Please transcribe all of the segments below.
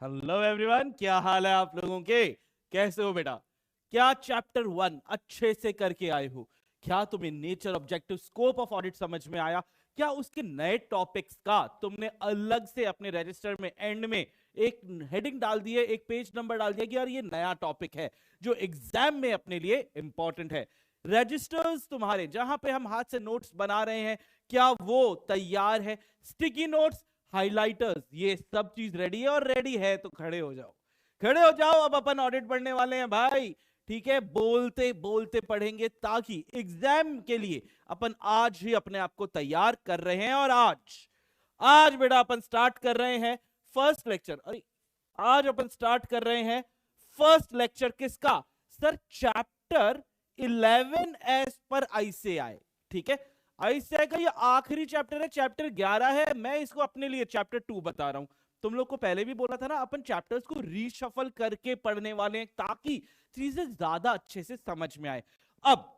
Hello everyone, क्या हाल है आप लोगों के? कैसे हो बेटा? क्या चैप्टर 1 अच्छे से करके आए हो? क्या तुम्हें nature, objective, scope of audit समझ में आया? क्या उसके नए टॉपिक्स का तुमने अलग से अपने रजिस्टर में एंड में एक हेडिंग डाल दी है, एक पेज नंबर डाल दिया कि यार ये नया टॉपिक है जो एग्जाम में अपने लिए इंपॉर्टेंट है? रजिस्टर्स तुम्हारे जहां पे हम हाथ से नोट्स बना रहे हैं, क्या वो तैयार है? स्टिकी नोट्स, हाइलाइटर्स, ये सब चीज रेडी है? और रेडी है तो खड़े हो जाओ, खड़े हो जाओ। अब अपन ऑडिट पढ़ने वाले हैं भाई। ठीक है, बोलते बोलते पढ़ेंगे ताकि एग्जाम के लिए अपन आज ही अपने आप को तैयार कर रहे हैं। और आज आज बेटा अपन स्टार्ट कर रहे हैं फर्स्ट लेक्चर। अरे आज अपन स्टार्ट कर रहे हैं फर्स्ट लेक्चर किसका? सर चैप्टर 11 एज पर आईसीएआई। ठीक है, आईसीएआई का ये आखिरी चैप्टर है, चैप्टर 11 है। मैं इसको अपने लिए चैप्टर 2 बता रहा हूं। तुम लोग को पहले भी बोला था ना, अपन चैप्टर्स को रीशफल करके पढ़ने वाले हैं ताकि चीजें ज्यादा अच्छे से समझ में आए। अब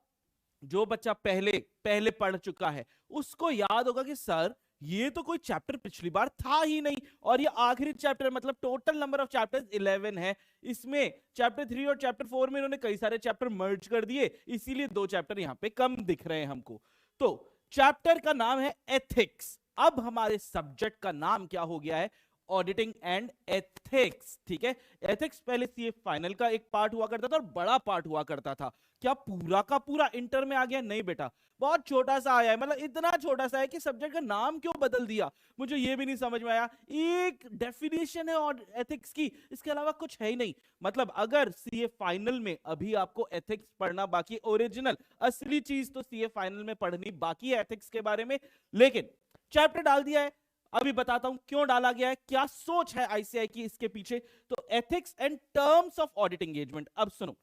जो बच्चा पहले पहले पढ़ चुका है उसको याद होगा कि सर ये तो कोई चैप्टर पिछली बार था ही नहीं, और ये आखिरी चैप्टर, मतलब टोटल नंबर ऑफ चैप्टर्स 11 है। इसमें चैप्टर 3 और चैप्टर 4 में इन्होंने कई सारे चैप्टर मर्ज कर दिए, इसीलिए दो चैप्टर यहां पे कम दिख रहे हैं हमको। तो चैप्टर का नाम है एथिक्स। अब हमारे सब्जेक्ट का नाम क्या हो गया है? Auditing and ethics. ठीक है, एथिक्स पहले सीए फाइनल का एक पार्ट हुआ करता था और बड़ा पार्ट हुआ करता था। क्या पूरा का पूरा इंटर में आ गया? नहीं बेटा, बहुत छोटा सा आया है। मतलब इतना छोटा सा है कि सब्जेक्ट का नाम क्यों बदल दिया, मुझे ये भी नहीं समझ में आया। एक डेफिनेशन है और एथिक्स की, इसके अलावा कुछ है ही नहीं। मतलब अगर सीए फाइनल में अभी आपको एथिक्स पढ़ना बाकी, ओरिजिनल असली चीज तो सीए फाइनल में पढ़नी बाकी है एथिक्स के बारे में, लेकिन चैप्टर डाल दिया है। अभी बताता हूं क्यों डाला गया है, क्या सोच है आईसीआई की इसके पीछे। तो ethics and terms of audit engagement. अब सुनो,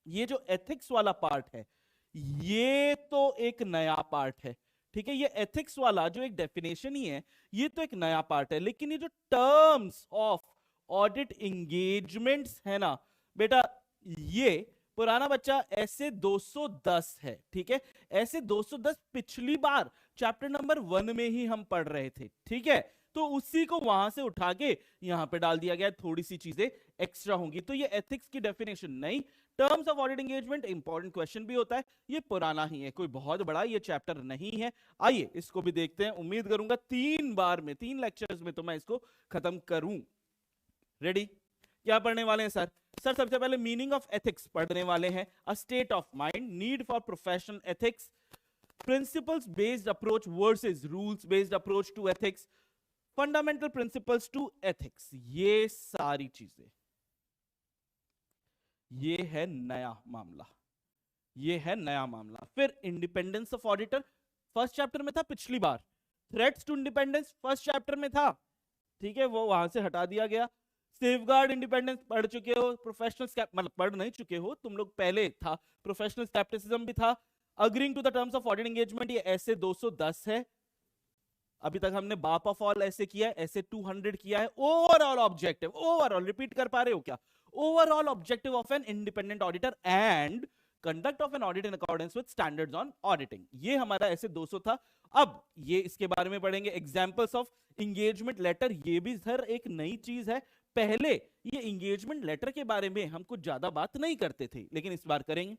ये जो एथिक्स वाला पार्ट है ये तो एक नया पार्ट है। ठीक है, ये एथिक्स वाला जो एक डेफिनेशन ही है ये तो एक नया पार्ट है, लेकिन ये जो टर्म्स ऑफ ऑडिट एंगेजमेंट्स है ना बेटा, ये पुराना बच्चा ऐसे 210 है। ठीक है, ऐसे 210 पिछली बार चैप्टर नंबर 1 में ही हम पढ़ रहे थे। ठीक है, तो उसी को वहां से उठा के यहां पे डाल दिया गया, थोड़ी सी चीजें एक्स्ट्रा होंगी। तो ये एथिक्स की डेफिनेशन नहीं, terms of audit engagement important question भी होता है, ये पुराना ही है, कोई बहुत बड़ा ये चैप्टर नहीं है। आइए इसको भी देखते हैं। उम्मीद करूंगा 3 बार में, 3 लेक्चर्स में तो मैं इसको खत्म करूं। रेडी? क्या पढ़ने वाले हैं सर? सर सबसे पहले मीनिंग ऑफ एथिक्स पढ़ने वाले हैं। A state of mind, need for professional ethics, principles based approach versus rules based approach to ethics, fundamental principles to ethics. ये सारी चीजें, ये है नया मामला, ये है नया मामला। फिर independence of auditor first chapter में था पिछली बार, threats to independence first chapter में था। ठीक है, वो वहां से हटा दिया गया। सेफगार्ड इंडिपेंडेंस पढ़ चुके हो, प्रोफेशनल मतलब पढ़ नहीं चुके हो तुम लोग, पहले था प्रोफेशनल स्केप्टिसिज्म भी था। Agreeing to the terms of audit engagement, ये ऐसे 210 है। अभी तक हमने बाप ऑफ ऑल ऐसे किया है, ऐसे 200 किया है। ओवरऑल ऑब्जेक्टिव, ओवरऑल रिपीट कर पा रहे हो क्या? Overall objective of an independent auditor and conduct of an audit in accordance with standards on auditing, ये हमारा ऐसे 200 था। अब ये इसके बारे में पढ़ेंगे। एग्जांपल्स ऑफ इंगेजमेंट लेटर, ये भी सर एक नई चीज है। पहले ये इंगेजमेंट लेटर के बारे में हम कुछ ज्यादा बात नहीं करते थे, लेकिन इस बार करेंगे।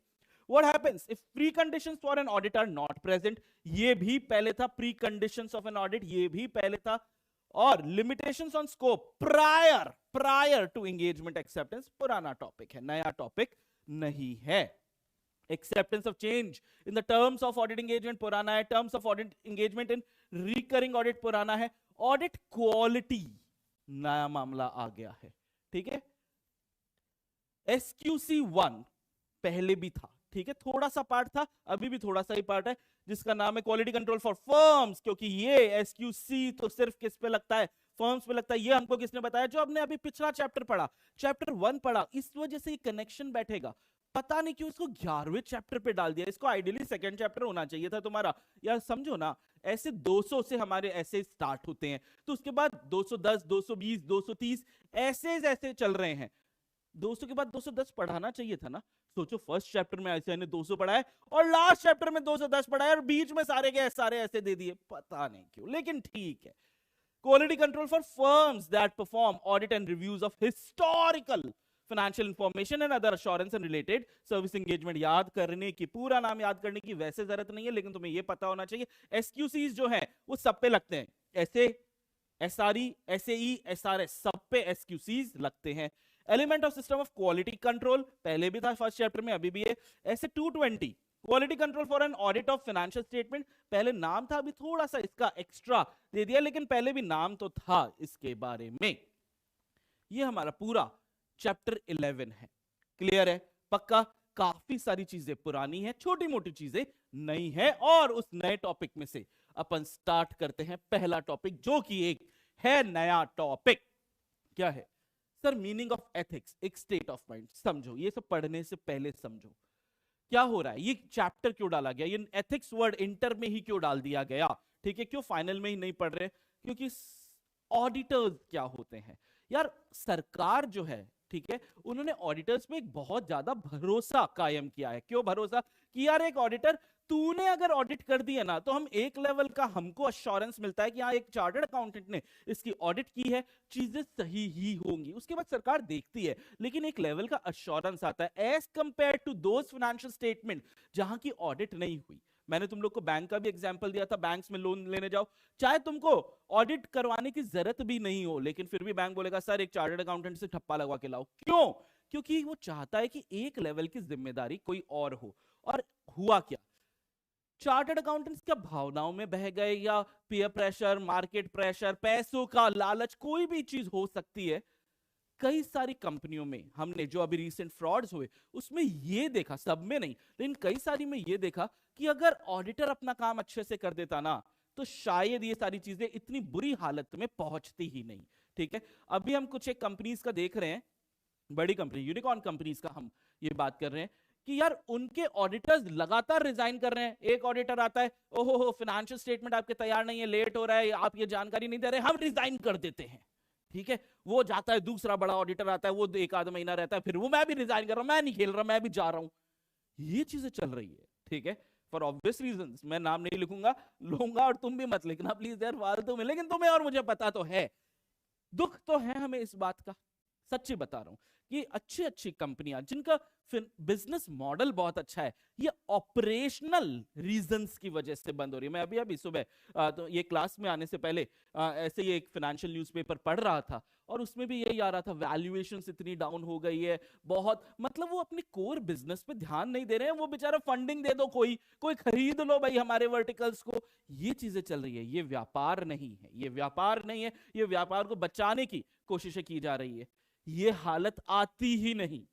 What happens if preconditions for an audit are not present, ये भी पहले था। preconditions of an audit, ये भी पहले था। और limitations on scope prior to engagement acceptance, पुराना टॉपिक है, नया टॉपिक नहीं है। acceptance of change in the terms of audit engagement पुराना है। terms of audit engagement in recurring audit पुराना है। audit quality नया मामला आ गया है। ठीक है, SQC1 पहले भी था। ठीक है, थोड़ा सा पार्ट था, अभी भी थोड़ा सा ही पार्ट है, जिसका नाम है क्वालिटी कंट्रोल फॉर फर्म्स। क्योंकि ये एसक्यूसी तो सिर्फ किस पे लगता है? फर्म्स पे लगता है। ये हमको किसने बताया? जो हमने अभी पिछला चैप्टर पढ़ा, चैप्टर 1 पढ़ा, इस वजह से ये कनेक्शन बैठेगा। पता नहीं क्यों इसको 11वें चैप्टर पे डाल दिया, इसको आइडियली सेकंड चैप्टर होना चाहिए था तुम्हारा। यार समझो ना, ऐसे 200 से हमारे ऐसे स्टार्ट होते हैं, तो उसके बाद 210, 220, 230 ऐसे ऐसे चल रहे हैं। 200 के बाद 210 पढ़ाना चाहिए था ना। सोचो, फर्स्ट चैप्टर में ऐसे 200 पढ़ाए और लास्ट चैप्टर में 210 पढ़ाए और बीच में सारे के सारे ऐसे दे दिए, पता नहीं क्यों, लेकिन ठीक है। Quality control for firms that perform audit and reviews of historical financial information and other assurance and related service engagement. याद करने की, पूरा नाम याद करने की वैसे जरूरत नहीं है, लेकिन तुम्हें ये पता होना चाहिए SQCs जो है वो सब पे लगते हैं, ऐसे SRE, SAE, SRS सब पे SQCs लगते हैं. Element of system of quality control पहले भी था फर्स्ट चैप्टर में, अभी भी है. ऐसे 220 quality control for an audit of financial statement, पहले नाम था, अभी थोड़ा सा इसका एक्स्ट्रा दे दिया, लेकिन पहले भी नाम तो था इसके बारे में. ये हमारा पूरा चैप्टर 11 है. क्लियर है? पक्का? काफी सारी चीजें पुरानी है, छोटी मोटी चीजें नई है, और उस नए टॉपिक में से अपन स्टार्ट करते हैं पहला टॉपिक, जो कि एक है नया टॉपिक. क्या है सर? मीनिंग ऑफ एथिक्स, एक स्टेट ऑफ माइंड. समझो, ये सब पढ़ने से पहले समझो क्या हो रहा है, ये चैप्टर क्यों डाला गया, ये एथिक्स वर्ड इंटर में ही क्यों डाल दिया गया. ठीक है, क्यों फाइनल में ही नहीं पढ़ रहे? क्योंकि ऑडिटर्स क्या होते हैं यार, सरकार जो है, ठीक है, उन्होंने ऑडिटर्स पे एक बहुत ज्यादा भरोसा कायम किया है. क्यों भरोसा? कि यार एक ऑडिटर, तूने अगर ऑडिट कर दिया ना, तो हम एक लेवल का हमको अश्योरेंस मिलता है कि हाँ, एक चार्टर्ड अकाउंटेंट ने इसकी ऑडिट की है, चीजें सही ही होंगी. उसके बाद सरकार देखती है, लेकिन एक लेवल का अश्योरेंस आता है as compared to those financial statement जहां की ऑडिट नहीं हुई. मैंने तुम लोग को बैंक का भी एग्जांपल दिया था. बैंक्स में लोन लेने जाओ, चाहे तुमको ऑडिट करवाने की जरूरत भी नहीं हो, लेकिन फिर भी बैंक बोलेगा सर एक चार्टर्ड अकाउंटेंट से ठप्पा लगवा के लाओ. क्यों? क्योंकि वो चाहता है कि एक लेवल की जिम्मेदारी कोई और हो. और हुआ क्या, चार्टर्ड अकाउंटेंट्स क्या भावनाओं में बह गए, या पीयर प्रेशर, मार्केट प्रेशर, पैसों का लालच, कोई भी चीज हो सकती है. कई सारी कंपनियों में हमने जो अभी रिसेंट फ्रॉड्स हुए उसमें ये देखा, सब में नहीं लेकिन कई सारी में ये देखा कि अगर ऑडिटर अपना काम अच्छे से कर देता ना, तो शायद ये सारी चीजें इतनी बुरी हालत में पहुंचती ही नहीं. ठीक है, अभी हम कुछ एक कंपनीज का देख रहे हैं, बड़ी कंपनी, यूनिकॉर्न कंपनीज का हम ये बात कर रहे हैं कि यार उनके ऑडिटर्स लगातार रिजाइन कर रहे हैं. एक ऑडिटर आता है, ओहो फाइनेंशियल स्टेटमेंट आपके तैयार नहीं है, लेट हो रहा है, आप ये जानकारी नहीं दे रहे, हम रिजाइन कर देते हैं. ठीक है, वो जाता है, दूसरा बड़ा ऑडिटर आता है, वो एक आधा महीना रहता है, फिर वो मैं भी रिजाइन कर रहा हूं, मैं नहीं खेल रहा, मैं भी जा रहा हूं. ये चीजें चल रही है. ठीक है, फॉर ऑब्वियस रीजंस मैं नाम नहीं लिखूंगा, लूंगा, और तुम भी मत लिखना प्लीज यार, फालतू में. लेकिन तुम्हें और मुझे पता तो है, दुख तो है हमें इस बात का, सच्ची बता रहा हूं, कि अच्छी अच्छी कंपनियां जिनका बिजनेस मॉडल बहुत अच्छा है, ये ऑपरेशनल रीजंस की वजह से बंद हो रही है. मैं अभी सुबह तो ये क्लास में आने से पहले ऐसे ही एक फाइनेंशियल न्यूज़पेपर पढ़ रहा था, और उसमें भी यही आ रहा था, वैल्यूएशंस इतनी डाउन हो गई है बहुत, मतलब वो अपने कोर बिजनेस पे ध्यान नहीं दे रहे हैं. वो बेचारा फंडिंग दे दो, कोई कोई खरीद लो भाई हमारे वर्टिकल्स को. ये चीजें चल रही है. ये व्यापार नहीं है, ये व्यापार नहीं है, ये व्यापार को बचाने की कोशिशें की जा रही है. ये हालत आती ही नहीं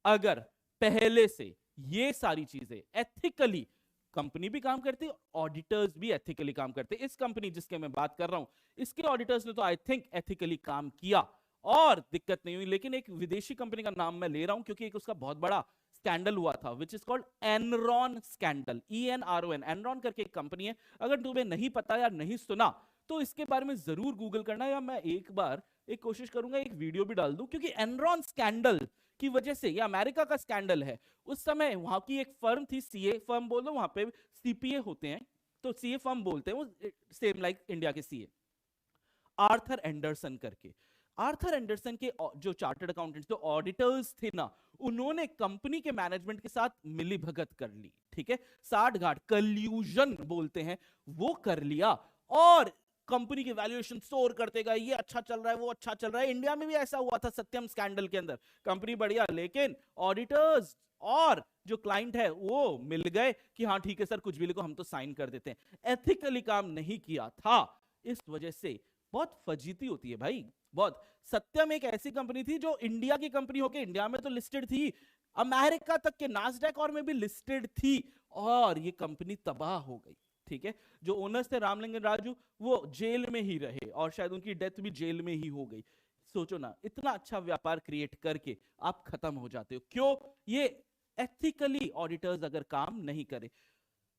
अगर पहले से ये सारी चीजें एथिकली, कंपनी भी काम करती है, ऑडिटर्स भी एथिकली काम करते हैं. इस कंपनी जिसके मैं बात कर रहा हूं, इसके ऑडिटर्स ने तो आई थिंक एथिकली काम किया और दिक्कत नहीं हुई. लेकिन एक विदेशी कंपनी का नाम मैं ले रहा हूं क्योंकि एक उसका बहुत बड़ा स्कैंडल हुआ था, which is called Enron scandal. ENRON, Enron करके एक कंपनी है. अगर तुम्हें नहीं पता या नहीं सुना तो इसके बारे में जरूर गूगल करना, या मैं एक बार एक कोशिश करूंगा एक वीडियो भी डाल दूं, क्योंकि एनरॉन स्कैंडल की वजह से, ये अमेरिका का स्कैंडल है. उस समय वहां की एक फर्म थी, सीए फर्म बोल दो, वहां पे सीपीए होते हैं, तो सीए फर्म बोलते हैं, वो सेम लाइक इंडिया के सीए, आर्थर एंडरसन करके. आर्थर एंडरसन के जो चार्टर्ड अकाउंटेंट्स, जो ऑडिटर्स थे ना, उन्होंने कंपनी के मैनेजमेंट के साथ मिली भगत कर ली. ठीक है, साठ घाट, कल्यूजन बोलते हैं, वो कर लिया, और कंपनी की वैल्यूएशन सोर करते गए. ये अच्छा चल रहा है, वो अच्छा चल रहा है. इंडिया में भी ऐसा हुआ था सत्यम स्कैंडल के अंदर, कंपनी बढ़िया, लेकिन ऑडिटर्स और जो क्लाइंट है वो मिल गए कि हाँ ठीक है सर, कुछ भी लिखो, हम तो साइन कर देते हैं. एथिकली काम नहीं किया था, इस वजह से बहुत फजीती होती है भाई, बहुत. सत्यम एक ऐसी कंपनी थी जो इंडिया की कंपनी होके, इंडिया में तो लिस्टेड थी, अमेरिका तक के नास्डैक और में भी लिस्टेड थी, और ये कंपनी तबाह हो गई. ठीक है, जो ओनर्स थे रामलिंगन राजू, वो जेल में ही रहे, और शायद उनकी डेथ भी जेल में ही हो गई. सोचो ना, इतना अच्छा व्यापार क्रिएट करके आप खत्म हो जाते हो. क्यों? ये एथिकली ऑडिटर्स अगर काम नहीं करे.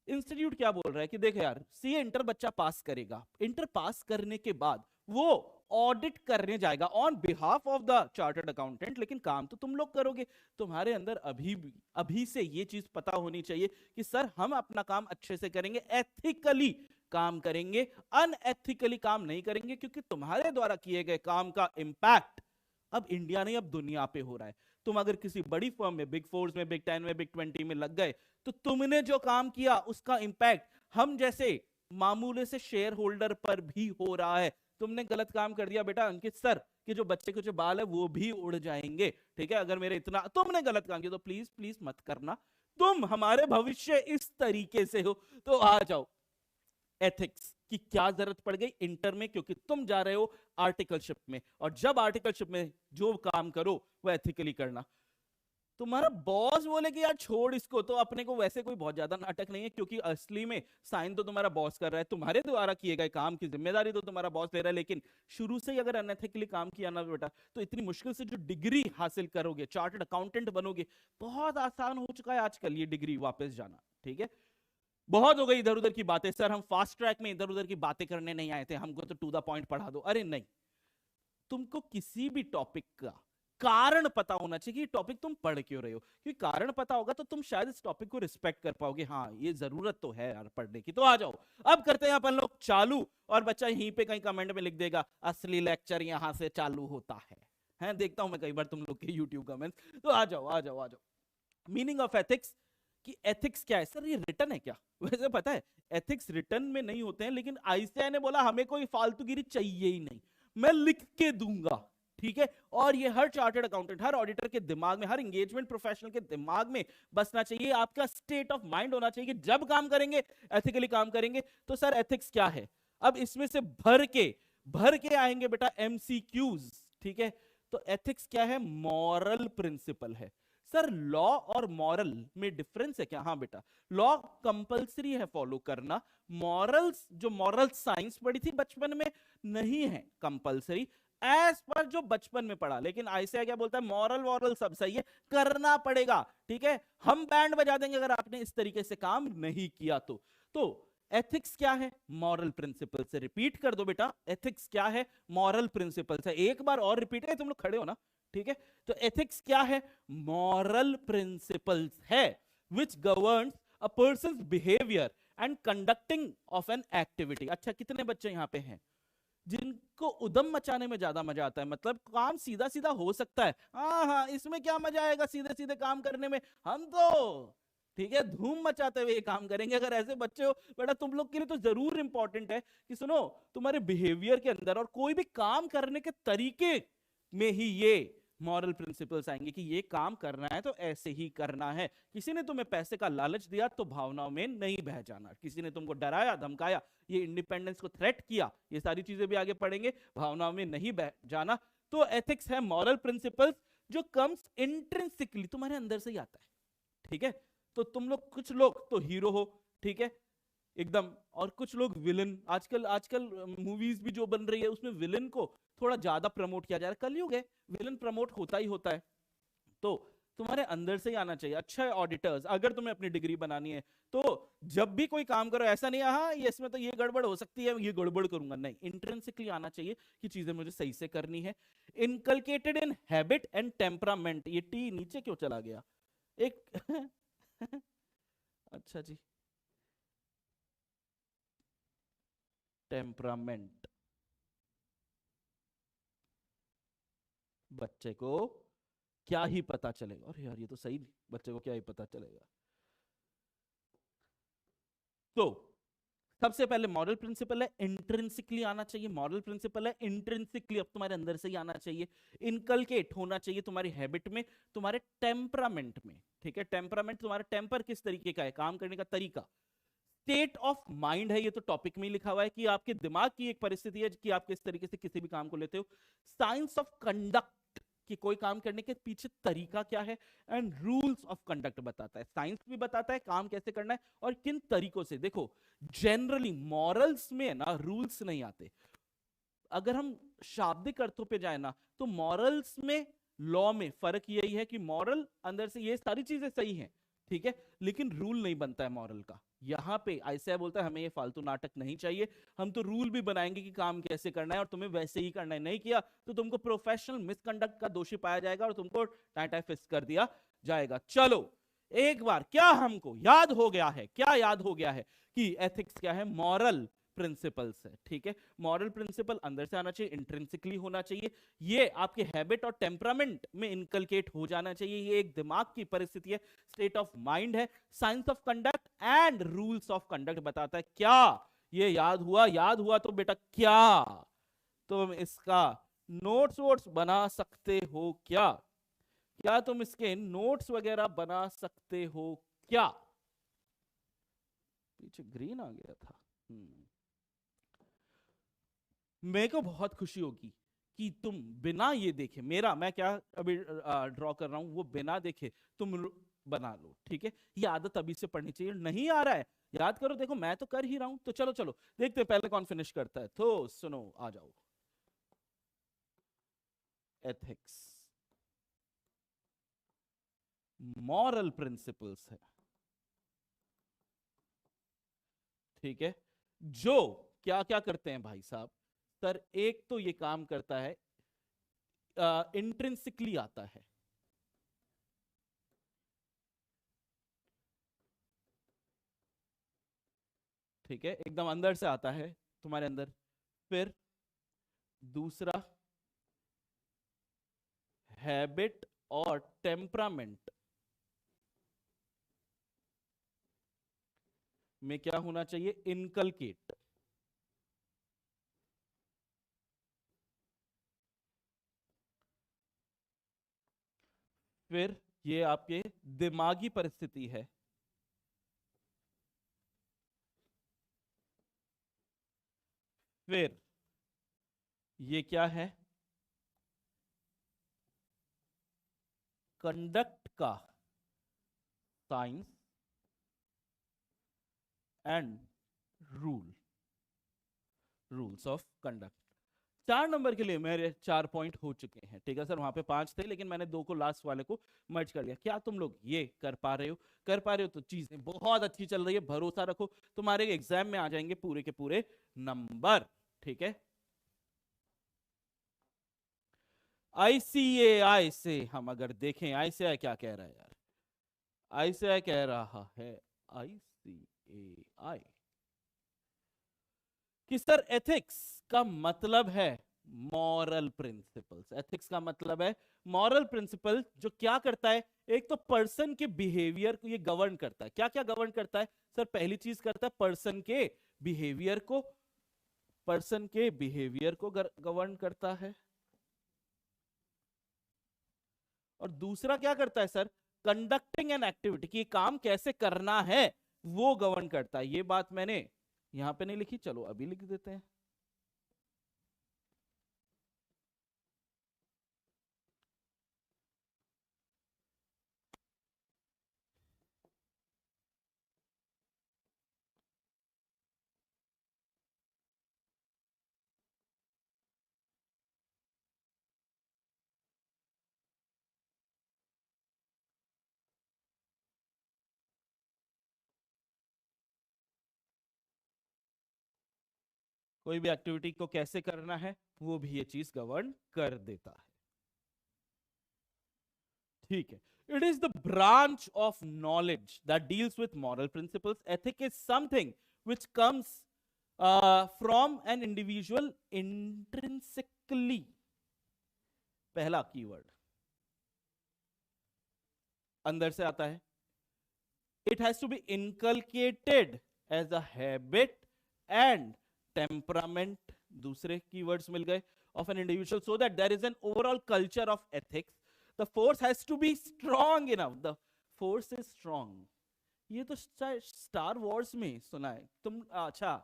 इंस्टीट्यूट क्या बोल रहा है कि देख यार, सीए इंटर बच्चा पास करेगा, इंटर पास करने के बाद वो ऑडिट करने जाएगा on behalf of the chartered accountant, लेकिन काम तो तुम लोग करोगे. तुम्हारे अंदर अभी से ये चीज पता होनी चाहिए कि सर हम अपना काम अच्छे से करेंगे, एथिकली काम करेंगे, अनएथिकली काम नहीं करेंगे, क्योंकि तुम्हारे द्वारा किए गए काम का इंपैक्ट अब इंडिया नहीं, अब दुनिया पे हो रहा है। तुम अगर किसी बड़ी फर्म में, बिग फोर्स में, बिग 10 में, बिग 20 में लग गए, तो तुमने जो काम किया उसका इंपैक्ट हम जैसे मामूले से शेयर होल्डर पर भी हो रहा है। तुमने गलत काम कर दिया बेटा, अंकित सर कि जो बच्चे के जो बाल है वो भी उड़ जाएंगे, ठीक है। अगर मेरे इतना तुमने गलत काम किया तो प्लीज प्लीज मत करना, तुम हमारे भविष्य इस तरीके से हो। तो आ जाओ, एथिक्स की क्या जरूरत पड़ गई इंटर में, क्योंकि तुम जा रहे हो आर्टिकलशिप में, और जब आर्टिकलशिप में जो काम करो वो एथिकली करना। तुम्हारा बॉस बोले कि यार छोड़ इसको, तो अपने को वैसे कोई बहुत ज्यादा नाटक नहीं है, क्योंकि असली में साइन तो तुम्हारा बॉस कर रहा है, तुम्हारे द्वारा किए गए काम की जिम्मेदारी तो तुम्हारा बॉस ले रहा है। लेकिन शुरू से ही अगर अनएथिकली काम किया ना बेटा, तो इतनी मुश्किल से जो डिग्री हासिल करोगे, चार्टर्ड अकाउंटेंट बनोगे, बहुत आसान हो चुका है आजकल ये डिग्री वापस जाना, ठीक है। बहुत हो गई इधर उधर की बातें, सर हम फास्ट ट्रैक में इधर उधर की बातें करने नहीं आए थे, हमको तो टू द पॉइंट पढ़ा दो। अरे नहीं, तुमको किसी भी टॉपिक का कारण पता होना चाहिए कि टॉपिक तुम पढ़ क्यों रहे हो, क्योंकि कारण पता होगा तो तुम शायद इस टॉपिक को रिस्पेक्ट कर पाओगे, हाँ ये जरूरत तो है यार पढ़ने की। तो आ जाओ, अब करते हैं अपन लोग चालू, और बच्चा यहीं पे कहीं कमेंट में लिख देगा असली लेक्चर यहां से चालू होता है, देखता हूं मैं कई बार तुम लोग के यूट्यूब कमेंट्स। तो आ जाओ आ जाओ आ जाओ। मीनिंग ऑफ एथिक्स, कि एथिक्स क्या है सर, ये रिटर्न है क्या? वैसे पता है एथिक्स रिटर्न में नहीं होते हैं, लेकिन आईसीएआई ने बोला हमें कोई फालतूगिरी चाहिए ही नहीं, मैं लिख के दूंगा, ठीक है। और ये हर चार्टर्ड अकाउंटेंट, हर ऑडिटर के दिमाग में, हर एंगेजमेंट प्रोफेशनल के दिमाग में बसना चाहिए। आपका स्टेट ऑफ माइंड होना चाहिए कि जब काम करेंगे एथिकली काम करेंगे। तो सर एथिक्स क्या है, अब इसमें से भर के आएंगे बेटा एमसीक्यूज, ठीक है। तो एथिक्स क्या है, मॉरल प्रिंसिपल है। सर लॉ और मॉरल में डिफरेंस है क्या? हाँ बेटा, लॉ कंपलसरी है फॉलो करना, मॉरल्स जो मॉरल साइंस पढ़ी थी बचपन में नहीं है कंपलसरी, एज पर जो बचपन में पढ़ा। लेकिन आईसीएआई क्या बोलता है, मॉरल वॉरल सब सही है, करना पड़ेगा, ठीक है। हम बैंड बजा देंगे अगर आपने इस तरीके से काम नहीं किया तो एथिक्स क्या है, मॉरल प्रिंसिपल से रिपीट कर दो बेटा, एथिक्स क्या है, मॉरल प्रिंसिपल से। एक बार और रिपीट है, तुम लोग खड़े हो ना, ठीक है। तो एथिक्स क्या है, मॉरल प्रिंसिपल्स है which governs a person's behaviour and conducting of an activity. अच्छा कितने बच्चे यहां पे हैं जिनको उदम मचाने में ज्यादा मजा आता है, मतलब काम सीधा सीधा हो सकता है, हाँ इसमें क्या मजा आएगा सीधे सीधे काम करने में, हम तो ठीक है धूम मचाते हुए काम करेंगे। अगर ऐसे बच्चे हो बेटा, तुम लोग के लिए तो जरूर इंपॉर्टेंट है कि सुनो तुम्हारे बिहेवियर के अंदर और कोई भी काम करने के तरीके में ही ये मॉरल प्रिंसिपल्स आएंगे कि ये काम करना है तो ऐसे ही करना है। किसी ने तुम्हें पैसे का लालच दिया तो भावनाओं में नहीं बह जाना, किसी ने तुमको डराया धमकाया, ये इंडिपेंडेंस को थ्रेट किया, ये सारी चीजें भी आगे पढ़ेंगे, भावनाओं में नहीं बह जाना। तो एथिक्स है मॉरल प्रिंसिपल्स जो कम्स इंट्रिंसिकली, तुम्हारे अंदर से ही आता है, ठीक है। तो तुम लोग कुछ लोग तो हीरो हो, ठीक है एकदम, और कुछ लोग विलन। आजकल मूवीज भी जो बन रही है उसमें विलन को थोड़ा ज्यादा प्रमोट किया जा रहा है, कलयुग है, विलन प्रमोट होता ही होता है। तो तुम्हारे अंदर से ही आना चाहिए। अच्छा है ऑडिटर्स, अगर तुम्हें अपनी डिग्री बनानी है तो जब भी कोई काम करो ऐसा नहीं हाँ ये इसमें तो ये गड़बड़ हो सकती है ये गड़बड़ करूंगा, नहीं, इंट्रिंसिकली आना चाहिए कि चीजें मुझे सही से करनी है। Inculcated in habit and temperament, ये टी नीचे क्यों चला गया एक अच्छा जी, टेम्परामेंट, बच्चे को क्या ही पता चलेगा, अरे यार ये तो सही नहीं, बच्चे को क्या ही पता चलेगा। तो सबसे पहले मॉरल प्रिंसिपल है, इंट्रिंसिकली आना चाहिए, मॉरल प्रिंसिपल है इंट्रिंसिकली अब तुम्हारे अंदर से ही आना चाहिए, इनकलकेट होना चाहिए तुम्हारी हैबिट में, तुम्हारे टेम्परामेंट में, ठीक है। टेम्परामेंट तुम्हारा टेम्पर किस तरीके का है, काम करने का तरीका, स्टेट ऑफ माइंड है, ये तो टॉपिक में ही लिखा हुआ है कि आपके दिमाग की एक परिस्थिति है कि आप किस तरीके से किसी भी काम को लेते हो। साइंस ऑफ कंडक्ट कि कोई काम करने के पीछे तरीका क्या है, एंड रूल्स ऑफ कंडक्ट बताता है, साइंस भी बताता है काम कैसे करना है और किन तरीकों से। देखो जनरली मॉरल्स में ना रूल्स नहीं आते, अगर हम शाब्दिक अर्थों पे जाए ना तो मॉरल्स में लॉ में फर्क यही है कि मॉरल अंदर से ये सारी चीजें सही हैं, ठीक है, लेकिन रूल नहीं बनता है मॉरल का। यहां पे आईसीएआई बोलता है हमें ये फालतू नाटक नहीं चाहिए, हम तो रूल भी बनाएंगे कि काम कैसे करना है और तुम्हें वैसे ही करना है, नहीं किया तो तुमको प्रोफेशनल मिसकंडक्ट का दोषी पाया जाएगा और तुमको टाटा फिक्स कर दिया जाएगा। चलो एक बार क्या हमको याद हो गया है, क्या याद हो गया है कि एथिक्स क्या है, मॉरल प्रिंसिपल्स है, ठीक है। मॉरल प्रिंसिपल अंदर से आना चाहिए, इंट्रिंसिकली होना चाहिए, ये आपके हैबिट और टेम्परामेंट में इनकलकेट हो जाना चाहिए, ये एक दिमाग की परिस्थिति है, स्टेट ऑफ माइंड है। Science of conduct and rules of conduct बताता है क्या, ये याद हुआ, याद हुआ तो बेटा क्या तुम इसका नोट्स वोट्स बना सकते हो क्या, क्या तुम इसके नोट्स वगैरह बना सकते हो क्या। पीछे ग्रीन आ गया था। मेरे को बहुत खुशी होगी कि तुम बिना ये देखे, मेरा मैं क्या अभी ड्रॉ कर रहा हूं वो बिना देखे तुम बना लो, ठीक है। ये आदत अभी से पढ़नी चाहिए, नहीं आ रहा है याद करो, देखो मैं तो कर ही रहा हूं, तो चलो चलो देखते हैं पहले कौन फिनिश करता है। तो सुनो, आ जाओ, एथिक्स मॉरल प्रिंसिपल्स है, ठीक है। जो क्या क्या करते हैं भाई साहब, सर एक तो ये काम करता है, इंट्रिंसिकली आता है, ठीक है, एकदम अंदर से आता है तुम्हारे अंदर। फिर दूसरा, हैबिट और टेम्परामेंट में क्या होना चाहिए, इनकलकेट। फिर ये आपके दिमागी परिस्थिति है, फिर ये क्या है, कंडक्ट का science and rule, rules of conduct. 4 number के लिए मेरे 4 पॉइंट हो चुके हैं, ठीक है सर, वहां पे 5 थे लेकिन मैंने 2 को लास्ट वाले को मर्ज कर लिया। क्या तुम लोग ये कर पा रहे हो, कर पा रहे हो तो चीजें बहुत अच्छी चल रही है, भरोसा रखो तुम्हारे एग्जाम में आ जाएंगे पूरे के पूरे नंबर, ठीक है। आईसीएआई से हम अगर देखें, आईसीएआई क्या कह रहा है यार, आईसीएआई कह रहा है, आईसीएआई कि सर एथिक्स का मतलब है मॉरल प्रिंसिपल्स, एथिक्स का मतलब है मॉरल प्रिंसिपल, जो क्या करता है, एक तो पर्सन के बिहेवियर को ये गवर्न करता है। क्या क्या गवर्न करता है सर, पहली चीज करता है पर्सन के बिहेवियर को, पर्सन के बिहेवियर को गवर्न करता है। और दूसरा क्या करता है सर, कंडक्टिंग एन एक्टिविटी, कि काम कैसे करना है वो गवर्न करता है। ये बात मैंने यहां पे नहीं लिखी, चलो अभी लिख देते हैं। कोई भी एक्टिविटी को कैसे करना है वो भी ये चीज गवर्न कर देता है, ठीक है। It is the branch of knowledge that deals with moral principles. Ethic is something which comes from an individual intrinsically, पहला कीवर्ड अंदर से आता है। It has to be inculcated as a habit and temperament, दूसरे keywords मिल गए, of an individual, so that there is an overall culture of ethics. The force has to be strong enough, the force is strong. ये तो star Wars में सुना है तुम, अच्छा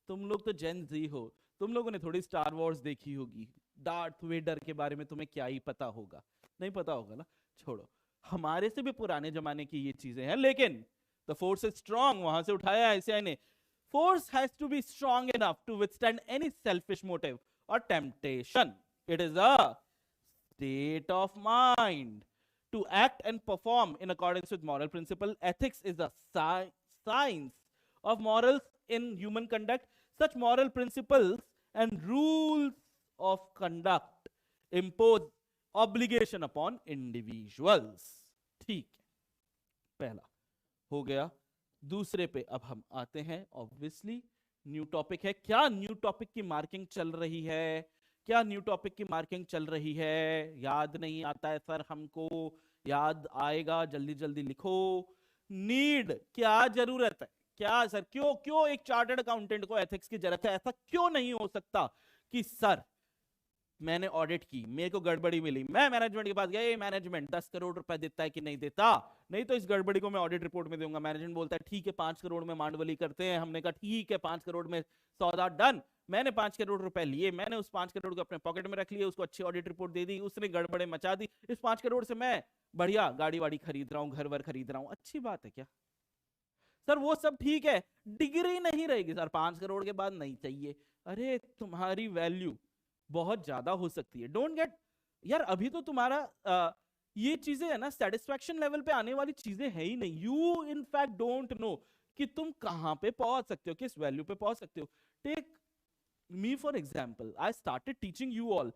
तुम लोग तो जेन जी हो, तुम लोगों ने थोड़ी स्टार वॉर्स देखी होगी, डार्थ वेडर के बारे में तुम्हें क्या ही पता होगा, नहीं पता होगा ना, छोड़ो, हमारे से भी पुराने जमाने की ये चीजें हैं। लेकिन द फोर्स इज स्ट्रांग, वहां से उठाया ऐसे ने, force has to be strong enough to withstand any selfish motive or temptation. It is a state of mind to act and perform in accordance with moral principle. Ethics is the science of morals in human conduct. Such moral principles and rules of conduct impose obligation upon individuals. ठीक है, पहला हो गया। दूसरे पे अब हम आते हैं, ऑब्वियसली न्यू टॉपिक है, क्या न्यू टॉपिक की मार्किंग चल रही है? क्या न्यू टॉपिक की मार्किंग चल रही है? याद नहीं आता है सर हमको, याद आएगा, जल्दी जल्दी लिखो। नीड, क्या जरूरत है? क्या सर, क्यों क्यों एक चार्टर्ड अकाउंटेंट को एथिक्स की जरूरत है? ऐसा क्यों नहीं हो सकता कि सर मैंने ऑडिट की, मेरे को गड़बड़ी मिली, मैं मैनेजमेंट के पास गया, ये मैनेजमेंट 10 करोड़ रुपए देता है कि नहीं देता, नहीं तो इस गड़बड़ी को मैं ऑडिट रिपोर्ट में दूंगा। मैनेजमेंट बोलता है ठीक है 5 करोड़ में मांडवली करते हैं। हमने कहा ठीक है 5 करोड़ में सौदा डन। मैंने 5 करोड़ रुपए लिए, मैंने उस 5 करोड़ को अपने पॉकेट में रख लिया, उसको अच्छी ऑडिट रिपोर्ट दे दी, उसने गड़बड़े मचा दी। इस 5 करोड़ से मैं बढ़िया गाड़ी वाड़ी खरीद रहा हूँ, घर वर खरीद रहा हूँ, अच्छी बात है क्या सर? वो सब ठीक है, डिग्री नहीं रहेगी सर, 5 करोड़ के बाद नहीं चाहिए। अरे तुम्हारी वैल्यू बहुत ज्यादा हो सकती है। डोंट गेट यार, अभी तो तुम्हारा ये चीजें है ना, सेटिस्फैक्शन लेवल पे आने वाली चीजें है ही नहीं। यू इनफैक्ट डोंट नो कि तुम कहां पे पहुंच सकते हो, किस वैल्यू पे पहुंच सकते हो। Take me for example, I started teaching you all.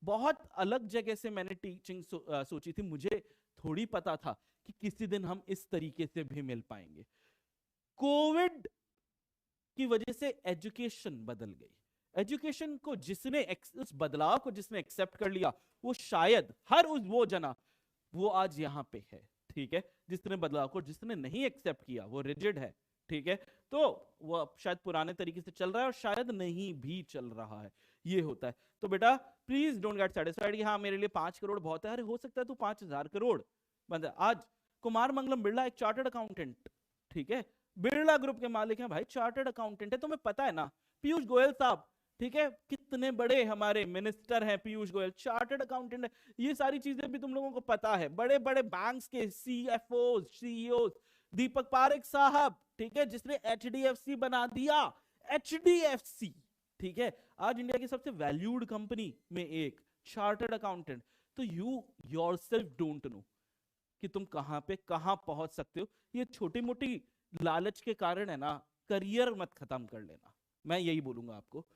बहुत अलग जगह से मैंने टीचिंग सोची थी। मुझे थोड़ी पता था कि किसी दिन हम इस तरीके से भी मिल पाएंगे। कोविड की वजह से एजुकेशन बदल गई। एजुकेशन को जिसने उस बदलाव को जिसने एक्सेप्ट कर लिया, वो शायद हर वो जना वो आज यहां पे है, ठीक है। जिसने बदलाव को जिसने नहीं एक्सेप्ट किया वो रिजिड है, ठीक है। तो वो शायद पुराने तरीके से चल रहा है और शायद नहीं भी चल रहा है, ये होता है। तो बेटा प्लीज डोंट गेट सेटिस्फाइड कि हाँ मेरे लिए 5 करोड़ बहुत है। अरे हो सकता है तू 5,000 करोड़ बंदा। आज कुमार मंगलम बिरला एक चार्टर्ड अकाउंटेंट, ठीक है, बिरला ग्रुप के मालिक हैं भाई, चार्टर्ड अकाउंटेंट है। तुम्हें पता है ना पीयूष गोयल साहब, ठीक है, कितने बड़े हमारे मिनिस्टर हैं पीयूष गोयल, चार्टर्ड अकाउंटेंट है। ये सारी चीजें भी तुम लोगों को पता है। बड़े बड़े बैंक्स के सीएफओ सीईओ, दीपक पारेख साहब, ठीक है, जिसने एचडीएफसी बना दिया, एचडीएफसी, ठीक है, आज इंडिया की सबसे वैल्यूड कंपनी में एक चार्टर्ड अकाउंटेंट। तो यू योरसेल्फ डोंट नो कि तुम कहां पे कहां पहुंच सकते हो। ये छोटी मोटी लालच के कारण है ना, करियर मत खत्म कर लेना, मैं यही बोलूंगा आपको।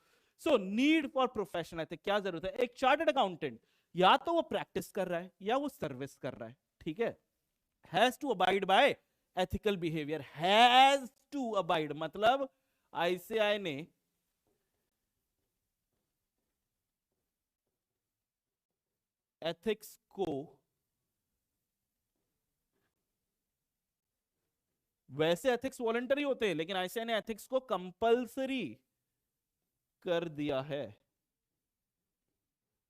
So need for profession ethic, क्या जरूरत है? एक चार्टर्ड अकाउंटेंट या तो वो प्रैक्टिस कर रहा है या वो सर्विस कर रहा है, ठीक है। Has to abide by ethical behaviour, has to abide मतलब आईसीआई ने एथिक्स को, वैसे एथिक्स वॉलंटरी होते हैं लेकिन आईसीआई ने एथिक्स को कंपलसरी कर दिया है।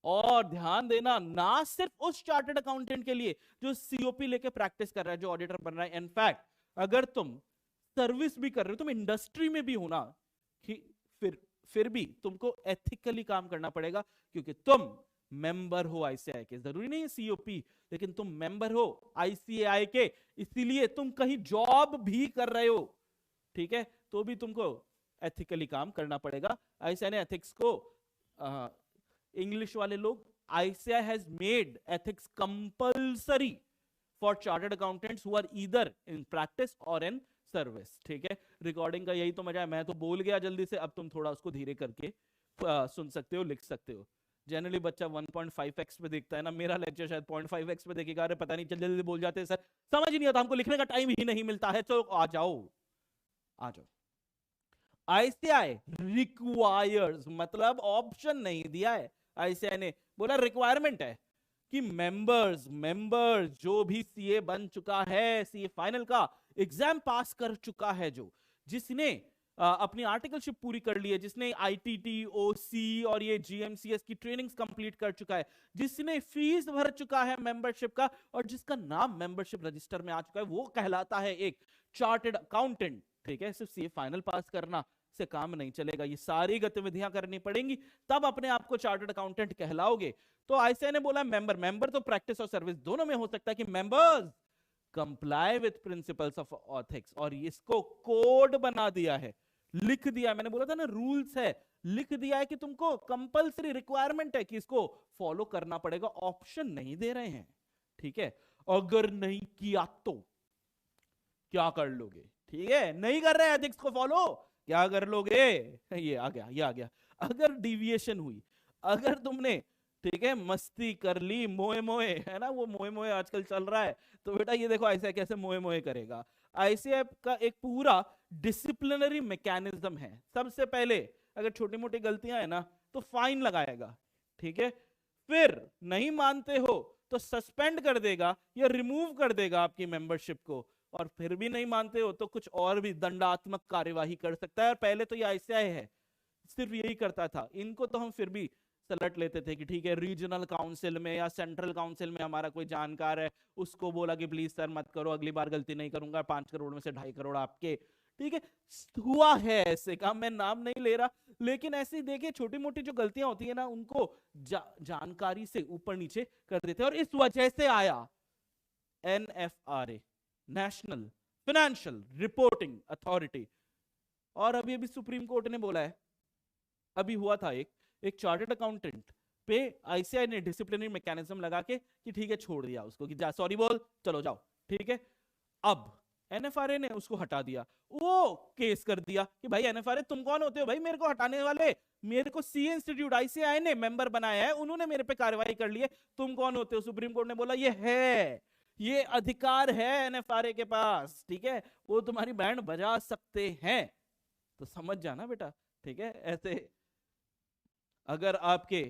और ध्यान देना, ना सिर्फ उस चार्टर्ड अकाउंटेंट के लिए जो सीओपी लेके प्रैक्टिस कर रहा है, जो ऑडिटर बन रहा है। इनफैक्ट अगर तुम सर्विस भी कर रहे हो, तुम इंडस्ट्री में भी हो ना, फिर भी तुमको एथिकली काम करना पड़ेगा, क्योंकि तुम मेंबर हो आईसीआई के। जरूरी नहीं है सीओपी, लेकिन तुम मेंबर हो आईसीआई के, इसीलिए तुम कहीं जॉब भी कर रहे हो, ठीक है, तो भी तुमको एथिकली काम करना पड़ेगा। आईसीआई ने एथिक्स को, इंग्लिश वाले लोग, ICAI has made ethics compulsory for chartered accountants who are either in practice or in service, ठीक है। रिकॉर्डिंग का यही तो मजा है, मैं तो बोल गया जल्दी से, अब तुम थोड़ा उसको धीरे करके सुन सकते हो, लिख सकते हो। जनरली बच्चा 1.5x पे देखता है ना, मेरा लेक्चर शायद 0.5x पे देखेगा। अरे पता नहीं, जल्दी जल्दी बोल जाते हैं सर, समझ ही नहीं आता, हमको लिखने का टाइम ही नहीं मिलता है। तो आ जाओ आ जाओ। आईसीआई रिक्वायर्स मतलब ऑप्शन नहीं दिया है, आईसीआई ने बोला रिक्वायरमेंट है कि मेंबर्स जो भी सीए बन चुका है, सीए फाइनल का एग्जाम पास कर चुका है, जो जिसने अपनी आर्टिकलशिप पूरी कर ली है, जिसने आईटीटी ओसी और ये जीएमसीएस की ट्रेनिंग्स कंप्लीट कर चुका है, जिसने फीस भर चुका है मेंबरशिप का, और जिसका नाम मेंबरशिप रजिस्टर में आ चुका है, वो कहलाता है एक चार्टर्ड अकाउंटेंट, ठीक है। सिर्फ सीए फाइनल पास करना से काम नहीं चलेगा, ये सारी गतिविधियां करनी पड़ेंगी, तब अपने आप को चार्टर्ड अकाउंटेंट कहलाओगे। तो आईसीआई ने बोला मेंबर तो प्रैक्टिस और सर्विस दोनों में हो सकता है कि members comply with principles of ethics, और इसको कोड बना दिया है, लिख दिया। मैंने बोला था ना रूल्स है, लिख दिया है कि तुमको कंपलसरी रिक्वायरमेंट है कि इसको फॉलो करना पड़ेगा, ऑप्शन नहीं दे रहे हैं, ठीक है। अगर नहीं किया तो क्या कर लोगे, ठीक है, नहीं कर रहे एथिक्स को फॉलो, क्या कर लोगे? ये आ गया, ये आ गया। अगर डिविएशन हुई, अगर तुमने ठीक है, मस्ती कर ली, मोए मोए, है ना, वो मोए मोए आजकल चल रहा है। तो बेटा ये देखो आईसीआई कैसे मोए मोए करेगा। आईसीआई का एक पूरा डिसिप्लिनरी मैकेनिज्म है। सबसे पहले अगर छोटी मोटी गलतियां है ना तो फाइन लगाएगा, ठीक है, फिर नहीं मानते हो तो सस्पेंड कर देगा या रिमूव कर देगा आपकी मेंबरशिप को, और फिर भी नहीं मानते हो तो कुछ और भी दंडात्मक कार्यवाही कर सकता है। और पहले तो ये आईसीआई है सिर्फ यही करता था, इनको तो हम फिर भी सलट लेते थे कि ठीक है रीजनल काउंसिल में या सेंट्रल काउंसिल में हमारा कोई जानकार है, उसको बोला कि प्लीज सर मत करो, अगली बार गलती नहीं करूंगा, 5 करोड़ में से 2.5 करोड़ आपके, ठीक है। हुआ है ऐसे काम, मैं नाम नहीं ले रहा, लेकिन ऐसे देखिए छोटी मोटी जो गलतियां होती है ना उनको जानकारी से ऊपर नीचे कर देते हैं। और इस वजह से आया NFRA, national financial reporting authority. और अभी अभी सुप्रीम कोर्ट ने बोला है, अभी हुआ था एक चार्टर्ड अकाउंटेंट पे आईसीआई ने डिसिप्लिनरी मैकेनिज्म लगा के कि ठीक है छोड़ दिया उसको कि जा सॉरी बोल चलो जाओ, ठीक है। अब एनएफआरए ने उसको हटा दिया, वो केस कर दिया कि भाई एनएफआरए तुम कौन होते हो भाई मेरे को हटाने वाले, मेरे को सी इंस्टीट्यूट आईसीआई ने मेंबर बनाया है, उन्होंने मेरे पे कार्रवाई कर ली है, तुम कौन होते हो। सुप्रीम कोर्ट ने बोला ये है, ये अधिकार है एनएफआरए के पास, ठीक है, वो तुम्हारी बैंड बजा सकते हैं। तो समझ जाना बेटा, ठीक है। ऐसे अगर आपके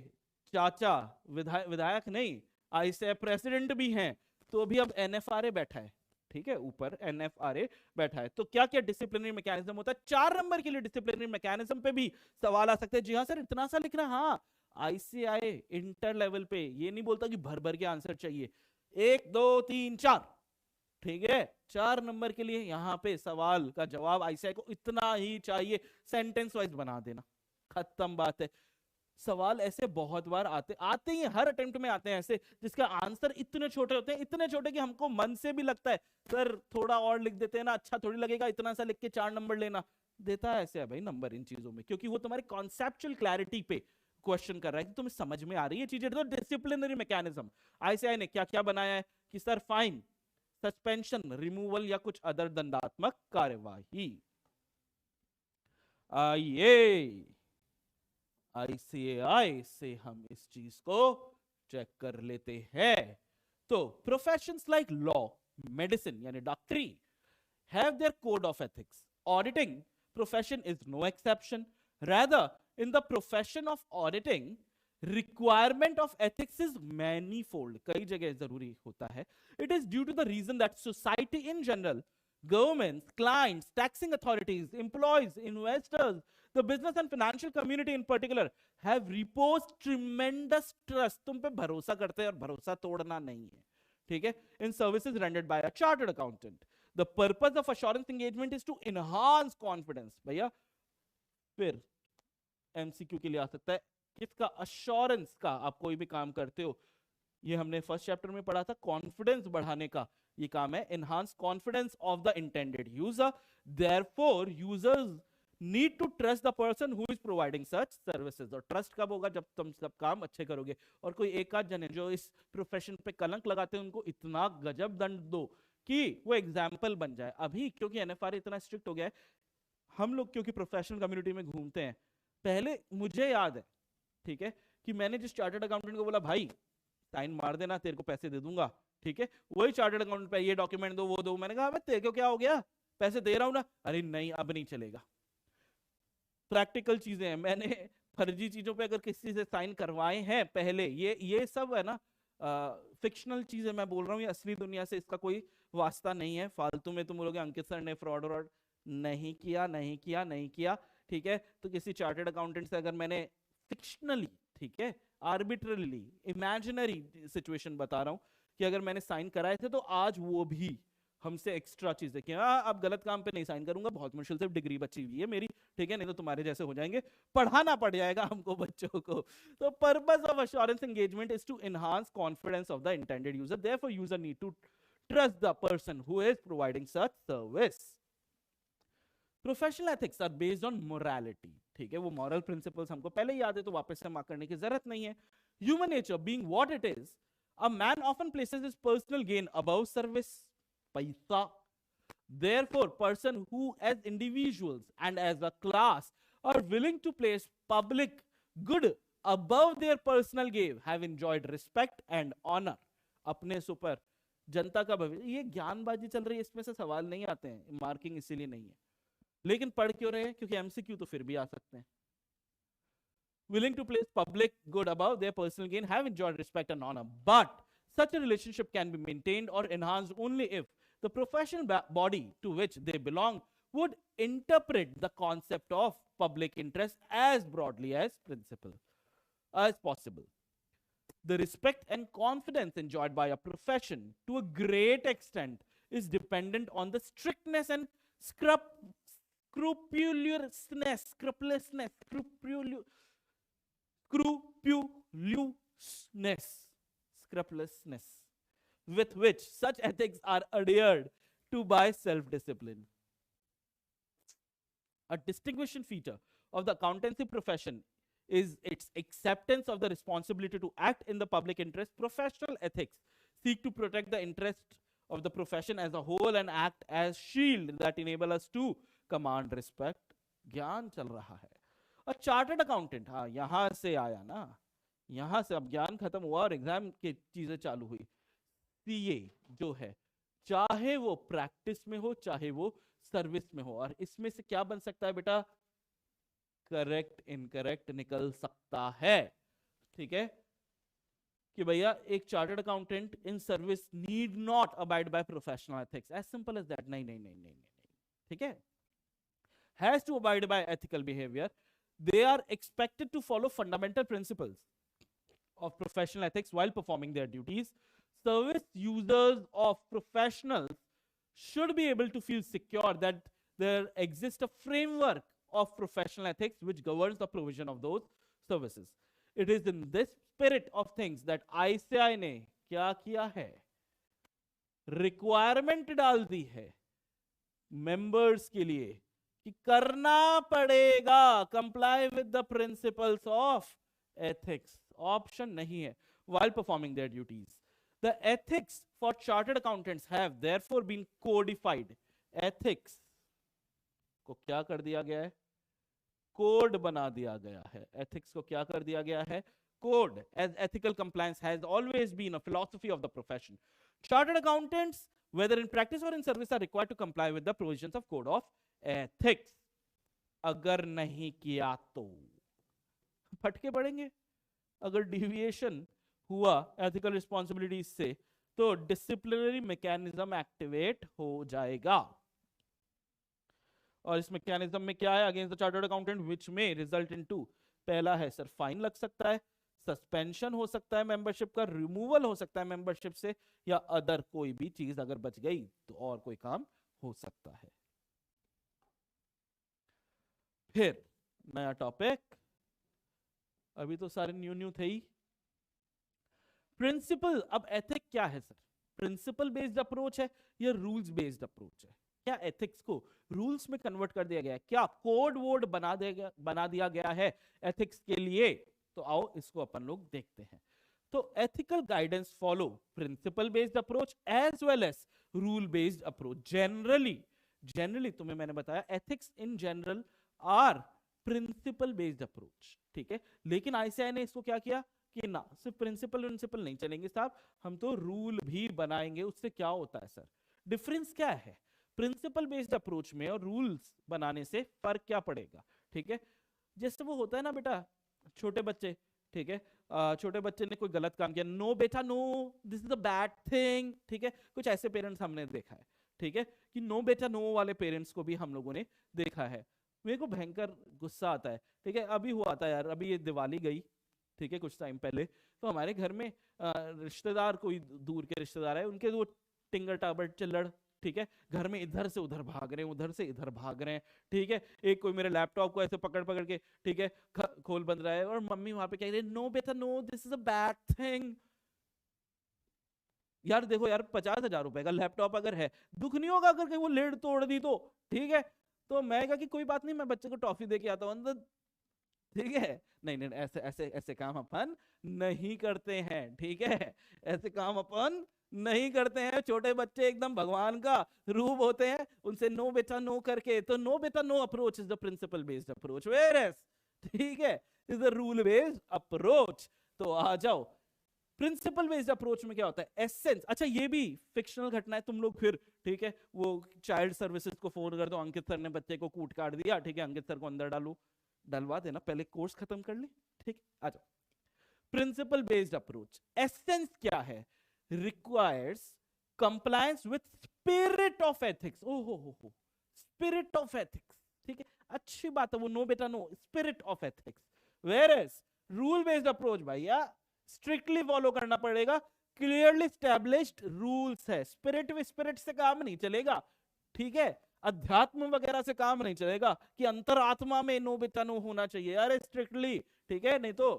चाचा विधायक नहीं आईसीआई प्रेसिडेंट भी हैं तो भी अब एनएफआरए बैठा है, ठीक है, ऊपर एनएफआरए बैठा है। तो क्या क्या डिसिप्लिनरी मैकेनिज्म होता है, 4 नंबर के लिए डिसिप्लिनरी मैकेनिज्म पे भी सवाल आ सकते हैं। जी हाँ सर इतना सा लिखना, हाँ आईसीआई इंटर लेवल पे ये नहीं बोलता कि भर भर के आंसर चाहिए, 1 2 3 4, ठीक है, 4 नंबर के लिए यहां पे सवाल का जवाब आईसीआई को इतना ही चाहिए, सेंटेंस वाइज बना देना, खत्म बात है। सवाल ऐसे बहुत बार आते ही हर अटेम्प्ट में आते हैं ऐसे जिसका आंसर इतने छोटे होते हैं, इतने छोटे कि हमको मन से भी लगता है सर थोड़ा और लिख देते हैं ना, अच्छा थोड़ी लगेगा इतना सा लिख के 4 नंबर लेना। देता है ऐसे है भाई नंबर इन चीजों में, क्योंकि वो तुम्हारी कॉन्सेप्चुअल क्लैरिटी पे क्वेश्चन कर रहा है कि तुम्हें समझ में आ रही है चीजें। तो डिसिप्लिनरी मैकेनिज्म आईसीआई ने क्या क्या बनाया है कि सर फाइन, सस्पेंशन, रिमूवल या कुछ अदर दंडात्मक कार्यवाही। आइए आईसीएआई से हम इस चीज को चेक कर लेते हैं। तो प्रोफेशंस लाइक लॉ, मेडिसिन यानी डॉक्टरी have their code of ethics, auditing profession is no exception, rather in the profession of auditing requirement of ethics is manifold, कई जगह जरूरी होता है। it is due to the reason that society in general, governments, clients, taxing authorities, employees, investors, the business and financial community in particular have reposed tremendous trust, तुम पे भरोसा करते हैं और भरोसा तोड़ना नहीं है, ठीक है, in services rendered by a chartered accountant. The purpose of assurance engagement is to enhance confidence. भैया फिर एमसीक्यू के लिए आ सकता है, किसका, अश्योरेंस का। आप कोई भी काम करते हो, ये हमने फर्स्ट चैप्टर में पढ़ा था, कॉन्फिडेंस बढ़ाने का ये काम है, enhance confidence of the intended user, therefore users need to trust the person who is providing such services. और ट्रस्ट कब होगा, जब तुम सब काम अच्छे करोगे। और कोई एक आध जन है जो इस प्रोफेशन पे कलंक लगाते हैं, उनको इतना गजब दंड दो कि वो एग्जाम्पल बन जाए। अभी क्योंकि एनएफआरए इतना स्ट्रिक्ट हो गया है, हम लोग क्योंकि प्रोफेशनल कम्युनिटी में घूमते हैं, पहले मुझे याद है, ठीक है, कि मैंने जिस चार्टर्ड अकाउंटेंट को बोला भाई साइन मार देना तेरे को पैसे दे दूंगा, ठीक है, वही चार्टर्ड अकाउंटेंट पे ये डॉक्यूमेंट दो वो दो, मैंने कहा तेरे को क्या हो गया, पैसे दे रहा हूं ना, अरे नहीं अब नहीं चलेगा। प्रैक्टिकल चीजें हैं, मैंने फर्जी चीजों पे अगर किसी से साइन करवाए हैं पहले, ये सब है ना फिक्शनल चीजें मैं बोल रहा हूँ, ये असली दुनिया से इसका कोई वास्ता नहीं है। फालतू में तुम बोलोगे अंकित सर ने फ्रॉड व्रॉड नहीं किया, नहीं किया, नहीं किया, ठीक है। तो किसी चार्टर्ड अकाउंटेंट से अगर मैंने फिक्शनली, ठीक है, आर्बिट्ररीली, इमेजिनरी सिचुएशन बता रहा हूं कि अगर मैंने साइन कराए थे, तो आज वो भी हमसे एक्स्ट्रा चीजें कि अब गलत काम पे नहीं साइन करूंगा, बहुत मुश्किल से डिग्री बची हुई है मेरी, ठीक है, नहीं तो तुम्हारे जैसे हो जाएंगे, पढ़ाना पड़ जाएगा हमको बच्चों को। तो purpose of assurance engagement is to enhance confidence of the intended user, therefore user need to trust the person who is providing such service. Professional ethics are based on morality, ठीक है, वो मॉरल प्रिंसिपल्स हमको पहले ही याद है तो वापस से मार्क करने की जरूरत नहीं है। Human nature being what it is, a man often places his personal gain above service, पैसा। Therefore, person who as individuals and as a class are willing to place public good above their personal gain have enjoyed respect and honor. अपने से ऊपर जनता का भविष्य, ये ज्ञानबाजी चल रही है, इसमें से सवाल नहीं आते हैं, मार्किंग इसीलिए नहीं है। लेकिन पढ़ क्यों रहे हैं? क्योंकि एमसीक्यू तो फिर भी आ सकते हैं। Willing to place public good above their personal gain have enjoyed respect and honor, but such a relationship can be maintained or enhanced only if the professional body to which they belong would interpret the concept of public interest as broadly as possible. The respect and confidence enjoyed by a profession to a great extent is dependent on the strictness and scrupulousness with which such ethics are adhered to by self-discipline. A distinguishing feature of the accountancy profession is its acceptance of the responsibility to act in the public interest. Professional ethics seek to protect the interest of the profession as a whole and act as shield that enable us to command respect. ज्ञान चल रहा है। और chartered accountant, हाँ यहां से आया ना, यहां से अब ज्ञान खत्म हुआ और एग्जाम की चीजें चालू हुई। सीए जो है, चाहे वो प्रैक्टिस में हो चाहे वो सर्विस में हो, और इसमें से क्या बन सकता है बेटा? करेक्ट इनकरेक्ट निकल सकता है। ठीक है कि भैया एक chartered accountant in service need not abide by professional ethics, as simple as that. नहीं नहीं नहीं नहीं नहीं, ठीक है। Has to abide by ethical behaviour. They are expected to follow fundamental principles of professional ethics while performing their duties. Service users of professionals should be able to feel secure that there exists a framework of professional ethics which governs the provision of those services. It is in this spirit of things that ICAI ने क्या किया है? Requirement डाल दी है members के लिए कि करना पड़ेगा comply with the principles of ethics. Option नहीं है। while performing their duties, the ethics for chartered accountants have therefore been codified. ethics को क्या कर दिया गया है? कोड बना दिया गया है। ethics को क्या कर दिया गया है? Code, as ethical compliance has always been a philosophy of the profession. Chartered accountants, whether in practice or in service, are required to comply with the provisions of code of ethics. अगर नहीं किया तो फटके पड़ेंगे। अगर deviation हुआ ethical responsibilities से तो डिसिप्लिनरी मैकेनिज्म एक्टिवेट हो जाएगा। और इस मैकेनिज्म में क्या है? अगेंस्ट द चार्टर्ड अकाउंटेंट विच में रिजल्ट इनटू, पहला है सर फाइन लग सकता है, सस्पेंशन हो सकता है मेंबरशिप का, रिमूवल हो सकता है मेंबरशिप से, या अदर कोई भी चीज अगर बच गई तो और कोई काम हो सकता है। फिर नया टॉपिक, अभी तो सारे न्यू न्यू थे ही। प्रिंसिपल, अब एथिक क्या है सर? प्रिंसिपल बेस्ड अप्रोच है या रूल्स बेस्ड अप्रोच है? क्या एथिक्स को रूल्स में कन्वर्ट कर दिया गया है? क्या कोड वोड बना दिया गया है एथिक्स के लिए? तो आओ इसको अपन लोग देखते हैं। तो ethical guidance follow principle based approach as well as rule based approach. Generally तुम्हें मैंने बताया ethics in general are principle based approach, ठीक है। लेकिन आईसीआई ने इसको क्या किया कि ना सिर्फ प्रिंसिपल नहीं चलेंगे साहब, हम तो रूल भी बनाएंगे। उससे क्या होता है सर? डिफरेंस क्या है प्रिंसिपल बेस्ड अप्रोच में और रूल्स बनाने से? फर्क क्या पड़ेगा? ठीक है, जैसे वो होता है ना बेटा, छोटे बच्चे, ठीक है, छोटे बच्चे ने कोई गलत काम किया, नो बेटा no, this is a bad thing, ठीक है। कुछ ऐसे पेरेंट्स हमने देखा है, ठीक है, कि नो बेटा नो वाले पेरेंट्स को भी हम लोगों ने देखा है। मेरे को भयंकर गुस्सा आता है, ठीक है। अभी हुआ था यार, अभी ये दिवाली गई, ठीक है, कुछ टाइम पहले, तो हमारे घर में रिश्तेदार, कोई दूर के रिश्तेदार है, उनके वो टिंगर टाबर चिल्लड़, ठीक है, घर में इधर से उधर भाग रहे हैं, उधर से इधर भाग रहे हैं, ठीक है। एक कोई मेरे लैपटॉप को ऐसे पकड़ पकड़ के, ठीक है, खोल बंद रहा है, और मम्मी वहां पे कह रही है नो बेटा no, this is a bad thing. यार देखो यार, 50,000 रुपए का लैपटॉप अगर है, दुख नहीं होगा अगर कहीं वो लेड तोड़ दी तो, ठीक है। तो मैं कहा कि कोई बात नहीं, मैं बच्चे को टॉफी दे के आता हूँ अंदर, ठीक है। नहीं नहीं, ऐसे ऐसे ऐसे काम अपन नहीं करते हैं, ठीक है, ऐसे काम अपन नहीं करते हैं। छोटे बच्चे एकदम भगवान का रूप होते हैं, उनसे नो बेटा नो करके, तो नो बेटा no approach is the principle based approach, whereas, ठीक है। Is a rule based approach. तो आ जाओ, प्रिंसिपल बेस्ड अप्रोच में क्या होता है, एसेंस। अच्छा ये भी फिक्शनल घटना है, तुम लोग फिर ठीक है वो चाइल्ड सर्विसेज को फोन कर दो, अंकित सर ने बच्चे को कूट काट दिया, ठीक है अंकित सर को अंदर डालो, डलवा देना, पहले कोर्स खत्म कर ले, ठीक है। आ जाओ, प्रिंसिपल बेस्ड अप्रोच एसेंस क्या है, requires compliance with spirit of ethics. ओ हो, स्पिरिट ऑफ एथिक्स, ठीक है, अच्छी बात है, वो नो बेटा no, spirit of ethics. Whereas rule based approach भैया स्ट्रिक्टली फॉलो करना पड़ेगा, क्लियरली स्टैब्लिश्ड रूल्स है, स्पिरिट स्पिरिट से काम नहीं चलेगा, ठीक है, अध्यात्म वगैरह से काम नहीं चलेगा कि अंतरात्मा में नो बेटा नो होना चाहिए, अरे स्ट्रिक्टली, ठीक है, नहीं तो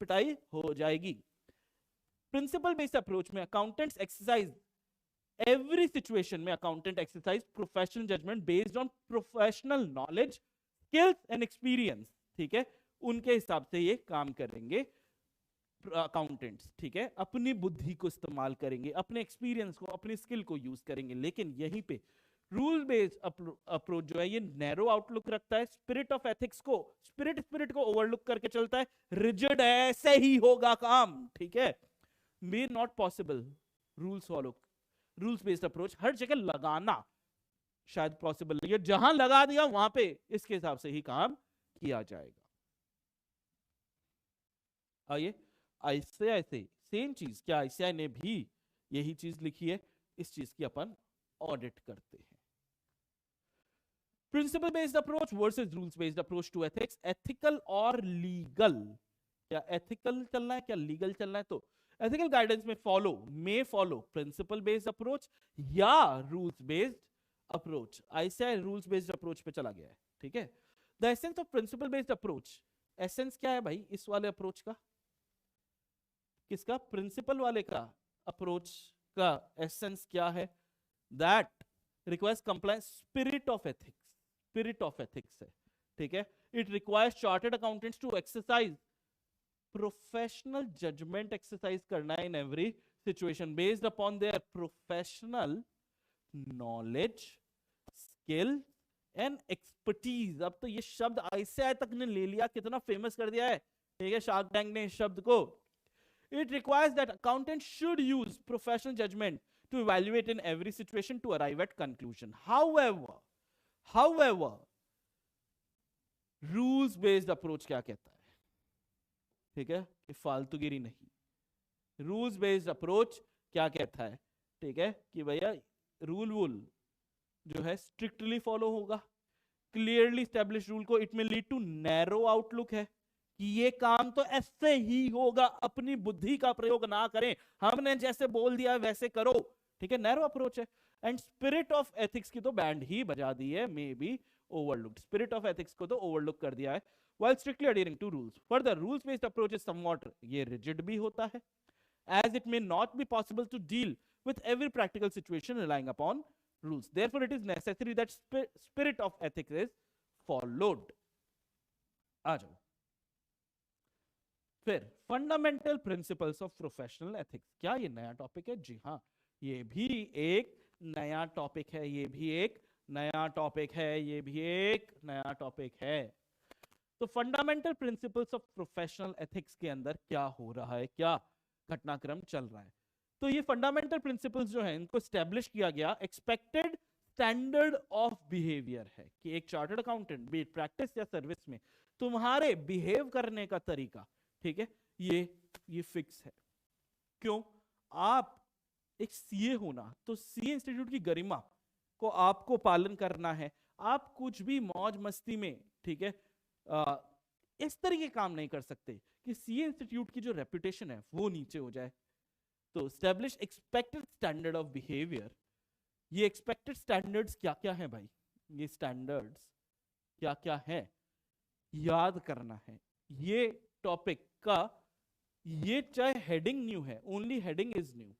पिटाई हो जाएगी। प्रिंसिपल बेस्ड अप्रोच में अकाउंटेंट्स एक्सरसाइज एवरी सिचुएशन में, accountant exercise professional judgement based on professional knowledge skills and experience, ठीक है, उनके हिसाब से ये काम करेंगे अकाउंटेंट्स, ठीक है, अपनी बुद्धि को इस्तेमाल करेंगे, अपने एक्सपीरियंस को, अपनी स्किल को यूज करेंगे। लेकिन यहीं पे रूल बेस्ड अप्रोच जो है ये नैरो आउटलुक रखता है, स्पिरिट ऑफ एथिक्स को, स्पिरिट को ओवरलुक करके चलता है, रिजिड है, ऐसे ही होगा काम, ठीक है, may not possible rules follow, rules based approach हर जगह लगाना शायद पॉसिबल नहीं है, जहां लगा दिया वहां पे इसके हिसाब से ही काम किया जाएगा। आइए, आईसीआई से सेम चीज, क्या आईसीआई ने भी यही चीज लिखी है, इस चीज की अपन ऑडिट करते हैं। Principle based approach versus rules based approach to ethics, ethical और लीगल, क्या एथिकल चलना है क्या लीगल चलना है, तो एथिकल गाइडेंस में फॉलो प्रिंसिपल बेस्ड अप्रोच या rules based approach. ICI rules based approach पे चला गया है, ठीक है। The essence of principle based approach, essence क्या है भाई इस वाले अप्रोच का, किसका, प्रिंसिपल वाले का अप्रोच का एसेंस क्या है, that requires compliance spirit of ethics, spirit of ethics है, ठीक है, it requires chartered accountants to exercise professional judgement, exercise करना है in every situation based upon their professional knowledge skill and expertise. अब तो ये शब्द आईसीआई तक ने ले लिया, कितना फेमस कर दिया है, ठीक है, शार्क टैंक ने इस शब्द को। It requires that accountants should use professional judgment to evaluate in every situation to arrive at conclusion. However, rules based approach क्या कहता है, ठीक है, कि फालतूगिरी नहीं, रूल्स बेस्ड अप्रोच क्या कहता है, ठीक है, कि भैया रूल जो है स्ट्रिक्टली फॉलो होगा, क्लियरली स्टैब्लिश रूल को, इट में लीड टू नैरो आउटलुक है कि ये काम तो ऐसे ही होगा, अपनी बुद्धि का प्रयोग ना करें, हमने जैसे बोल दिया वैसे करो, ठीक है, नैरो अप्रोच है। एंड स्पिरिट ऑफ एथिक्स की तो बैंड ही बजा दी है, may be overlooked, spirit of ethics को तो ओवरलुक कर दिया है, while strictly adhering to rules. Further, rules based approach is somewhat ये rigid भी होता है, as it may not be possible to deal with every practical situation relying upon rules. Therefore, it is necessary that spirit of ethics is followed. आ जाओ फिर fundamental principles of professional ethics, क्या ये नया topic है, जी हाँ ये भी एक नया टॉपिक है, ये भी एक नया टॉपिक है, ये भी एक नया टॉपिक है। तो fundamental principles of professional ethics के अंदर क्या हो रहा है, क्या घटनाक्रम चल रहा है, तो ये फंडामेंटल प्रिंसिपल्स जो है इनको स्टैब्लिश किया गया एक्सपेक्टेड स्टैंडर्ड ऑफ बिहेवियर है, कि एक चार्टर्ड अकाउंटेंट बी प्रैक्टिस या सर्विस में तुम्हारे बिहेव करने का तरीका, ठीक है, ये फिक्स है। क्यों, आप एक सीए होना, तो सीए इंस्टीट्यूट की गरिमा को आपको पालन करना है, आप कुछ भी मौज मस्ती में, ठीक है, इस तरह के काम नहीं कर सकते कि सीए इंस्टीट्यूट की जो रेपुटेशन है वो नीचे हो जाए। तो establish expected standard of behaviour, ये एक्सपेक्टेड स्टैंडर्ड्स क्या क्या है भाई, ये स्टैंडर्ड्स क्या क्या है याद करना है, ये टॉपिक का, ये चाहे हेडिंग न्यू है, only heading is new,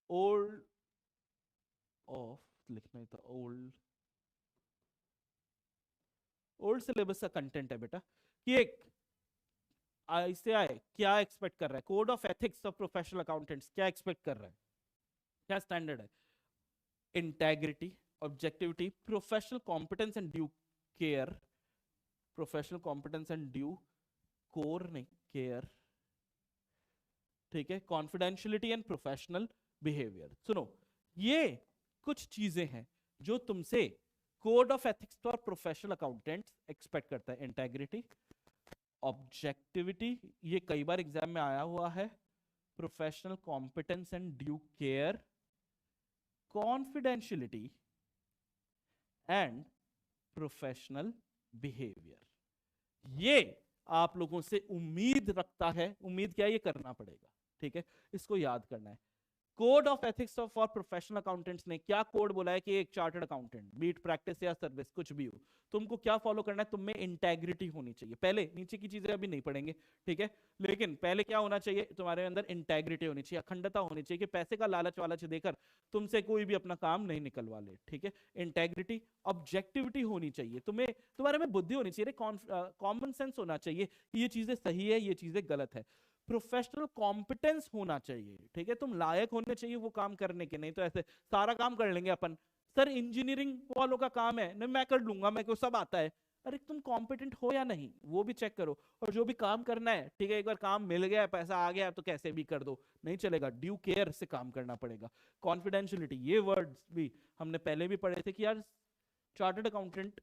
old of लिखना ही था, ओल्ड सिलेबस का कंटेंट है बेटा कि एक आईसीएआई क्या एक्सपेक्ट कर रहा है, code of ethics of professional accountants क्या एक्सपेक्ट कर रहा है, क्या स्टैंडर्ड है, integrity, objectivity, professional competence and due care, professional competence and due core नहीं केयर, ठीक है, कॉन्फिडेंशियलिटी एंड प्रोफेशनल बिहेवियर। सुनो, ये कुछ चीजें हैं जो तुमसे code of ethics for professional accountants expect करता है। इंटेग्रिटी, ऑब्जेक्टिविटी, ये कई बार एग्जाम में आया हुआ है, professional competence and due care, confidentiality and professional behaviour. ये आप लोगों से उम्मीद रखता है, उम्मीद क्या है, ये करना पड़ेगा, ठीक है, इसको याद करना है। Code of ethics for professional accountants ने क्या कोड बोला है कि एक चार्टर्ड अकाउंटेंट, बीट प्रैक्टिस या सर्विस कुछ भी हो, तुमको क्या फॉलो करना है, तुम में इंटेग्रिटी होनी चाहिए। पहले नीचे की चीजें अभी नहीं पढ़ेंगे, ठीक है, लेकिन पहले क्या होना चाहिए, तुम्हारे अंदर इंटेग्रिटी होनी चाहिए, अखंडता होनी चाहिए कि पैसे का लालच वालच देकर तुमसे कोई भी अपना काम नहीं निकलवा ले, ठीक है, इंटेग्रिटी। ऑब्जेक्टिविटी होनी चाहिए, तुम्हें तुम्हारे में बुद्धि होनी चाहिए, कॉमन सेंस होना चाहिए, ये चीजें सही है, ये चीजें गलत है। प्रोफेशनल कॉम्पिटेंस होना चाहिए, ठीक है, तुम लायक होने चाहिए वो काम करने के, नहीं तो ऐसे सारा काम कर लेंगे अपन, सर इंजीनियरिंग वालों का काम है, नहीं मैं कर लूंगा, मेरे को सब आता है, अरे तुम कॉम्पिटेंट हो या नहीं वो भी चेक करो। और जो भी काम करना है, ठीक है, एक बार काम मिल गया, पैसा आ गया तो कैसे भी कर दो, नहीं चलेगा, ड्यू केयर से काम करना पड़ेगा। कॉन्फिडेंशियलिटी, ये वर्ड्स भी हमने पहले भी पढ़े थे कि यार chartered accountant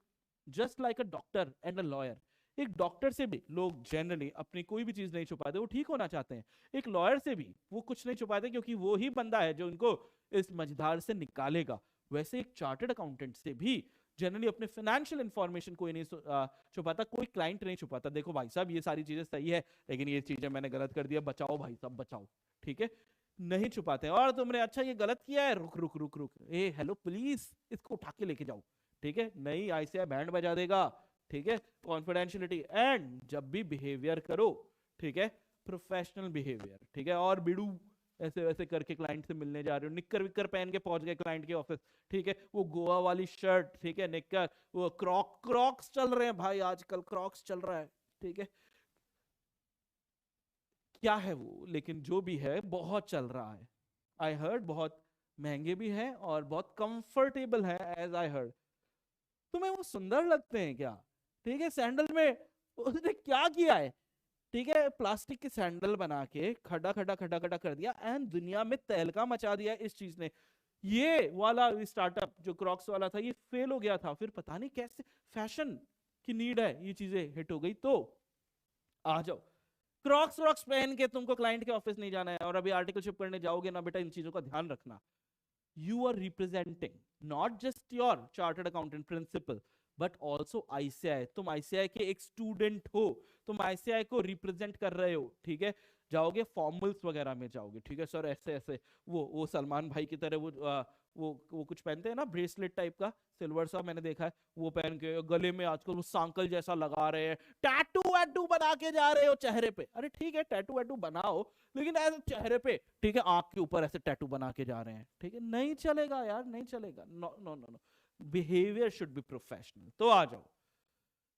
just like a doctor and a lawyer, एक डॉक्टर से भी लोग जनरली अपनी कोई भी चीज नहीं छुपाते, वो ठीक होना चाहते हैं, एक लॉयर से भी वो कुछ नहीं छुपाते क्योंकि वो ही बंदा है जो उनको इस मझधार से निकालेगा। वैसे एक चार्टर्ड अकाउंटेंट से भी जनरली अपने फाइनेंशियल इंफॉर्मेशन कोई नहीं छुपाता, कोई क्लाइंट नहीं छुपाता, देखो भाई साहब ये सारी चीजें सही है लेकिन ये चीजें मैंने गलत कर दिया, बचाओ भाई साहब बचाओ, ठीक है, नहीं छुपाते। और तुमने अच्छा ये गलत किया है, रुक रुक रुक रुक, ए हेलो पुलिस, इसको उठा के लेके जाओ, ठीक है, नहीं आईसीआई बैंड बजा देगा, ठीक है, कॉन्फिडेंशियलिटी एंड जब भी बिहेवियर करो, ठीक है, प्रोफेशनल बिहेवियर, ठीक है। और बिड़ू ऐसे वैसे करके क्लाइंट से मिलने जा रहे हो, निक्कर विक्कर पहन के पहुंच गए क्लाइंट के ऑफिस, ठीक है, वो गोवा वाली शर्ट, ठीक है, निक्कर, वो क्रॉक्स चल रहे हैं भाई, आजकल क्रॉक्स चल रहा है, ठीक है, क्या है वो, लेकिन जो भी है बहुत चल रहा है, आई हर्ड बहुत महंगे भी है और बहुत कंफर्टेबल है, एज आई हर्ड। तुम्हें वो सुंदर लगते हैं क्या, ठीक है, सैंडल में उसने क्या किया है, ठीक है, प्लास्टिक के सैंडल बना के खड़ा खड़ा खड़ा खड़ा कर दिया एंड दुनिया में तहलका मचा दिया इस चीज ने। ये वाला स्टार्टअप जो क्रॉक्स वाला था ये फेल हो गया था, फिर पता नहीं कैसे फैशन की नीड है, ये चीजें हिट हो गई, तो आ जाओ क्रॉक्स व्रॉक्स पहन के तुमको क्लाइंट के ऑफिस नहीं जाना है, और अभी आर्टिकलशिप करने जाओगे ना बेटा, इन चीजों का ध्यान रखना, you are representing not just your chartered accountant principal but also ICAI, तुम ICAI के एक स्टूडेंट हो, तुम ICAI को रिप्रेजेंट कर रहे हो, ठीक है, जाओगे फॉर्मल्स वगैरह में जाओगे, ठीक है सर, ऐसे ऐसे वो सलमान भाई की तरह वो कुछ पहनते हैं ना ब्रेसलेट टाइप का सिल्वर सा, मैंने देखा है, वो पहन के गले में आजकल वो सांकल जैसा लगा रहे हैं, टैटू वैटू बना के जा रहे हो चेहरे पे, अरे ठीक है टैटू वैटू बनाओ लेकिन ऐसे चेहरे पे, ठीक है, आंख के ऊपर ऐसे टैटू बना के जा रहे हैं, ठीक है, नहीं चलेगा यार, नहीं चलेगा, no no no no, behaviour should be professional. तो आ जाओ,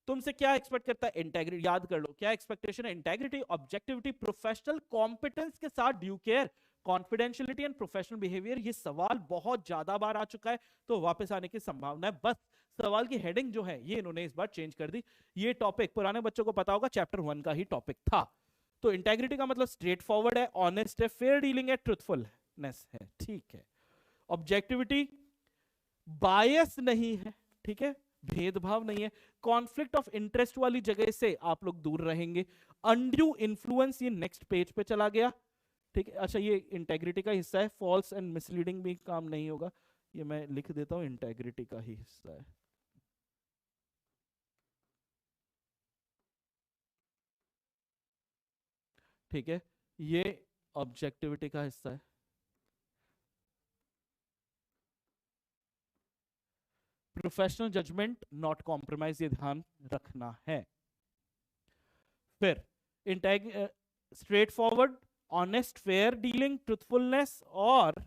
तुमसे क्या एक्सपेक्ट करता है, इंटेग्रिटी, याद कर लो क्या एक्सपेक्टेशन है, इंटेग्रिटी, ऑब्जेक्टिविटी, प्रोफेशनल कॉम्पिटेंस के साथ due care, confidentiality and professional behaviour. ये सवाल बहुत ज्यादा बार आ चुका है तो वापस आने की संभावना है, बस सवाल की हेडिंग जो है ये इन्होंने इस बार चेंज कर दी। ये टॉपिक पुराने बच्चों को पता होगा चैप्टर 1 का ही टॉपिक था। तो इंटेग्रिटी का मतलब स्ट्रेट फॉरवर्ड है, ऑनेस्ट है, फेयर डीलिंग है, ट्रुथफुलनेस है, ठीक है। ऑब्जेक्टिविटी बायस नहीं है, ठीक है, भेदभाव नहीं है, कॉन्फ्लिक्ट ऑफ इंटरेस्ट वाली जगह से आप लोग दूर रहेंगे, अनड्यू इन्फ्लुएंस, ये नेक्स्ट पेज पे चला गया, ठीक है, अच्छा ये इंटेग्रिटी का हिस्सा है, फॉल्स एंड मिसलीडिंग भी काम नहीं होगा, ये मैं लिख देता हूं इंटेग्रिटी का ही हिस्सा है, ठीक है, ये ऑब्जेक्टिविटी का हिस्सा है, प्रोफेशनल जजमेंट नॉट कॉम्प्रोमाइज, ये ध्यान रखना है। फिर इंटेग straightforward, honest, fair dealing, truthfulness और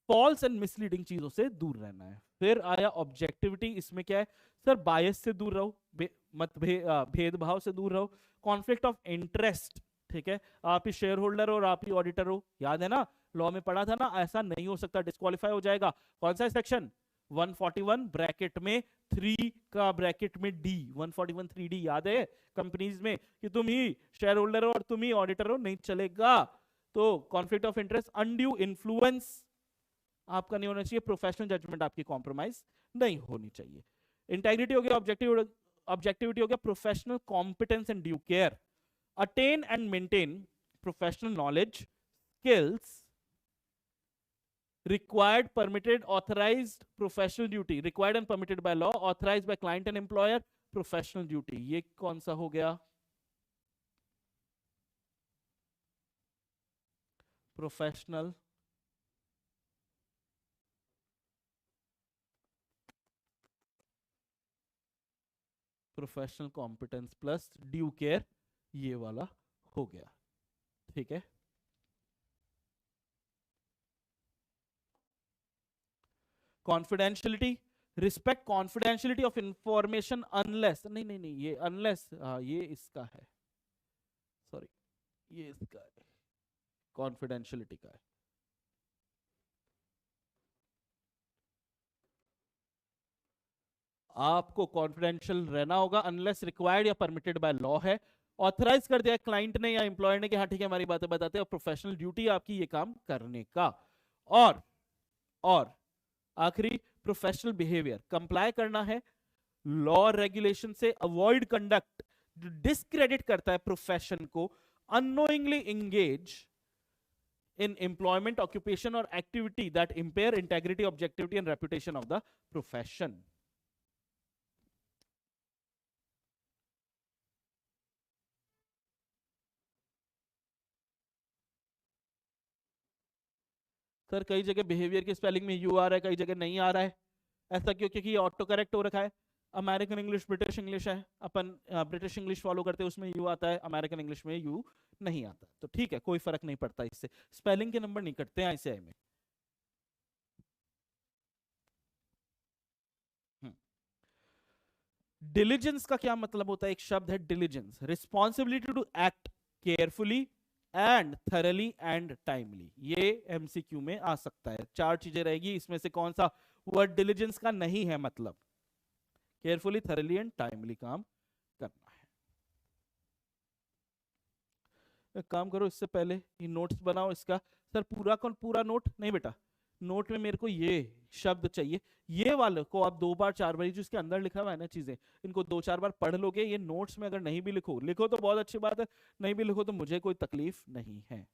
फॉल्स एंड मिसलीडिंग चीजों से दूर रहना है। फिर आया ऑब्जेक्टिविटी, इसमें क्या है सर, बायस से दूर रहो, भेदभाव से दूर रहो, कॉन्फ्लिक्ट ऑफ इंटरेस्ट, ठीक है, आप ही शेयर होल्डर और आप ही ऑडिटर हो, याद है ना, लॉ में पढ़ा था ना, ऐसा नहीं हो सकता, डिस्क्वालीफाई हो जाएगा। कौन सा सेक्शन 141 ब्रैकेट में 3 का ब्रैकेट में डी, 141 3D याद है कंपनीज में कि तुम ही शेयर होल्डर हो और तुम ही ऑडिटर हो, नहीं चलेगा। तो conflict of interest, undue influence आपका नहीं होना चाहिए, प्रोफेशनल जजमेंट आपकी कॉम्प्रोमाइज नहीं होनी चाहिए। इंटेग्रिटी हो गया, ऑब्जेक्टिविटी हो गया, professional competence and due care, attain and maintain professional knowledge, skills, required, permitted, authorized, professional duty, required and permitted by law, authorized by client and employer, professional duty। ये कौन सा हो गया, professional professional competence plus due care, ये वाला हो गया, ठीक है। Confidentiality, respect confidentiality of information unless, नहीं नहीं नहीं, ये अनलेस, ये इसका है, सॉरी, ये इसका है, कॉन्फिडेंशियलिटी का है। आपको कॉन्फिडेंशियल रहना होगा अनलेस रिक्वायर्ड या परमिटेड बाय लॉ है, ऑथराइज कर दिया क्लाइंट ने या एम्प्लॉयर ने कि हाँ ठीक है हमारी बातें बताते हैं, और प्रोफेशनल ड्यूटी आपकी ये काम करने का। और और आखिरी प्रोफेशनल बिहेवियर, कंप्लाई करना है लॉ रेगुलेशन से, अवॉइड कंडक्ट डिस्क्रेडिट करता है प्रोफेशन को, unknowingly engage in employment, occupation or activity that impair integrity, objectivity and reputation of the profession। Sir कई जगह बिहेवियर की स्पेलिंग में यू आ रहा है, कई जगह नहीं आ रहा है, ऐसा क्यों, क्योंकि ये ऑटो करेक्ट हो रखा है। अमेरिकन इंग्लिश ब्रिटिश इंग्लिश है, अपन ब्रिटिश इंग्लिश फॉलो करते हैं, उसमें यू आता है, अमेरिकन इंग्लिश में यू नहीं आता, तो ठीक है कोई फर्क नहीं पड़ता इससे, स्पेलिंग के नंबर नहीं कटते हैं ICI में। डिलीजेंस का क्या मतलब होता है, एक शब्द है diligence, responsibility to act carefully and thoroughly and timely, ये MCQ में आ सकता है। 4 चीजें रहेगी, इसमें से कौन सा वर्ड डिलीजेंस का नहीं है, मतलब केयरफुली थरली एंड टाइमली काम करना है। एक काम करो, इससे पहले ये नोट्स बनाओ इसका। सर पूरा कौन, पूरा नोट नहीं बेटा, नोट में मेरे को ये शब्द चाहिए, ये वाले को आप 2 बार 4 बार, जो इसके अंदर लिखा हुआ है ना चीजें, इनको 2 4 बार पढ़ लोगे। ये नोट्स में अगर नहीं भी लिखो, लिखो तो बहुत अच्छी बात है, नहीं भी लिखो तो मुझे कोई तकलीफ नहीं है।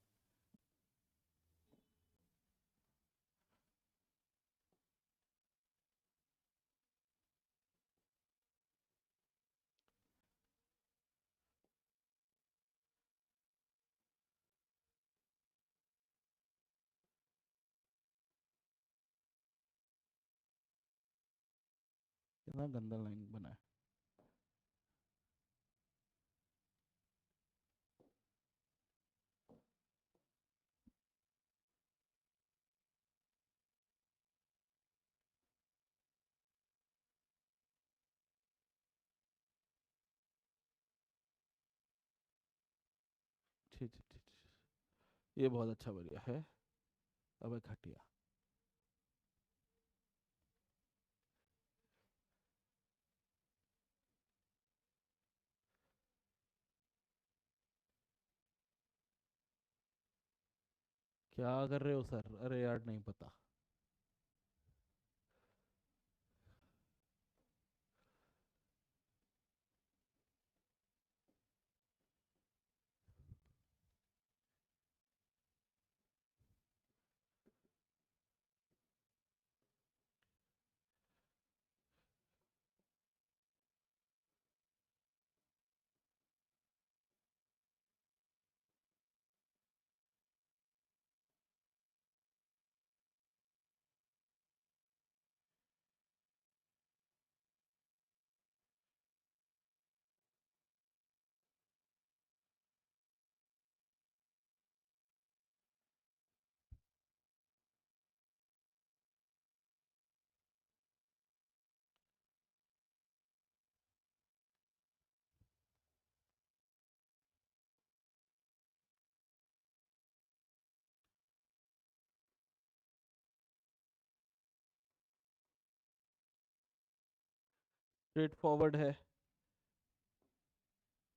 कितना गंदा लाइन बना है। ठीक ठीक ठीक, ये बहुत अच्छा बढ़िया है। अब घटिया, क्या कर रहे हो सर, अरे यार नहीं पता। स्ट्रेट फॉरवर्ड है,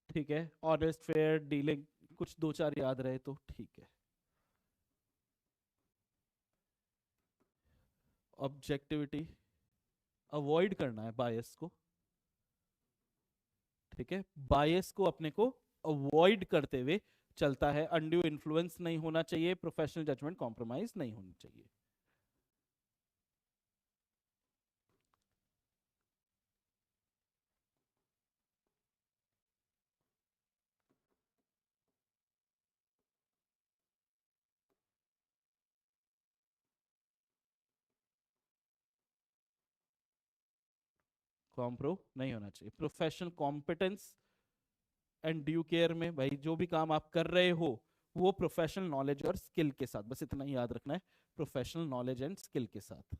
ठीक है, ऑनेस्ट फेयर डीलिंग, कुछ दो चार याद रहे तो ठीक है। ऑब्जेक्टिविटी, अवॉइड करना है बायस को, ठीक है, बायस को अपने को अवॉइड करते हुए चलता है, अनड्यू इन्फ्लुएंस नहीं होना चाहिए, प्रोफेशनल जजमेंट कॉम्प्रोमाइज नहीं होनी चाहिए। कॉम्प्रो नहीं होना चाहिए। Professional competence and due care में भाई जो भी काम आप कर रहे हो वो प्रोफेशनल नॉलेज और स्किल के साथ, बस इतना ही याद रखना है, प्रोफेशनल नॉलेज एंड स्किल के साथ।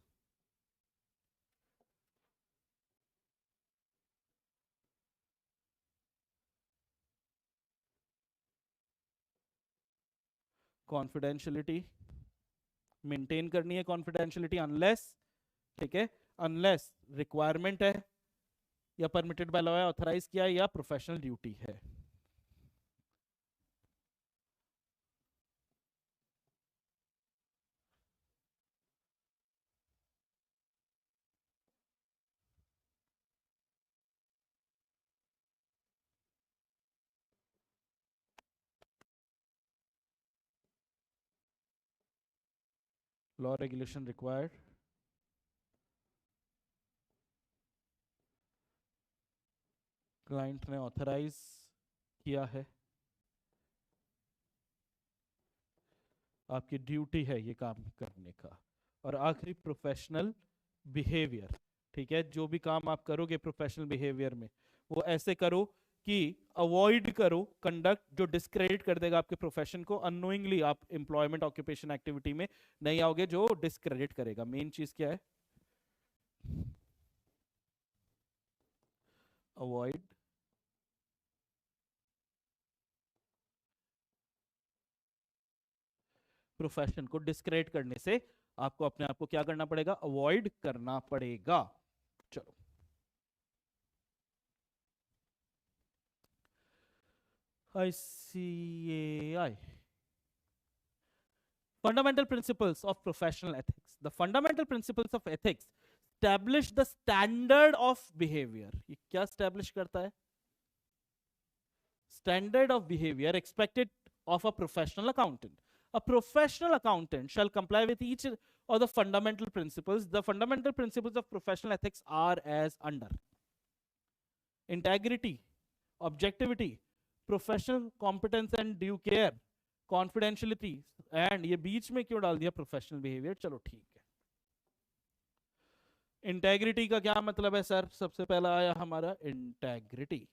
कॉन्फिडेंशियलिटी मेंटेन करनी है, कॉन्फिडेंशियलिटी अनलेस, ठीक है, अनलेस रिक्वायरमेंट है या परमिटेड बाय लॉ है, ऑथराइज किया है या प्रोफेशनल ड्यूटी है। लॉ रेगुलेशन रिक्वायर्ड, क्लाइंट ने ऑथराइज किया है, आपकी ड्यूटी है ये काम करने का। और आखिरी प्रोफेशनल बिहेवियर, ठीक है, जो भी काम आप करोगे प्रोफेशनल बिहेवियर में वो ऐसे करो कि अवॉइड करो कंडक्ट जो डिस्क्रेडिट कर देगा आपके प्रोफेशन को, अननोइंगली आप एम्प्लॉयमेंट ऑक्यूपेशन एक्टिविटी में नहीं आओगे जो डिस्क्रेडिट करेगा। मेन चीज क्या है, अवॉइड प्रोफेशन को डिस्क्रेडिट करने से आपको अपने आप को क्या करना पड़ेगा, अवॉइड करना पड़ेगा। चलो ICAI, fundamental principles of professional ethics, the fundamental principles of ethics establish the standard of behavior। ये क्या establish करता है, standard of behavior expected of a professional accountant। A professional accountant shall comply with each of the fundamental principles। The fundamental principles of professional ethics are as under: integrity, objectivity, professional competence and due care, confidentiality, and ये बीच में क्यों डाल दिया professional behaviour, चलो ठीक है। Integrity का क्या मतलब है सर, सबसे पहला आया हमारा इंटेग्रिटी।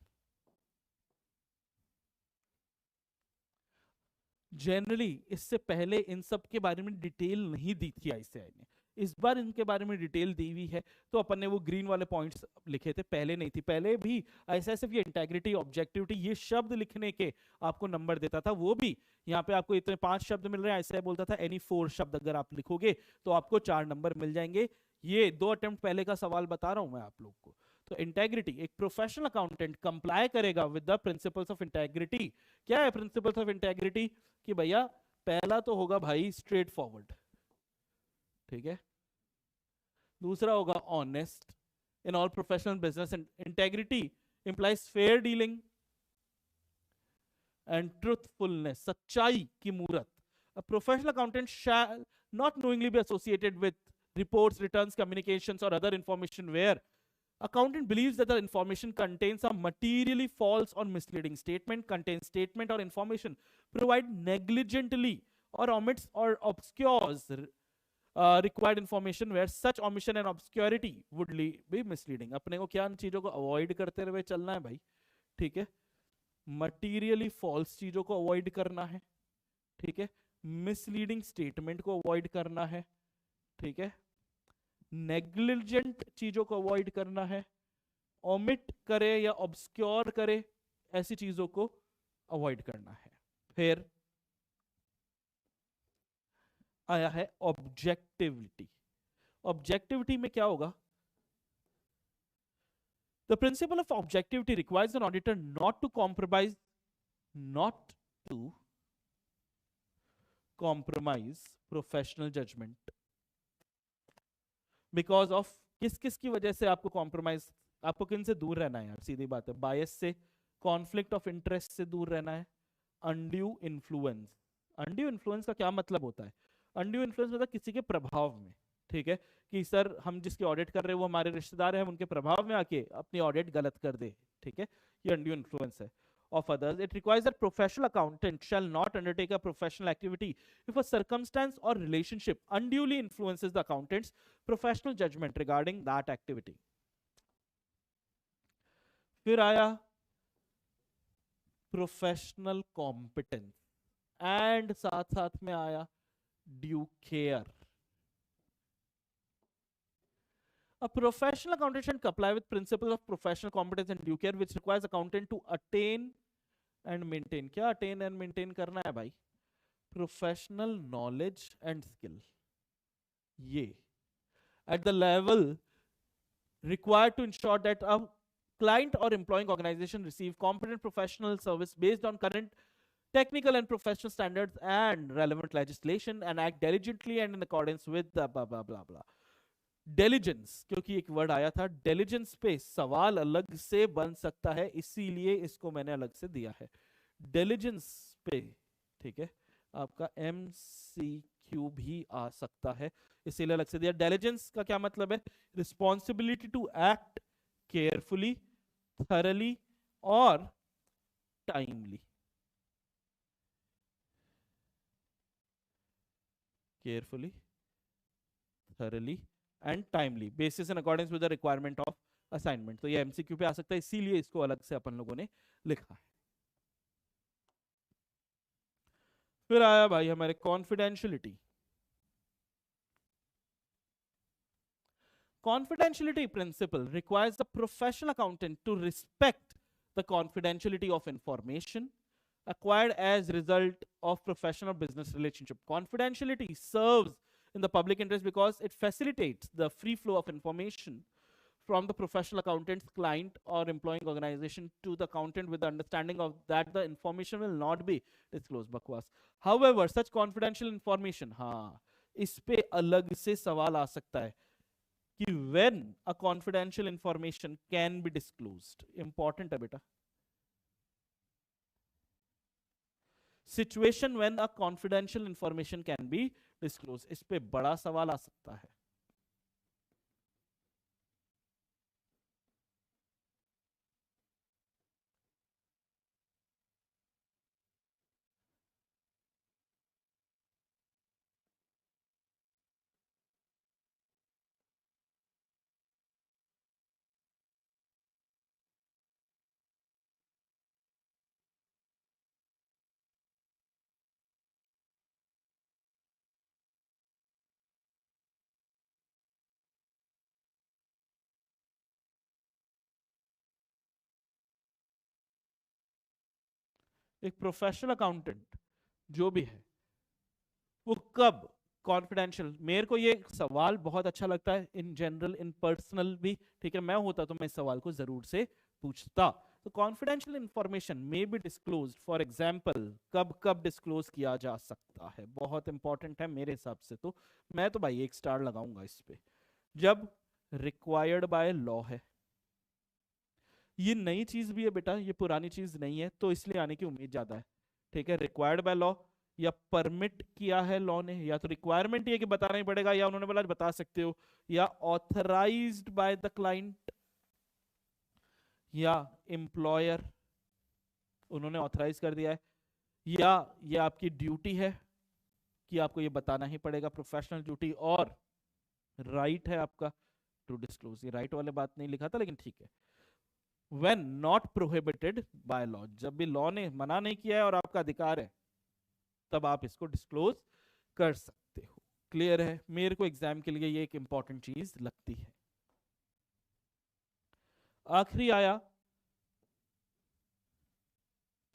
जनरली इससे पहले इन सब के बारे में डिटेल नहीं दी थी आईसीएआई ने, इस बार इनके बारे में डिटेल दी हुई है। तो अपन ने वो ग्रीन वाले पॉइंट्स लिखे थे, पहले नहीं थी, पहले भी ऐसा सिर्फ ये इंटेग्रिटी ऑब्जेक्टिविटी ये शब्द लिखने के आपको नंबर देता था, वो भी यहाँ पे आपको इतने 5 शब्द मिल रहे हैं, ऐसा बोलता था एनी 4 शब्द अगर आप लिखोगे तो आपको 4 नंबर मिल जाएंगे। ये 2 अटेम्प्ट पहले का सवाल बता रहा हूं मैं आप लोग को। तो इंटेग्रिटी, एक प्रोफेशनल अकाउंटेंट कंप्लाई करेगा with the principles of integrity. क्या है प्रिंसिपल्स ऑफ इंटेग्रिटी, कि भैया पहला तो होगा भाई स्ट्रेट फॉरवर्ड, ठीक है, दूसरा होगा honest in all professional business, integrity implies fair dealing and truthfulness, सच्चाई की मूरत। A professional accountant shall not knowingly be associated with reports, returns, communications, or other information where accountant believes that the information contains a materially false or misleading statement, contains statement or information, provide negligently or omits or obscures required information where such omission and obscurity would be misleading। अपने को क्या चीजों को avoid करते हुए चलना है भाई, ठीक है, मटीरियली फॉल्स चीजों को अवॉइड करना है, ठीक है, मिसलीडिंग स्टेटमेंट को अवॉइड करना है, ठीक है, नेग्लिजेंट चीजों को अवॉइड करना है, ओमिट करे या ऑब्सक्योर करे ऐसी चीजों को अवॉइड करना है। फिर आया है ऑब्जेक्टिविटी। ऑब्जेक्टिविटी में क्या होगा, The principle of objectivity requires an auditor not to compromise professional judgment because of किस किस की वजह से आपको कॉम्प्रोमाइज, आपको किन से दूर रहना है यार, सीधी बात है, बायस से, कॉन्फ्लिक्ट ऑफ इंटरेस्ट से दूर रहना है, अनड्यू इन्फ्लुएंस। अनड्यू इन्फ्लुएंस का क्या मतलब होता है? अनड्यू इन्फ्लुएंस मतलब किसी के प्रभाव में, ठीक है, कि सर हम जिसकी ऑडिट कर रहे हैं वो हमारे रिश्तेदार हैं, हम उनके प्रभाव में आके अपनी ऑडिट गलत कर दे, ठीक है, ये अनड्यू इन्फ्लुएंस है of others. It requires that professional accountant shall not undertake a professional activity if a circumstance or relationship unduly influences the accountant's professional judgment regarding that activity. फिर आया प्रोफेशनल कॉम्पिटेंस एंड साथ साथ में आया due care. A professional accountant should comply with principles of professional competence and due care, which requires accountant to attain and maintain. क्या attain and maintain करना है भाई? Professional knowledge and skill. ये at the level required to ensure that a client or employing organization receive competent professional service based on current technical and professional standards and relevant legislation and act diligently and in accordance with the blah blah blah blah. Diligence, क्योंकि एक word आया था diligence पे सवाल अलग से बन सकता है, इसीलिए इसको मैंने अलग से दिया है डेलिजेंस पे, ठीक है, आपका MCQ भी आ सकता है, इसीलिए अलग से दिया. डेलिजेंस का क्या मतलब है? Responsibility to act carefully, thoroughly और timely. Carefully, thoroughly and timely, basis in accordance with the requirement of assignment. तो ये एमसीक्यू पे आ सकता है, इसीलिए इसको अलग से अपन लोगों ने लिखा है. फिर आया भाई हमारे confidentiality. Confidentiality principle requires the professional accountant to respect the confidentiality of information acquired as result of professional business relationship. Confidentiality serves in the public interest because it facilitates the free flow of information from the professional accountant's client or employing organization to the accountant with the understanding of that the information will not be disclosed. बकवास. However, such confidential information, हाँ, इस पे अलग से सवाल आ सकता है कि when a confidential information can be disclosed. Important है बेटा. Situation when a confidential information can be disclosed. इस पे बड़ा सवाल आ सकता है. एक प्रोफेशनल अकाउंटेंट जो भी है वो कब कॉन्फिडेंशियल, मेरे को ये सवाल बहुत अच्छा लगता है इन जनरल, इन पर्सनल भी, ठीक है, मैं होता तो मैं इस सवाल को जरूर से पूछता. तो confidential information may be disclose, for example कब कब डिस्क्लोज किया जा सकता है, बहुत इंपॉर्टेंट है मेरे हिसाब से. तो मैं तो भाई एक स्टार लगाऊंगा इस पे. जब रिक्वायर्ड बाय लॉ है, ये नई चीज भी है बेटा, ये पुरानी चीज नहीं है, तो इसलिए आने की उम्मीद ज्यादा है, ठीक है. रिक्वायर्ड बाय लॉ या परमिट किया है लॉ ने, या तो रिक्वायरमेंट ये कि बताना ही पड़ेगा, या उन्होंने बोला बता सकते हो, या ऑथराइज्ड बाय द क्लाइंट या एम्प्लॉयर, उन्होंने ऑथराइज कर दिया है, या ये आपकी ड्यूटी है कि आपको ये बताना ही पड़ेगा, प्रोफेशनल ड्यूटी, और राइट है आपका टू डिस्क्लोज. ये राइट वाले बात नहीं लिखा था लेकिन ठीक है. when not prohibited by law, जब भी लॉ ने मना नहीं किया है और आपका अधिकार है, तब आप इसको डिस्क्लोज कर सकते हो. क्लियर है? मेरे को एग्जाम के लिए ये एक इंपॉर्टेंट चीज लगती है. आखिरी आया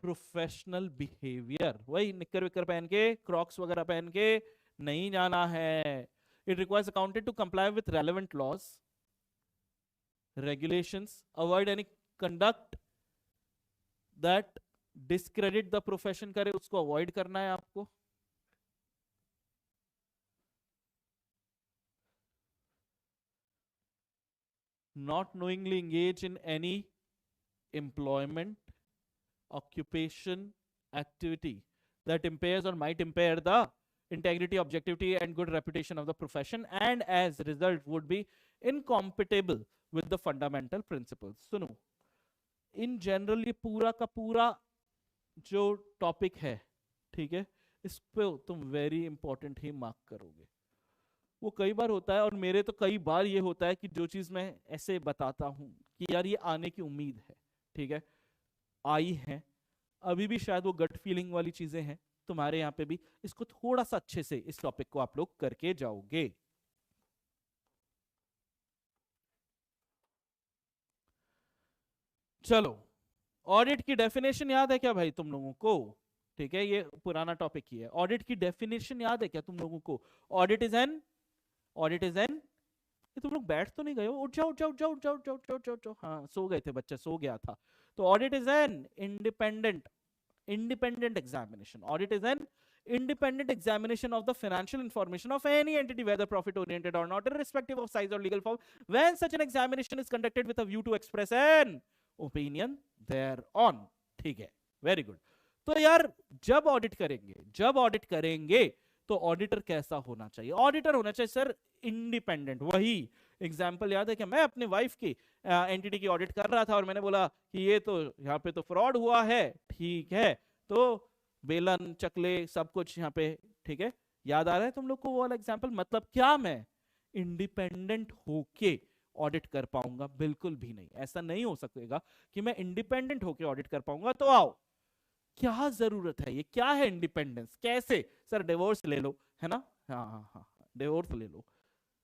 प्रोफेशनल बिहेवियर. वही निक्कर विक्कर पहन के, क्रॉक्स वगैरह पहन के नहीं जाना है. It requires accountant to comply with relevant laws, regulations, avoid any conduct that discredit the profession करे, उसको avoid करना है आपको. Not knowingly engage in any employment, occupation, activity that impairs or might impair the integrity, objectivity and good reputation of the profession and as a result would be incompatible with the fundamental principles. सुनो, in general ये पूरा का पूरा जो topic है, ठीक है, इस पे तुम वेरी इंपॉर्टेंट ही मार्क करोगे. वो कई बार होता है और मेरे तो कई बार ये होता है कि जो चीज मैं ऐसे बताता हूं कि यार ये आने की उम्मीद है, ठीक है, आई है, अभी भी शायद वो गट फीलिंग वाली चीजें हैं तुम्हारे यहाँ पे भी, इसको थोड़ा सा अच्छे से इस टॉपिक को आप लोग करके जाओगे. चलो, ऑडिट की डेफिनेशन याद है क्या भाई तुम लोगों को? ठीक है, ये पुराना टॉपिक ही है. ऑडिट की डेफिनेशन याद है क्या तुम लोगों को? ऑडिट इज एन ये तुम लोग बैठ तो नहीं गए हो? उठ जाओ, उठ जाओ, उठ जाओ, उठ जाओ, उठ जाओ, उठ जाओ, उठ जाओ, उठ जाओ. हाँ, सो गए थे, बच्चा सो गया था. तो audit is an independent examination. Audit is an independent examination of the financial information of any entity, whether profit oriented or not, irrespective of size or legal form, when such an examination is conducted with a view to express an opinion thereon. ठीक है, very good. तो यार जब audit करेंगे तो auditor कैसा होना चाहिए? ऑडिटर होना चाहिए सर इंडिपेंडेंट. वही एग्जाम्पल याद है कि मैं अपने वाइफ की एंटिटी की ऑडिट कर रहा था और मैंने बोला कि ये तो यहाँ पे तो फ्रॉड हुआ है, ठीक है, तो बेलन चकले सब कुछ यहाँ पे, ठीक है, याद आ रहा है तुम लोग को वो वाला एग्जाम्पल? मतलब क्या मैं इंडिपेंडेंट होके ऑडिट कर पाऊंगा? बिल्कुल भी नहीं. ऐसा नहीं हो सकेगा कि मैं इंडिपेंडेंट होके ऑडिट कर पाऊंगा. तो आओ, क्या जरूरत है, ये क्या है इंडिपेंडेंस? कैसे? सर डिवोर्स ले लो, है ना? हाँ हाँ हाँ, डिवोर्स ले लो.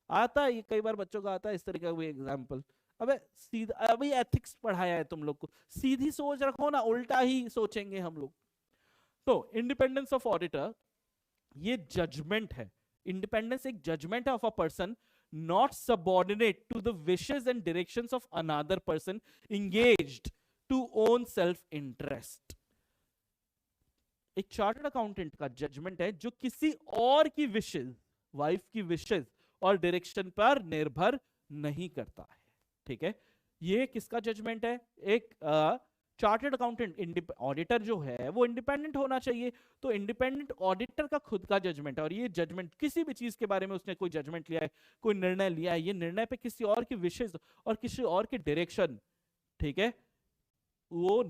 आता है ये, कई बार बच्चों का आता है इस तरह का भी एग्जाम्पल. अबे सीधा, अभी एथिक्स पढ़ाया है तुम लोग को, सीधी सोच रखो ना, उल्टा ही सोचेंगे हम लोग. तो इंडिपेंडेंस ऑफ ऑडिटर ये जजमेंट है. इंडिपेंडेंस एक जजमेंट है of a person not subordinate to the wishes and directions of another person engaged to own self interest. एक चार्टर्ड अकाउंटेंट का जजमेंट है जो किसी और की विशेष, वाइफ की विशेष और डायरेक्शन पर निर्भर नहीं करता है. ठीक है, ये किसका जजमेंट है? एक चार्टर्ड अकाउंटेंट. ऑडिटर जो है वो इंडिपेंडेंट होना चाहिए. तो इंडिपेंडेंट ऑडिटर का खुद का जजमेंट है, और ये जजमेंट किसी भी चीज के बारे में उसने कोई जजमेंट लिया है, कोई निर्णय लिया है, ये निर्णय पे किसी और की विशेष और किसी और की डायरेक्शन, ठीक है, वो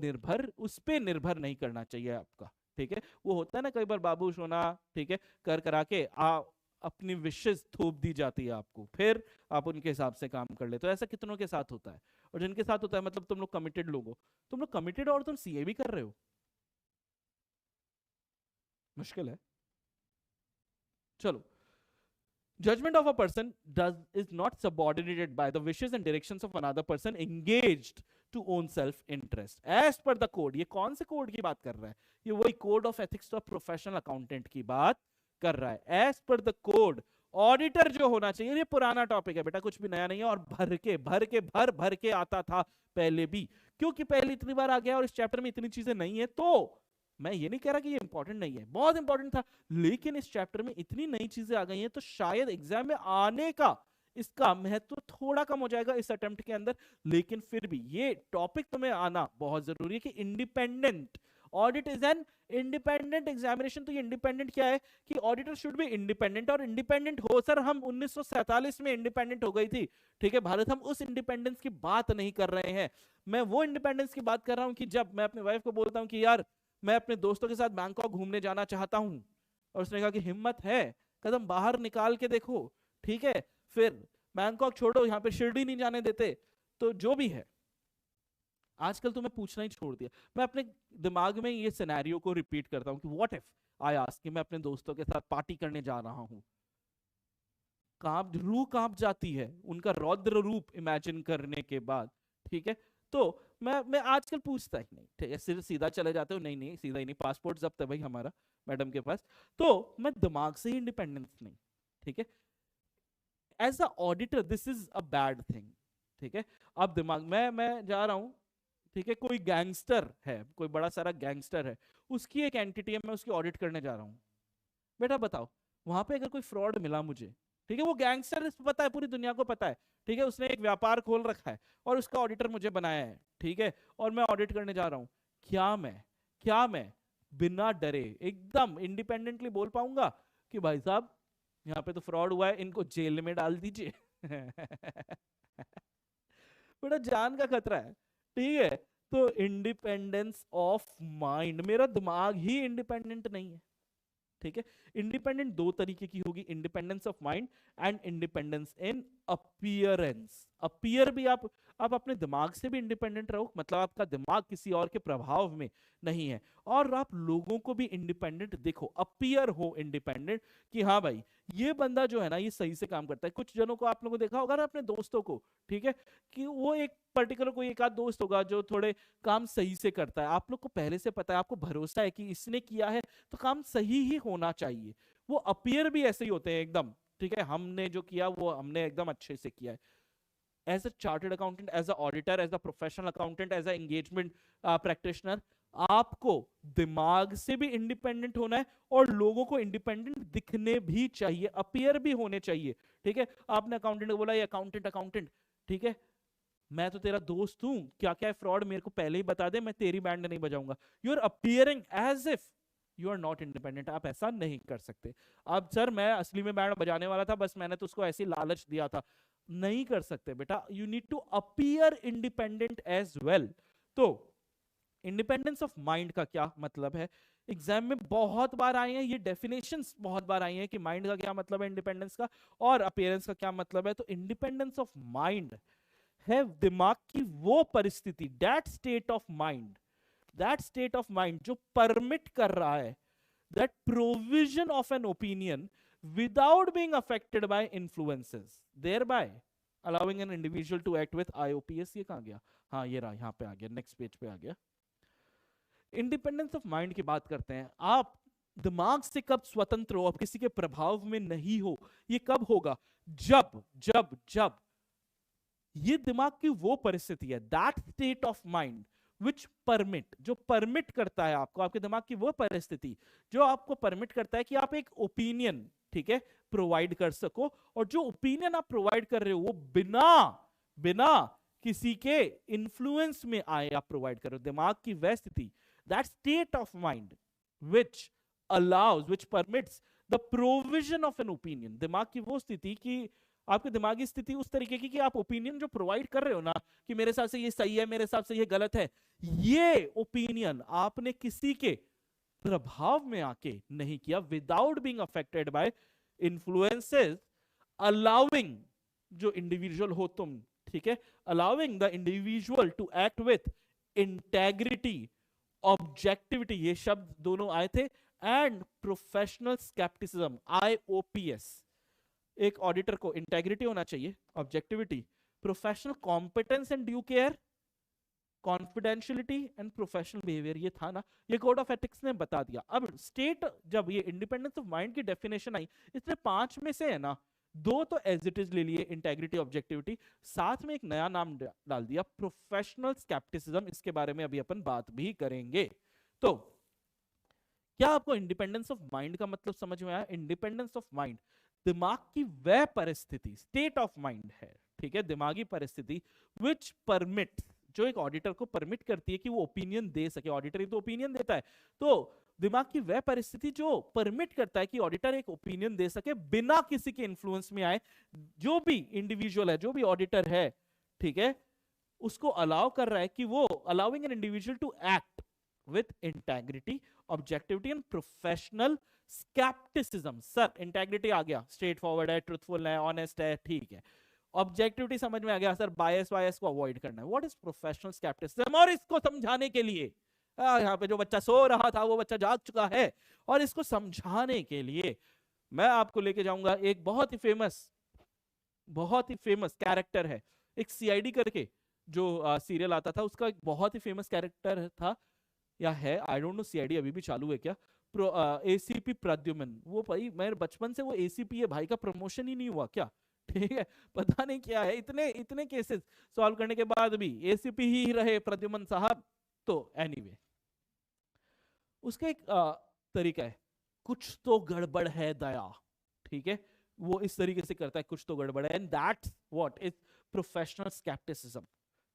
उस पे निर्भर नहीं करना चाहिए आपका. ठीक है, वो होता है ना कई बार बाबू सोना, ठीक है, कर करा के अपनी विशेष थोप दी जाती है आपको, फिर आप उनके हिसाब से काम कर ले. तो ऐसा कितनों के साथ होता है, और जिनके साथ होता है मतलब तुम लोग कमिटेड लोग हो. तुम लोग कमिटेड और तुम सीए भी कर रहे हो, मुश्किल है. चलो, judgment of a person is not subordinated by the wishes and directions of another person engaged to own self interest as per the code. ये कौन से कोड की बात कर रहा है? ये वही code of ethics of professional accountant की बात कर रहा है. As per the code auditor जो होना चाहिए, ये पुराना टॉपिक है बेटा, कुछ भी नया नहीं है, और भर के आता था पहले भी, क्योंकि पहले इतनी बार आ गया और इस चैप्टर में इतनी चीजें नहीं है. तो मैं ये नहीं कह रहा कि ये इंपॉर्टेंट नहीं है, बहुत इंपॉर्टेंट था, लेकिन इस चैप्टर में इतनी नई चीजें आ गई हैं तो शायद एग्जाम में आने का इसका महत्व थोड़ा कम हो जाएगा इस अटेम्प्ट के अंदर. लेकिन फिर भी ये टॉपिक तुम्हें आना बहुत जरूरी है कि independent audit is an independent examination. तो ये इंडिपेंडेंट क्या है कि ऑडिटर शुड बी इंडिपेंडेंट, और इंडिपेंडेंट हो सर, हम 1947 में इंडिपेंडेंट हो गई थी, ठीक है, भारत. हम उस इंडिपेंडेंस की बात नहीं कर रहे हैं, मैं वो इंडिपेंडेंस की बात कर रहा हूं कि जब मैं अपनी वाइफ को बोलता हूं कि यार मैं अपने दोस्तों के साथ बैंकॉक घूमने जाना चाहता हूं, और उसने कहा कि हिम्मत है, कदम बाहर निकाल के देखो, ठीक है, फिर बैंकॉक छोड़ो, यहां पे शिरडी नहीं जाने देते. तो जो भी है, आजकल तो मैं पूछना ही छोड़ दिया, मैं अपने दिमाग में ये सिनेरियो को रिपीट करता हूं कि व्हाट इफ आई आस्क कि मैं अपने दोस्तों के साथ पार्टी करने जा रहा हूं. रूह कांप जाती है उनका रौद्र रूप इमेजिन करने के बाद. ठीक है, तो मैं आजकल पूछता ही नहीं, ठीक है, सिर्फ सीधा चले जाते हो, नहीं नहीं सीधा ही नहीं, पासपोर्ट जब्त है भाई हमारा मैडम के पास. तो मैं दिमाग से ही इंडिपेंडेंस नहीं, ठीक है. As a auditor this is a bad thing. ठीक है। अब दिमाग मैं जा रहा हूं, ठीक है, कोई गैंगस्टर है, कोई बड़ा सारा गैंगस्टर है, उसकी एक एंटिटी है, मैं उसकी ऑडिट करने जा रहा हूं। बेटा बताओ, वहां पे अगर कोई फ्रॉड मिला मुझे, ठीक है, वो गैंगस्टर पता है, पूरी दुनिया को पता है, ठीक है, उसने एक व्यापार खोल रखा है और उसका ऑडिटर मुझे बनाया है, ठीक है, और मैं ऑडिट करने जा रहा हूं, क्या मैं बिना डरे एकदम इंडिपेंडेंटली बोल पाऊंगा कि भाई साहब यहाँ पे तो फ्रॉड हुआ है, इनको जेल में डाल दीजिए? बड़ा जान का खतरा है, ठीक है। तो इंडिपेंडेंस ऑफ माइंड, मेरा दिमाग ही इंडिपेंडेंट नहीं है, ठीक है। इंडिपेंडेंट दो तरीके की होगी, independence of mind and independence in appearance. Appear भी आप अपने दिमाग से भी इंडिपेंडेंट रहो, मतलब आपका दिमाग किसी और के प्रभाव में नहीं है, और आप लोगों को भी इंडिपेंडेंट देखो, अपीयर हो इंडिपेंडेंट, कि हाँ भाई ये बंदा जो है ना ये सही से काम करता है। कुछ जनों को आप लोगों को देखा होगा ना अपने दोस्तों को, ठीक है, कि वो एक पर्टिकुलर कोई एक आध दोस्त होगा जो थोड़े काम सही से करता है, आप लोग को पहले से पता है, आपको भरोसा है कि इसने किया है तो काम सही ही होना चाहिए। वो अपीयर भी ऐसे ही होते हैं एकदम, ठीक है, हमने जो किया वो हमने एकदम अच्छे से किया है। As a chartered accountant, as a auditor, as a professional accountant, as a engagement practitioner, आपको दिमाग से भी इंडिपेंडेंट होना है और लोगों को इंडिपेंडेंट दिखने भी चाहिए, अपीयर भी होने चाहिए, ठीक है। आपने अकाउंटेंट को बोला ये अकाउंटेंट अकाउंटेंट, ठीक है, मैं तो तेरा दोस्त हूं, क्या क्या है फ्रॉड मेरे को पहले ही बता दे, मैं तेरी बैंड नहीं बजाऊंगा। You are appearing as if you are not independent, आप ऐसा नहीं कर सकते। अब सर मैं असली में बैंड बजाने वाला था, बस मैंने तो उसको ऐसी लालच दिया था, नहीं कर सकते बेटा, you need to appear independent as well. तो इंडिपेंडेंस ऑफ माइंड का क्या मतलब है, एग्जाम में बहुत बार आए हैं ये डेफिनेशंस, बहुत बार आई हैं कि माइंड का क्या मतलब है इंडिपेंडेंस का, और अपियरेंस का क्या मतलब है। तो इंडिपेंडेंस ऑफ माइंड है दिमाग की वो परिस्थिति, दैट स्टेट ऑफ माइंड जो परमिट कर रहा है that provision of an opinion without being affected by influences, thereby allowing an individual to act with IOPS। ये कहां गया, हाँ ये रहा, यहां पे आ गया, नेक्स्ट पेज पे आ गया। इंडिपेंडेंस ऑफ माइंड की बात करते हैं, आप दिमाग से कब स्वतंत्र हो, आप किसी के प्रभाव में नहीं हो, ये कब होगा, जब जब जब ये दिमाग की वो परिस्थिति है, that state of mind which permit, जो परमिट करता है आपको, आपके दिमाग की वो परिस्थिति जो आपको परमिट करता है कि आप एक ओपिनियन, ठीक है, प्रोवाइड कर सको, और जो ओपिनियन आप प्रोवाइड कर रहे हो वो बिना बिना किसी के इन्फ्लुएंस में आए आप प्रोवाइड कर रहे हो। दिमाग की वह स्थिति, that state of mind which allows, which permits the provision of an opinion, दिमाग की वो स्थिति की, आपकी दिमागी स्थिति उस तरीके की कि आप ओपिनियन जो प्रोवाइड कर रहे हो ना, कि मेरे हिसाब से ये सही है, मेरे हिसाब से ये गलत है, ये ओपिनियन आपने किसी के प्रभाव में आके नहीं किया, without being affected by influences, allowing, जो इंडिविजुअल हो तुम, ठीक है, allowing the individual to act with integrity, objectivity, ये शब्द दोनों आए थे, एंड प्रोफेशनल स्केप्टिसिज्म, IOPS। एक ऑडिटर को इंटेग्रिटी होना चाहिए, objectivity, professional competence and due care, confidentiality and professional behaviour, ये था ना, ये कोड ऑफ एथिक्स ने बता दिया। अब स्टेट, जब ये इंडिपेंडेंस ऑफ माइंड की डेफिनेशन आई, इसने 5 में से है ना 2 तो एज इट इज ले लिए, इंटेग्रिटी, ऑब्जेक्टिविटी, साथ में एक नया नाम डाल दिया, प्रोफेशनल स्केप्टिसिज्म, इसके बारे में अभी अपन बात भी करेंगे। तो क्या आपको इंडिपेंडेंस ऑफ माइंड का मतलब समझ में आया? इंडिपेंडेंस ऑफ माइंड दिमाग की वह परिस्थिति, स्टेट ऑफ माइंड है, ठीक है, दिमागी परिस्थिति विच परमिट, जो एक ऑडिटर को परमिट करती है कि वो ओपिनियन दे सके, ऑडिटर ही तो ओपिनियन देता है, तो दिमाग की वह परिस्थिति जो परमिट करता है कि ऑडिटर एक ओपिनियन दे सके बिना किसी के इन्फ्लुएंस में आए, जो भी इंडिविजुअल है, जो भी ऑडिटर है, ठीक है, उसको अलाउ कर रहा है कि वो, allowing an individual to act with integrity, objectivity and professional scepticism. Sir integrity आ गया, स्ट्रेट फॉरवर्ड है, ट्रूथफुल है, ऑनेस्ट है, ठीक है। ऑब्जेक्टिविटी समझ में आ गया, सर बायस वायस को अवॉइड करना है। What is professional scepticism? और इसको समझाने के लिए यहाँ पे जो बच्चा सो रहा था वो बच्चा जाग चुका है, और इसको समझाने के लिए मैं आपको लेके जाऊंगा एक बहुत ही फेमस कैरेक्टर है, एक CID करके जो सीरियल आता था, उसका एक बहुत ही फेमस कैरेक्टर था या है, आई डोंट नो CID अभी भी चालू है क्या, ACP प्रद्युमन। वो भाई मेरे बचपन से वो ACP है भाई, का प्रमोशन ही नहीं हुआ क्या, ठीक है, पता नहीं क्या है, इतने इतने केसेस सॉल्व करने के बाद भी एसीपी ही रहे प्रद्युमन साहब। तो एनीवे, उसका एक तरीका है, कुछ तो गड़बड़ है दया, ठीक है, वो इस तरीके से करता है, कुछ तो गड़बड़ है, and that's what is professional scepticism.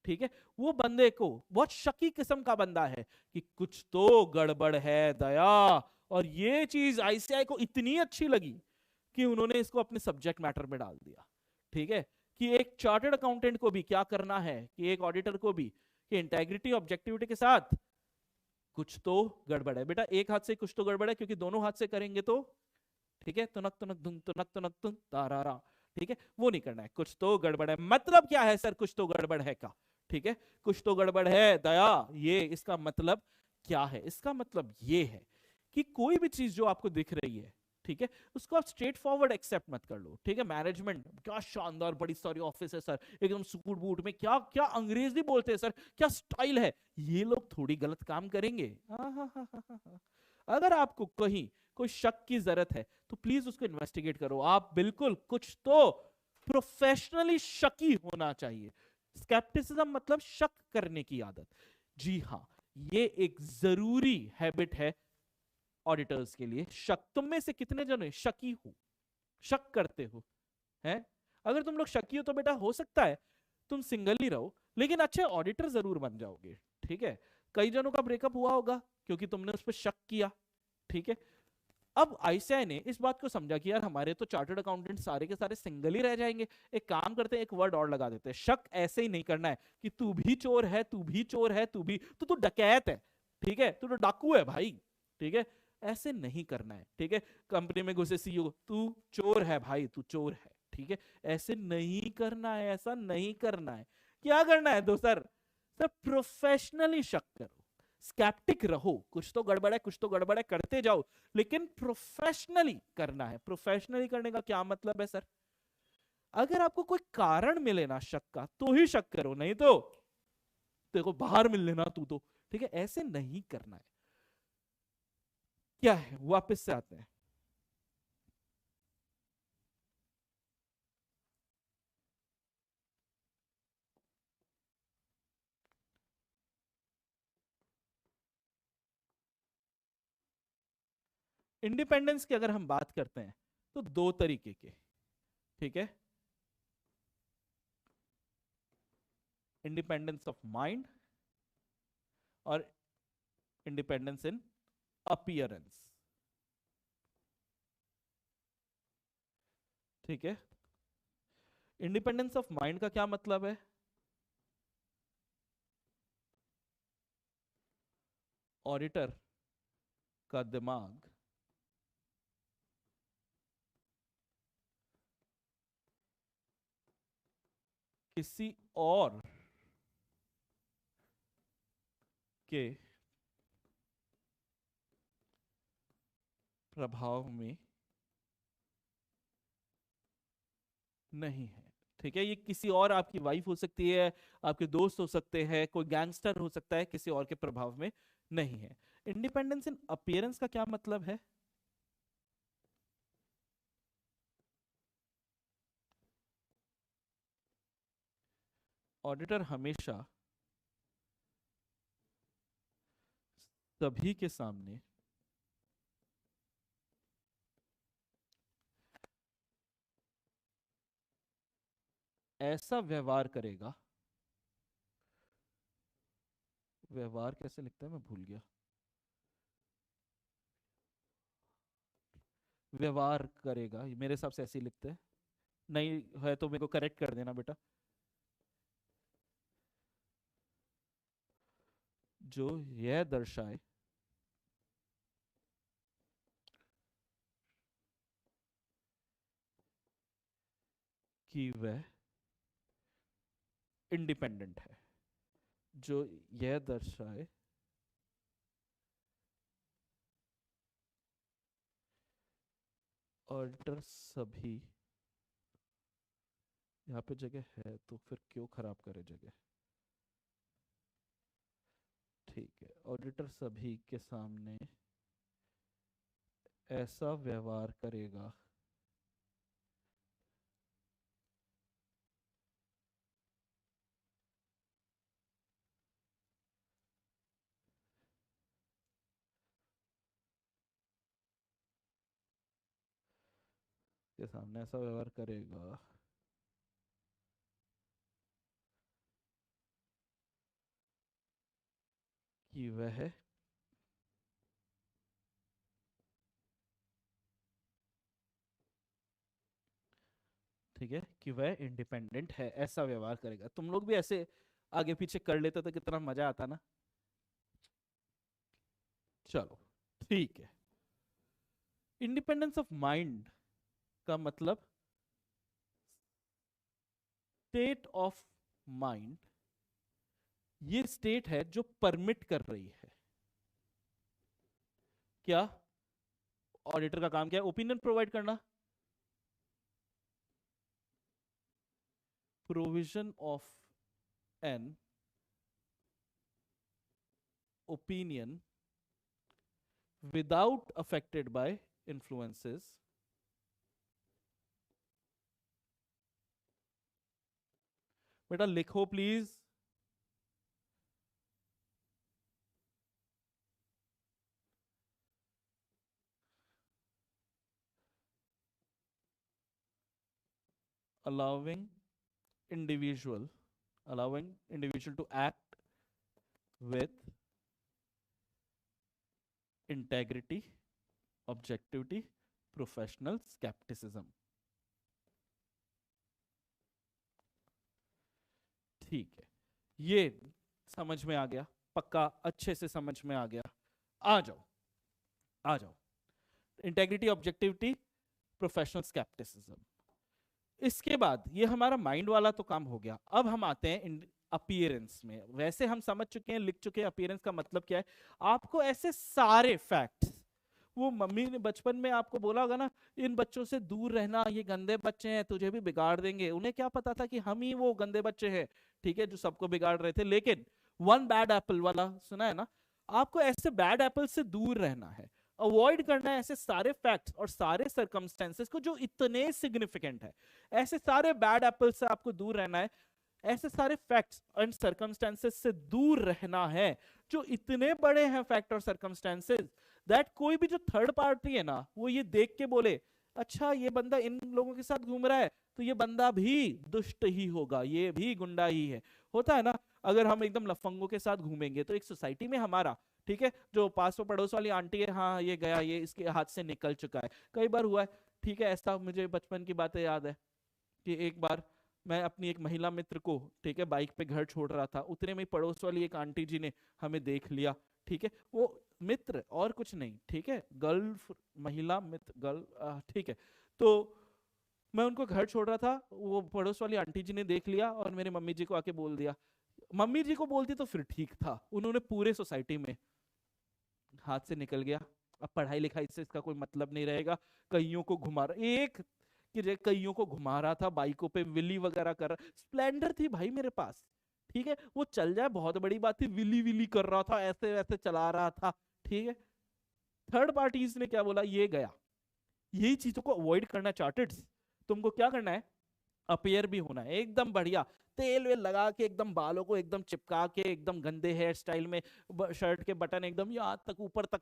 ठीक है, वो बंदे को, बहुत शकी किस्म का बंदा है कि कुछ तो गड़बड़ है दया, और ये चीज आईसीआई को इतनी अच्छी लगी कि उन्होंने इसको अपने सब्जेक्ट मैटर में डाल दिया। ठीक है, कि एक चार्टर्ड अकाउंटेंट को भी क्या करना है, कि एक ऑडिटर को भी, कि इंटेग्रिटी ऑब्जेक्टिविटी के साथ कुछ तो गड़बड़ है बेटा, एक हाथ से कुछ तो गड़बड़ है, क्योंकि दोनों हाथ से करेंगे तो, ठीक है, तुनक तुनक धुन तुनक तुनक तुन तारारा, ठीक है, वो नहीं करना है, कुछ तो गड़बड़ है। मतलब क्या है सर कुछ तो गड़बड़ है का? ठीक है, कुछ तो गड़बड़ है दया, ये इसका मतलब क्या है? इसका मतलब ये है कि कोई भी चीज जो आपको दिख रही है, ठीक है, उसको आप स्ट्रेट फॉरवर्ड एक्सेप्ट मत कर लो। ठीक है, मैनेजमेंट क्या शानदार बड़ी सारी ऑफिस है सर, एकदम सूट बूट में, क्या क्या अंग्रेजी बोलते हैं सर, क्या स्टाइल है, ये लोग थोड़ी गलत काम करेंगे। अगर आपको कहीं कोई शक की जरूरत है तो प्लीज उसको इन्वेस्टिगेट करो। आप बिल्कुल, कुछ तो प्रोफेशनली शकी होना चाहिए। स्केप्टिसिज्म मतलब शक करने की आदत। जी हाँ, ये एक जरूरी हैबिट है ऑडिटर्स के लिए। शक, तुम में से कितने जन शकी हो, शक करते हो, हैं? अगर तुम लोग शकी हो तो बेटा हो सकता है तुम सिंगल ही रहो, लेकिन अच्छे ऑडिटर जरूर बन जाओगे। ठीक है, कई जनों का ब्रेकअप हुआ होगा क्योंकि तुमने उस पर शक किया। ठीक है, अब आईसीआई ने इस बात को समझा कि यार हमारे तो चार्टर्ड अकाउंटेंट सारे के सारे सिंगल ही रह जाएंगे, एक काम करते हैं, एक वर्ड और लगा देते हैं, शक ऐसे ही नहीं करना है कि तू भी चोर है, तू भी चोर है, तू भी, तू डकैत है, ठीक है, तू तो डाकू है भाई, ठीक है, ऐसे नहीं करना है। ठीक है, कंपनी में घुसे सीईओ, तू चोर है भाई, तू चोर है, ठीक है, ऐसे नहीं करना है, ऐसा नहीं करना है। क्या करना है दो सर? सर प्रोफेशनली शक करो, स्केप्टिक रहो, कुछ तो गड़बड़ है, कुछ तो गड़बड़ है, करते जाओ, लेकिन प्रोफेशनली करना है। प्रोफेशनली करने का क्या मतलब है सर? अगर आपको कोई कारण मिले ना शक का तो ही शक करो, नहीं तो देखो बाहर मिल लेना तू तो, ठीक है, ऐसे नहीं करना है। क्या है, वापस से आते हैं। इंडिपेंडेंस की अगर हम बात करते हैं तो दो तरीके के, ठीक है, इंडिपेंडेंस ऑफ माइंड और इंडिपेंडेंस इन अपीयरेंस। ठीक है, इंडिपेंडेंस ऑफ माइंड का क्या मतलब है? ऑडिटर का दिमाग किसी और के प्रभाव में नहीं है। ठीक है, ये किसी और, आपकी वाइफ हो सकती है, आपके दोस्त हो सकते हैं, कोई गैंगस्टर हो सकता है, किसी और के प्रभाव में नहीं है। इंडिपेंडेंस इन अपीयरेंस का क्या मतलब है? ऑडिटर हमेशा सभी के सामने ऐसा व्यवहार करेगा, व्यवहार कैसे लिखता है मैं भूल गया, व्यवहार करेगा, मेरे हिसाब से ऐसे ही लिखते हैं, नहीं है तो मेरे को करेक्ट कर देना बेटा, जो यह दर्शाए कि वह इंडिपेंडेंट है, जो यह दर्शाए ऑडिटर सभी, यहाँ पे जगह है तो फिर क्यों खराब करे जगह। ठीक है, ऑडिटर सभी के सामने ऐसा व्यवहार करेगा के सामने ऐसा व्यवहार करेगा। कि वह ठीक है, कि वह इंडिपेंडेंट है, ऐसा व्यवहार करेगा। तुम लोग भी ऐसे आगे पीछे कर लेते तो कितना मजा आता ना। चलो ठीक है। इंडिपेंडेंस ऑफ माइंड का मतलब स्टेट ऑफ माइंड, ये स्टेट है जो परमिट कर रही है क्या, ऑडिटर का काम क्या है, ओपिनियन प्रोवाइड करना, provision of an opinion without affected by influences बेटा लिखो please. allowing individual allowing individual to act with integrity, objectivity, professional skepticism। ठीक है, ये समझ में आ गया, पक्का अच्छे से समझ में आ गया। आ जाओ आ जाओ, इंटेग्रिटी, ऑब्जेक्टिविटी, प्रोफेशनल स्केप्टिसिज्म। इसके बाद ये हमारा माइंड वाला तो काम हो गया। अब हम आते हैं अपीयरेंस में। वैसे हम समझ चुके हैं, लिख चुके हैं अपीयरेंस का मतलब क्या है। आपको ऐसे सारे फैक्ट्स, वो मम्मी ने बचपन में आपको बोला होगा ना, इन बच्चों से दूर रहना, ये गंदे बच्चे हैं, तुझे भी बिगाड़ देंगे। उन्हें क्या पता था कि हम ही वो गंदे बच्चे हैं, ठीक है, जो सबको बिगाड़ रहे थे। लेकिन वन बैड एप्पल वाला सुना है ना, आपको ऐसे बैड एप्पल से दूर रहना है, अवॉइड करना है ऐसे सारे फैक्ट्स और सारे सर्कमस्टेंसेस को जो इतने सिग्निफिकेंट है। ऐसे सारे बैड एप्पल से आपको दूर रहना है, ऐसे सारे फैक्ट्स एंड सर्कमस्टेंसेस से दूर रहना है जो इतने बड़े हैं फैक्ट और सर्कमस्टेंसेस, दैट कोई भी जो थर्ड पार्टी है ना, वो ये देख के बोले अच्छा ये बंदा इन लोगों के साथ घूम रहा है तो ये बंदा भी दुष्ट ही होगा, ये भी गुंडा ही है। होता है ना, अगर हम एकदम लफंगों के साथ घूमेंगे तो एक सोसाइटी में हमारा, ठीक है, जो पास पड़ोस वाली आंटी है, हाँ ये गया, ये इसके हाथ से निकल चुका है, कई बार हुआ है। ठीक है, ऐसा मुझे बचपन की बातें याद है कि एक बार मैं अपनी एक महिला मित्र को, ठीक है, बाइक पे घर छोड़ रहा था, उतने में पड़ोस वाली एक आंटी जी ने हमें देख लिया। ठीक है, वो मित्र और कुछ नहीं, ठीक है, गर्ल महिला मित्र गर्ल, ठीक है। तो मैं उनको घर छोड़ रहा था, वो पड़ोस वाली आंटी जी ने देख लिया और मेरे मम्मी जी को आके बोल दिया। मम्मी जी को बोलती तो फिर ठीक था, उन्होंने पूरे सोसाइटी में हाथ से निकल गया। अब पढ़ाई लिखाई से इसका कोई मतलब नहीं रहेगा, कईयों को घुमा रहा, एक कि कईयों को घुमा रहा था, बाइकों पे विली वगैरह कर रहा, स्प्लेंडर थी भाई मेरे पास, ठीक है, वो चल जाए बहुत बड़ी बात थी, विली विली कर रहा था, ऐसे वैसे चला रहा था। ठीक है, थर्ड पार्टीज ने क्या बोला, ये गया। यही चीजों को अवॉइड करना चार्टर्स, तुमको क्या करना है, अपीयर भी होना है एकदम बढ़िया, तेल वेल लगा के एकदम बालों को एकदम चिपका के एकदम गंदे हेयर स्टाइल में, शर्ट के बटन एकदम यहाँ तक ऊपर तक,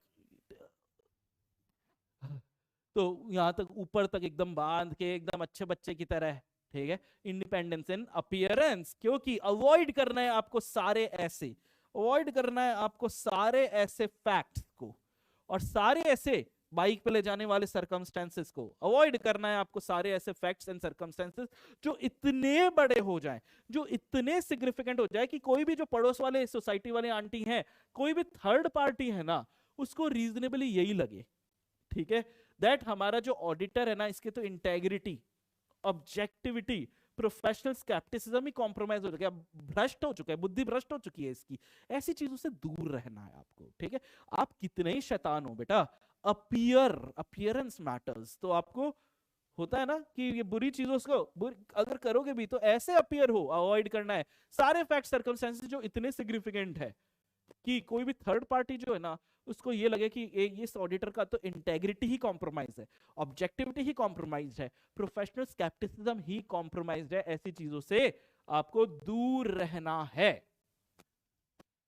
तो यहाँ तक ऊपर तक एकदम बांध के एकदम अच्छे बच्चे की तरह। ठीक है, इंडिपेंडेंस इन अपीयरेंस, क्योंकि अवॉइड करना है आपको सारे ऐसे, अवॉइड करना है आपको सारे ऐसे फैक्ट्स को और सारे ऐसे बाइक पे ले जाने वाले सर्कमस्टेंसेस को, अवॉइड करना है आपको सारे ऐसे फैक्ट्स एंड सर्कमस्टेंसेस जो इतने बड़े हो जाएं, जो इतने सिग्निफिकेंट हो जाए कि कोई भी जो पड़ोस वाले सोसाइटी वाले आंटी हैं, कोई भी थर्ड पार्टी है ना, उसको रीजनेबली यही लगे, ठीक है, दैट हमारा जो ऑडिटर है ना, इसके तो इंटेग्रिटी, ऑब्जेक्टिविटी, प्रोफेशनल स्केप्टिसिज्म ही कॉम्प्रोमाइज हो चुका है, भ्रष्ट हो चुका है, बुद्धि भ्रष्ट हो चुकी है इसकी। ऐसी चीजों से दूर रहना है आपको, ठीक है। आप कितने ही शैतान हो बेटा, अपीयरेंस मैटर्स। तो आपको होता है ना कि ये बुरी चीजों को अगर करोगे भी तो ऐसे अपीयर हो, अवॉइड करना है सारे फैक्ट सर्कमस्टेंसेस जो इतने सिग्निफिकेंट है कि कोई भी थर्ड पार्टी जो है ना, उसको ये लगे कि ये ऑडिटर का तो इंटेग्रिटी ही कॉम्प्रोमाइज है, ऑब्जेक्टिविटी ही कॉम्प्रोमाइज है, प्रोफेशनल स्केप्टिसिज्म ही कॉम्प्रोमाइज है। ऐसी चीजों से आपको दूर रहना है,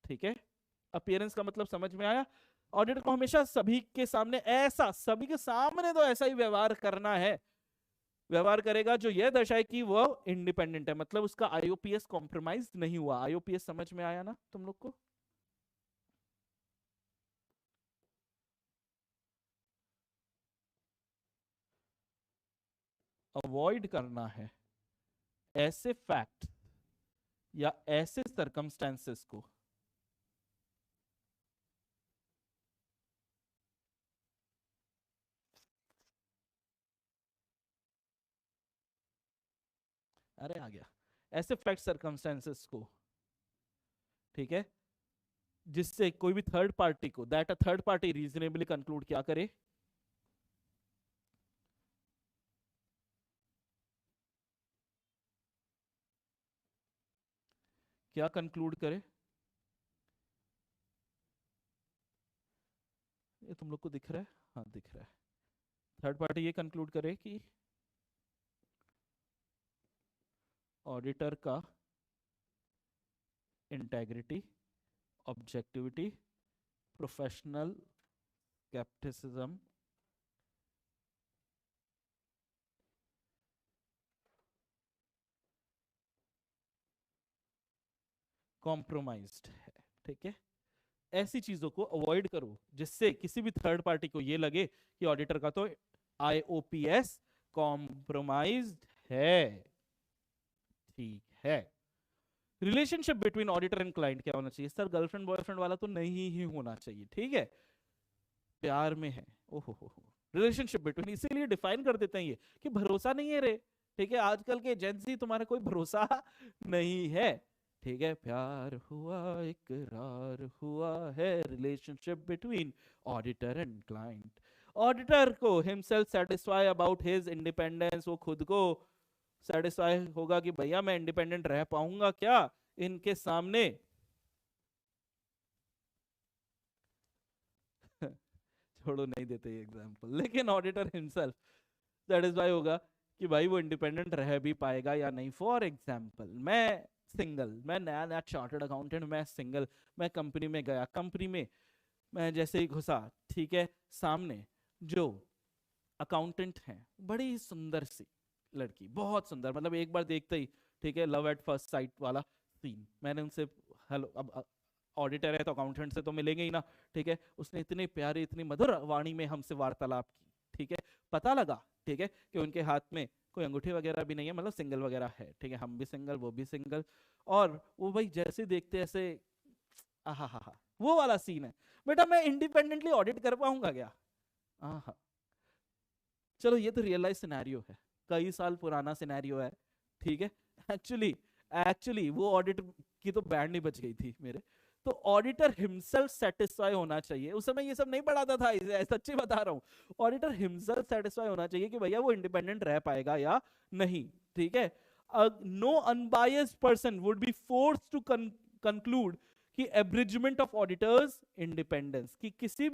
ठीक है। अपीयरेंस का मतलब समझ में आया। ऑडिटर को हमेशा सभी के सामने ऐसा, सभी के सामने तो ऐसा ही व्यवहार करना है व्यवहार करेगा जो यह दर्शाए कि वह इंडिपेंडेंट है, मतलब उसका आईओपीएस कॉम्प्रोमाइज नहीं हुआ। आईओपीएस समझ में आया ना तुम लोग को? अवॉइड करना है ऐसे फैक्ट या ऐसे सरकमस्टेंसेस को अरे आ गया, ऐसे फैक्ट सरकमस्टेंसेस को, ठीक है, जिससे कोई भी थर्ड पार्टी को, that a third party reasonably conclude क्या करे, क्या कंक्लूड करे। ये तुम लोग को दिख रहा है? हाँ दिख रहा है। थर्ड पार्टी ये कंक्लूड करे कि ऑडिटर का integrity, objectivity, professional scepticism, compromised है, ठीक है। ऐसी चीजों को अवॉइड करो जिससे किसी भी थर्ड पार्टी को ये लगे कि ऑडिटर का तो आईओपीएस कॉम्प्रोमाइज्ड है, ठीक है। Relationship between auditor and client क्या होना चाहिए सर? गर्लफ्रेंड बॉयफ्रेंड वाला तो नहीं ही होना चाहिए, ठीक है, प्यार में है। ओहो हो, रिलेशनशिप बिटवीन, इसीलिए डिफाइन कर देते हैं ये कि भरोसा नहीं है रे, ठीक है, आजकल के जेंजी तुम्हारा कोई भरोसा नहीं है, ठीक है। प्यार हुआ इकरार हुआ है, relationship between auditor and client. Auditor को himself satisfy about his independence, वो खुद को सेटिस्फाई होगा कि भैया मैं इंडिपेंडेंट रह पाऊंगा क्या इनके सामने। छोड़ो नहीं देते एग्जांपल, लेकिन ऑडिटर हिमसेल्फ सेटिस्फाई होगा कि भाई वो इंडिपेंडेंट रह भी पाएगा या नहीं। फॉर एग्जांपल मैं सिंगल, मैं नया नया चार्टर्ड अकाउंटेंट, मैं सिंगल, मैं कंपनी में गया, कंपनी में मैं जैसे ही घुसा, ठीक है, सामने जो अकाउंटेंट है, बड़ी सुंदर सी लड़की, बहुत सुंदर, मतलब एक बार देखते ही, ठीक है, लव एट फर्स्ट साइट वाला सीन। मैंने उनसे हेलो, अब ऑडिटर है तो अकाउंटेंट से तो मिलेंगे ही ना, ठीक है, उसने इतनी प्यारी इतनी मधुर वाणी में हमसे वार्तालाप की, ठीक है, पता लगा, ठीक है, कि उनके हाथ में कोई अंगूठी वगैरह भी नहीं है, मतलब सिंगल वगैरह है, ठीक है, हम भी सिंगल वो भी सिंगल, और वो भाई जैसे देखते ऐसे आहा हा हा, वो वाला सीन है। बेटा मैं इंडिपेंडेंटली ऑडिट कर पाऊंगा क्या? आहा, चलो ये तो रियल लाइफ सिनेरियो है, कई साल पुराना सिनेरियो है, ठीक है। एक्चुअली एक्चुअली वो ऑडिट की तो बैंड नहीं बच गई थी मेरे। तो ऑडिटर हिमसेल्फ सेटिस्फाई होना चाहिए, उस समय ये सब नहीं पढ़ाता था, सच्ची बता रहा हूँ। ऑडिटर हिमसेल्फ सेटिस्फाई होना चाहिए कि भैया वो इंडिपेंडेंट रह पाएगा या नहीं, ठीक है। No unbiased person would be forced to conclude कि एब्रिजमेंट ऑफ ऑडिटर्स इंडिपेंडेंस, कि किसी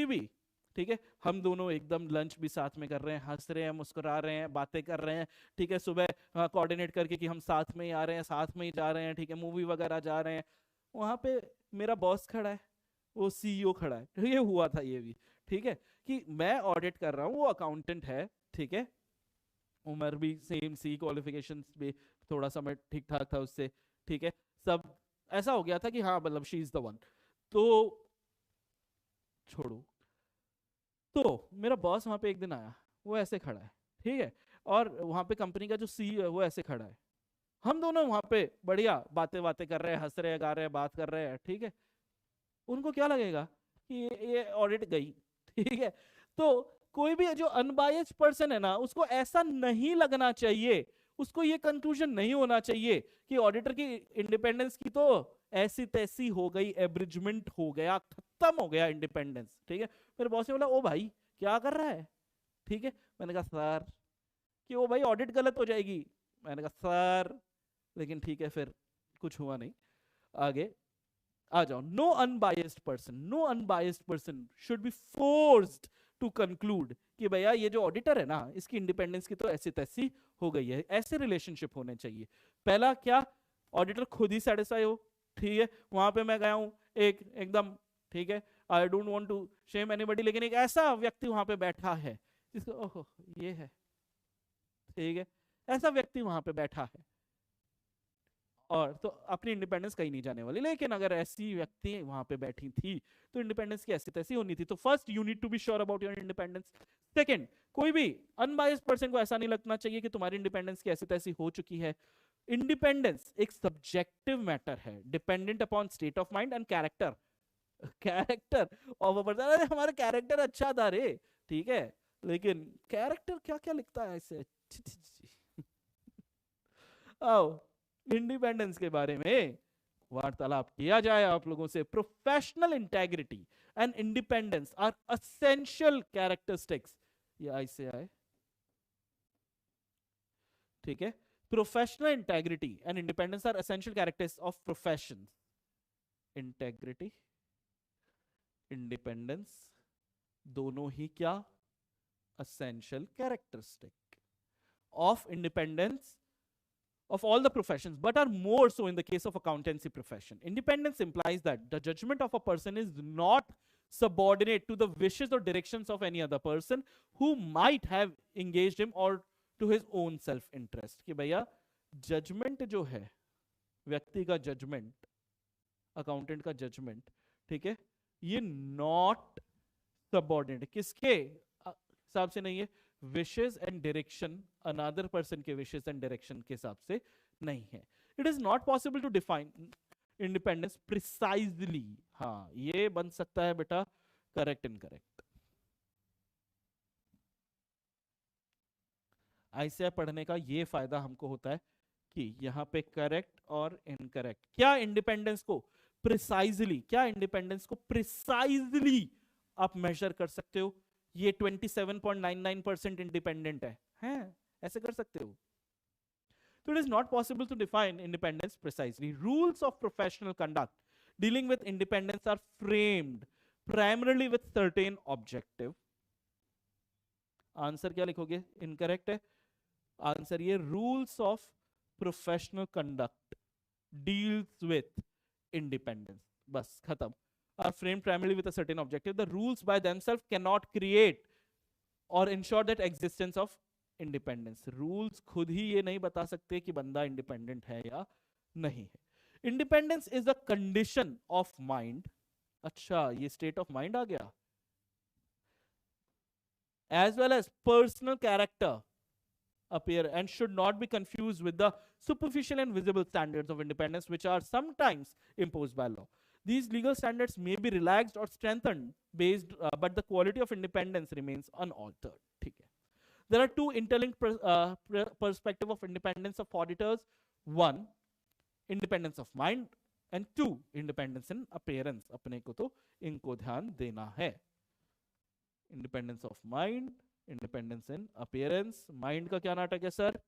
भी, ठीक है, हम दोनों एकदम लंच भी साथ में कर रहे हैं, हंस रहे हैं, मुस्कुरा रहे हैं, बातें कर रहे हैं, ठीक है, सुबह कोऑर्डिनेट करके कि हम साथ में ही आ रहे हैं, साथ में ही जा रहे हैं, ठीक है, मूवी वगैरह जा रहे हैं, वहां पे मेरा बॉस खड़ा है, वो सीईओ खड़ा है, तो ये हुआ था ये भी, ठीक है, कि मैं ऑडिट कर रहा हूँ, वो अकाउंटेंट है, ठीक है, उम्र भी सेम, सी क्वालिफिकेशन भी थोड़ा सा मैं ठीक ठाक था उससे, ठीक है, सब ऐसा हो गया था कि हाँ मतलब शी इज द वन। तो छोड़ो, तो मेरा बॉस वहां पे एक दिन आया, वो ऐसे खड़ा है, ठीक है, और वहां पे कंपनी का जो सीईओ है वो ऐसे खड़ा है, हम दोनों वहां पे बढ़िया बातें बातें कर रहे हैं, हंस रहे हैं, गा रहे हैं, बात कर रहे हैं, ठीक है। उनको क्या लगेगा कि ये ऑडिट गई, ठीक है। तो कोई भी जो अनबायस्ड पर्सन है ना, उसको ऐसा नहीं लगना चाहिए, उसको ये कंक्लूजन नहीं होना चाहिए कि ऑडिटर की इंडिपेंडेंस की तो ऐसी तैसी हो गई, एब्रिजमेंट हो गया, खत्म हो गया इंडिपेंडेंस, ठीक है। मेरे बॉस ने बोला ओ भाई क्या कर रहा है, ठीक है, मैंने कहा सर, कि ओ भाई ऑडिट गलत हो जाएगी, मैंने कहा सर, लेकिन ठीक है, फिर कुछ हुआ नहीं आगे। आ जाओ, no unbiased person should be forced to conclude कि भैया ये जो ऑडिटर है ना, इसकी इंडिपेंडेंस की तो ऐसी तैसी हो गई है। ऐसे रिलेशनशिप होने चाहिए। पहला क्या, ऑडिटर खुद ही सेटिस्फाई हो, ठीक है, वहां पे मैं गया हूं एकदम, ठीक है, I don't want to shame anybody, लेकिन एक ऐसा व्यक्ति वहां पे बैठा है जिसको ओहो ये है, ठीक है, ऐसा व्यक्ति वहां पे बैठा है और तो अपनी इंडिपेंडेंस कहीं नहीं जाने वाली, लेकिन अगर ऐसी व्यक्ति वहां पे बैठी थी तो इंडिपेंडेंस की ऐसी तैसी होनी थी। तो first you need to be sure about your independence. Second, कोई भी अनबायस्ड पर्सन को ऐसा नहीं लगना चाहिए कि तुम्हारी इंडिपेंडेंस की ऐसी तैसी हो चुकी है। इंडिपेंडेंस एक सब्जेक्टिव मैटर है, dependent upon state of mind and character. Character of a person, अरे हमारा कैरेक्टर अच्छा था रे, ठीक है, लेकिन कैरेक्टर क्या क्या लिखता है ऐसे। आओ इंडिपेंडेंस के बारे में वार्तालाप किया जाए आप लोगों से। Professional integrity and independence are essential characteristics, ये ऐसे आए, ठीक है। Professional integrity and independence are essential characters of profession. Integrity, independence, दोनों ही क्या, essential characteristic of independence of all the professions, but are more so in the case of accountancy profession. Independence implies that the judgment of a person is not subordinate to the wishes or directions of any other person who might have engaged him or to his own self interest. कि भैया judgement जो है, व्यक्ति का judgement, accountant का judgement, ठीक है, ये नॉट सबऑर्डिनेट किसके हिसाब से नहीं है, wishes and direction, another person के विशेस एंड डायरेक्शन के हिसाब से नहीं है। It is not possible to define independence precisely. हाँ, ये बन सकता है बेटा करेक्ट इनकरेक्ट। ऐसे पढ़ने का ये फायदा हमको होता है कि यहाँ पे करेक्ट और इनकरेक्ट, क्या इंडिपेंडेंस को प्रिसाइजली, क्या इंडिपेंडेंस को प्रिसाइजली आप मेजर कर सकते हो। ये 27.99% इंडिपेंडेंट है, ऐसे कर सकते हो। So it is not possible to define independence precisely. Rules of professional conduct dealing with independence are framed primarily with certain objective. Answer क्या लिखोगे, इनकरेक्ट है आंसर, ये rules of professional conduct deals with independence, बस खत्म। Are framed primarily with a certain objective. The rules by themselves cannot create or ensure that existence of independence. Rules खुद ही ये नहीं बता सकते कि बंदा इंडिपेंडेंट है या नहीं है। Independence is a condition of mind. अच्छा, ये state of mind आ गया। As well as personal character appear and should not be confused with the superficial and visible standards of independence which are sometimes imposed by law. These legal standards may be relaxed or strengthened based, but the quality of independence remains unaltered. ठीक है, there are two interlinked perspective of independence of auditors. One, independence of mind, and two, independence in appearance. अपने को तो इनको ध्यान देना है। Independence of mind, independence in appearance. Mind का क्या नाटक है सर?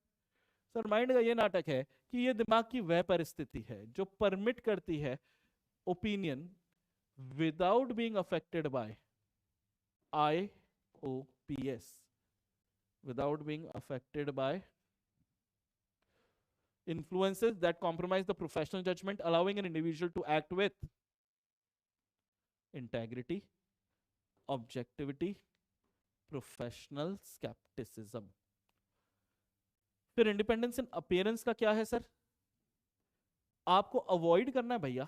सर माइंड का ये नाटक है कि ये दिमाग की वह परिस्थिति है जो परमिट करती है opinion without being affected bye IOPS, without being affected by influences that compromise the professional judgment, allowing an individual to act with integrity, objectivity, professional skepticism. फिर इंडिपेंडेंस इन अपीयरेंस का क्या है सर? आपको avoid करना है भैया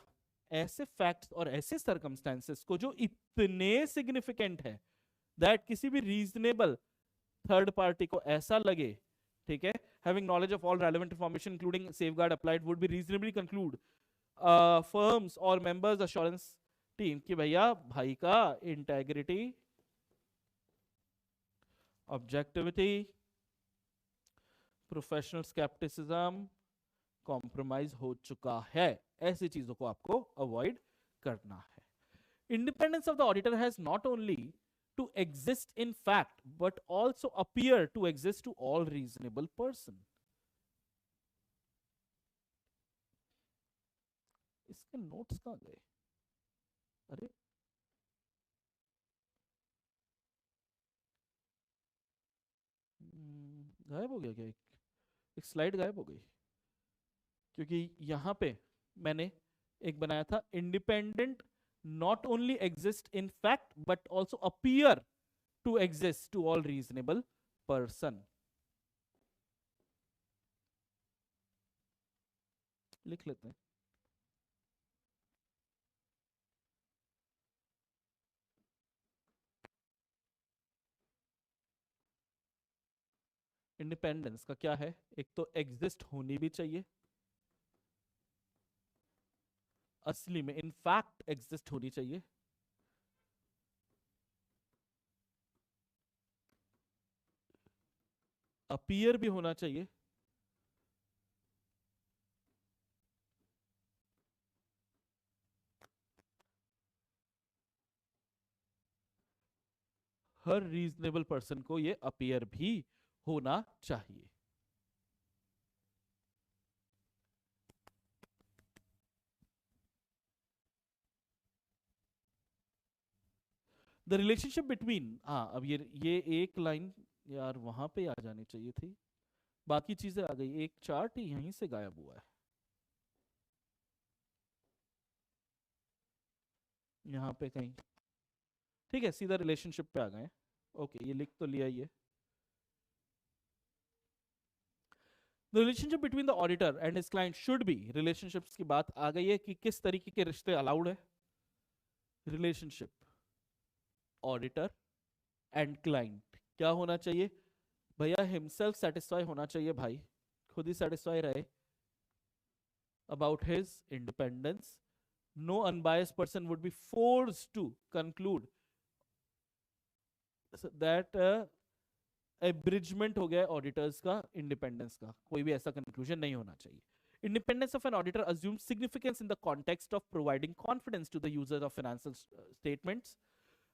ऐसे facts और ऐसे सर्कमस्टेंसेस को जो इतने सिग्निफिकेंट है दैट किसी भी रीजनेबल थर्ड पार्टी को ऐसा लगे, ठीक है, having knowledge of all relevant information including safeguard applied would be reasonably conclude firms or members assurance team कि भैया भाई का integrity, objectivity, professional scepticism compromise हो चुका है। ऐसी चीजों को आपको अवॉइड करना है। Independence of the auditor has not only to exist in fact but also appear to exist to all reasonable person. इसके नोट्स कहां गए? अरे गायब हो गया क्या? एक स्लाइड गायब हो गई क्योंकि यहां पे मैंने एक बनाया था independent not only exist in fact but also appear to exist to all reasonable person. लिख लेते हैं। इंडिपेंडेंस का क्या है, एक तो एग्जिस्ट होनी भी चाहिए, असली में इनफैक्ट एग्जिस्ट होनी चाहिए, अपीयर भी होना चाहिए, हर रीजनेबल पर्सन को ये अपीयर भी होना चाहिए। द रिलेशनशिप बिटवीन, हाँ अब ये एक लाइन यार वहां पे आ जानी चाहिए थी, बाकी चीजें आ गई, एक चार्ट यहीं से गायब हुआ है, यहाँ पे कहीं, ठीक है सीधा रिलेशनशिप पे आ गए। ओके ये लिख तो लिया ये। The relationship between the auditor and his client should be, relationships की बात आ गई है कि किस तरीके के रिश्ते अलाउड है, रिलेशनशिप ऑडिटर एंड क्लाइंट क्या होना चाहिए भैया, हिमसेल्फ सेटिस्फाई होना चाहिए भाई, खुद ही सेटिस्फाई रहे about his independence. No unbiased person would be forced to conclude that abridgment हो गया ऑडिटर्स का इंडिपेंडेंस का, कोई भी ऐसा कंक्लूजन नहीं होना चाहिए। Independence of an auditor assumes significance in the context of providing confidence to the users of financial statements.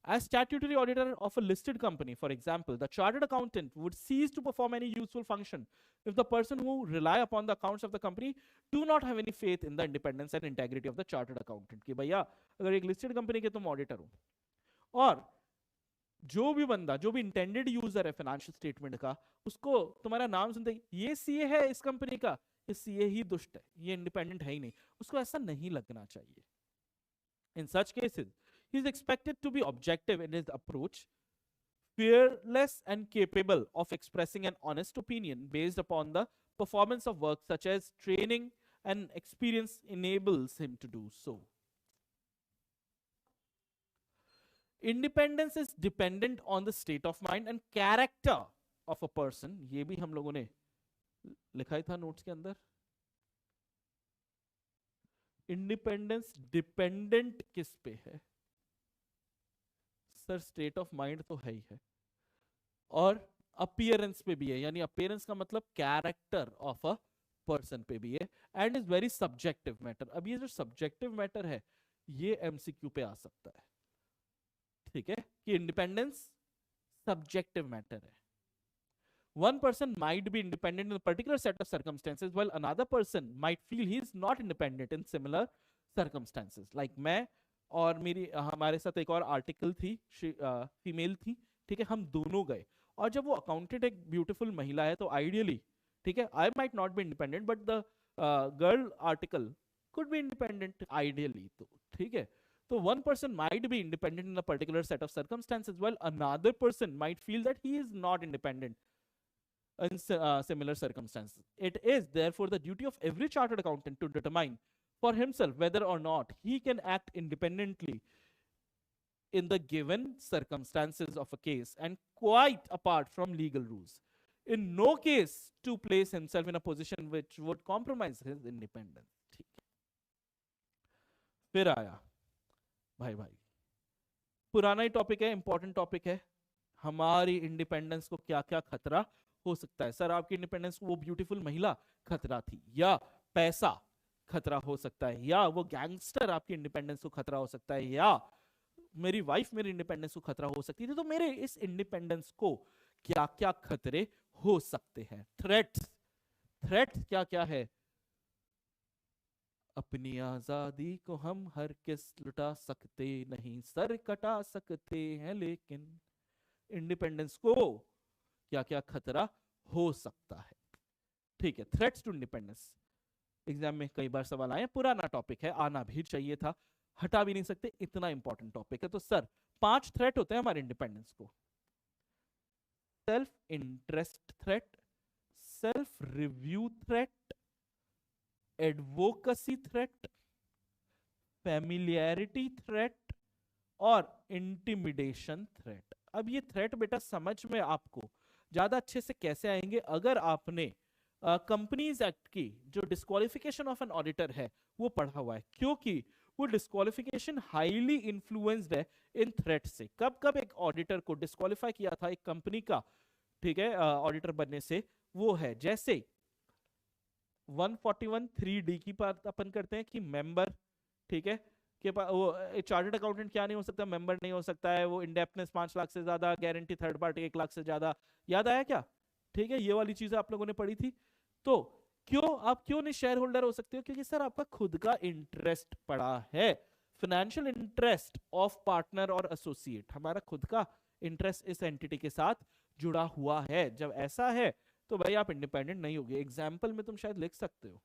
As statutory auditor of a listed company, for example, the chartered accountant would cease to perform any useful function if the person who rely upon the accounts of the company do not have any faith in the independence and integrity of the chartered accountant। कि भैया अगर एक listed company के तुम auditor हो और जो भी बंदा, जो भी इंटेंडेड यूजर है फाइनेंशियल स्टेटमेंट का, उसको तुम्हारा नाम सुनते ये सीए है इस कंपनी का, ये सीए ही दुष्ट है, ये इंडिपेंडेंट है ही नहीं, उसको ऐसा नहीं लगना चाहिए। In such cases, he is expected to be objective in his approach, fearless and capable of expressing an honest opinion based upon the performance of work such as training and experience enables him to do so. Independence is dependent on the state of mind and character of a person, ये भी हम लोगों ने लिखा ही था notes के अंदर। Independence dependent किस पे है सर, स्टेट ऑफ माइंड तो है ही है, और अपीयरेंस पे भी है, यानी अपीयरेंस का मतलब कैरेक्टर ऑफ अ पर्सन पे भी है, and is very subjective matter. अब ये जो सब्जेक्टिव मैटर है ये एमसीक्यू पे आ सकता है, ठीक है, कि इंडिपेंडेंस सब्जेक्टिव मैटर है। One person might be independent in a particular set of circumstances, while another person might feel he is not independent in similar circumstances. Like मैं और मेरी हमारे साथ एक और आर्टिकल थी, फीमेल थी, ठीक है, हम दोनों गए, और जब वो अकाउंटेंट एक ब्यूटीफुल महिला है तो आइडियली, ठीक है, I might not be independent but the girl article could be independent ideally, तो ठीक है। So one person might be independent in a particular set of circumstances, while another person might feel that he is not independent in similar circumstances. It is therefore the duty of every chartered accountant to determine for himself whether or not he can act independently in the given circumstances of a case, and quite apart from legal rules. In no case to place himself in a position which would compromise his independence. ठीक है, फिर आया भाई पुराना ही topic है, important topic है, हमारी independence को क्या क्या खतरा हो सकता है। सर आपकी इंडिपेंडेंस को वो ब्यूटीफुल महिला खतरा थी, या पैसा खतरा हो सकता है, या वो गैंगस्टर आपकी इंडिपेंडेंस को खतरा हो सकता है, या मेरी वाइफ मेरी इंडिपेंडेंस को खतरा हो सकती थी, तो मेरे इस इंडिपेंडेंस को क्या क्या खतरे हो सकते हैं। थ्रेट्स क्या क्या है, अपनी आजादी को हम हर किस लुटा सकते नहीं, सर कटा सकते हैं, लेकिन इंडिपेंडेंस को क्या क्या खतरा हो सकता है। ठीक है, थ्रेट्स टू इंडिपेंडेंस एग्जाम में कई बार सवाल आए, पुराना टॉपिक है, आना भी चाहिए था, हटा भी नहीं सकते, इतना इंपॉर्टेंट टॉपिक है। तो सर 5 थ्रेट होते हैं हमारे इंडिपेंडेंस को, self interest threat, self review threat, advocacy threat, familiarity threat और इंटिमिडेशन थ्रेट। अब ये थ्रेट बेटा समझ में आपको ज्यादा अच्छे से कैसे आएंगे अगर आपने कंपनीज एक्ट की जो डिस्क्वालिफिकेशन ऑफ एन ऑडिटर है वो पढ़ा हुआ है, क्योंकि वो डिस्क्वालिफिकेशन हाईली इन्फ्लुएंस्ड है इन थ्रेट से। कब कब एक ऑडिटर को डिस्क्वालीफाई किया था एक कंपनी का, ठीक है, ऑडिटर बनने से, वो है जैसे 141(3)(d की बात अपन करते हैं कि मेंबर, ठीक है, के वो चार्टर्ड अकाउंटेंट क्या नहीं हो सकता, मेंबर नहीं हो सकता है, वो इंडेप्टनेस 5 लाख से ज्यादा, गारंटी थर्ड पार्टी 1 लाख से ज्यादा, याद आया क्या? ठीक है, ये वाली चीजें आप लोगों ने पढ़ी थी। तो आप क्यों नहीं शेयर होल्डर हो सकते हो? क्योंकि सर आपका खुद का इंटरेस्ट पड़ा है, फाइनेंशियल इंटरेस्ट ऑफ पार्टनर और एसोसिएट, हमारा खुद का इंटरेस्ट इस एंटिटी के साथ जुड़ा हुआ है। जब ऐसा है तो भाई आप इंडिपेंडेंट नहीं होगे। एग्जाम्पल में तुम शायद लिख सकते हो,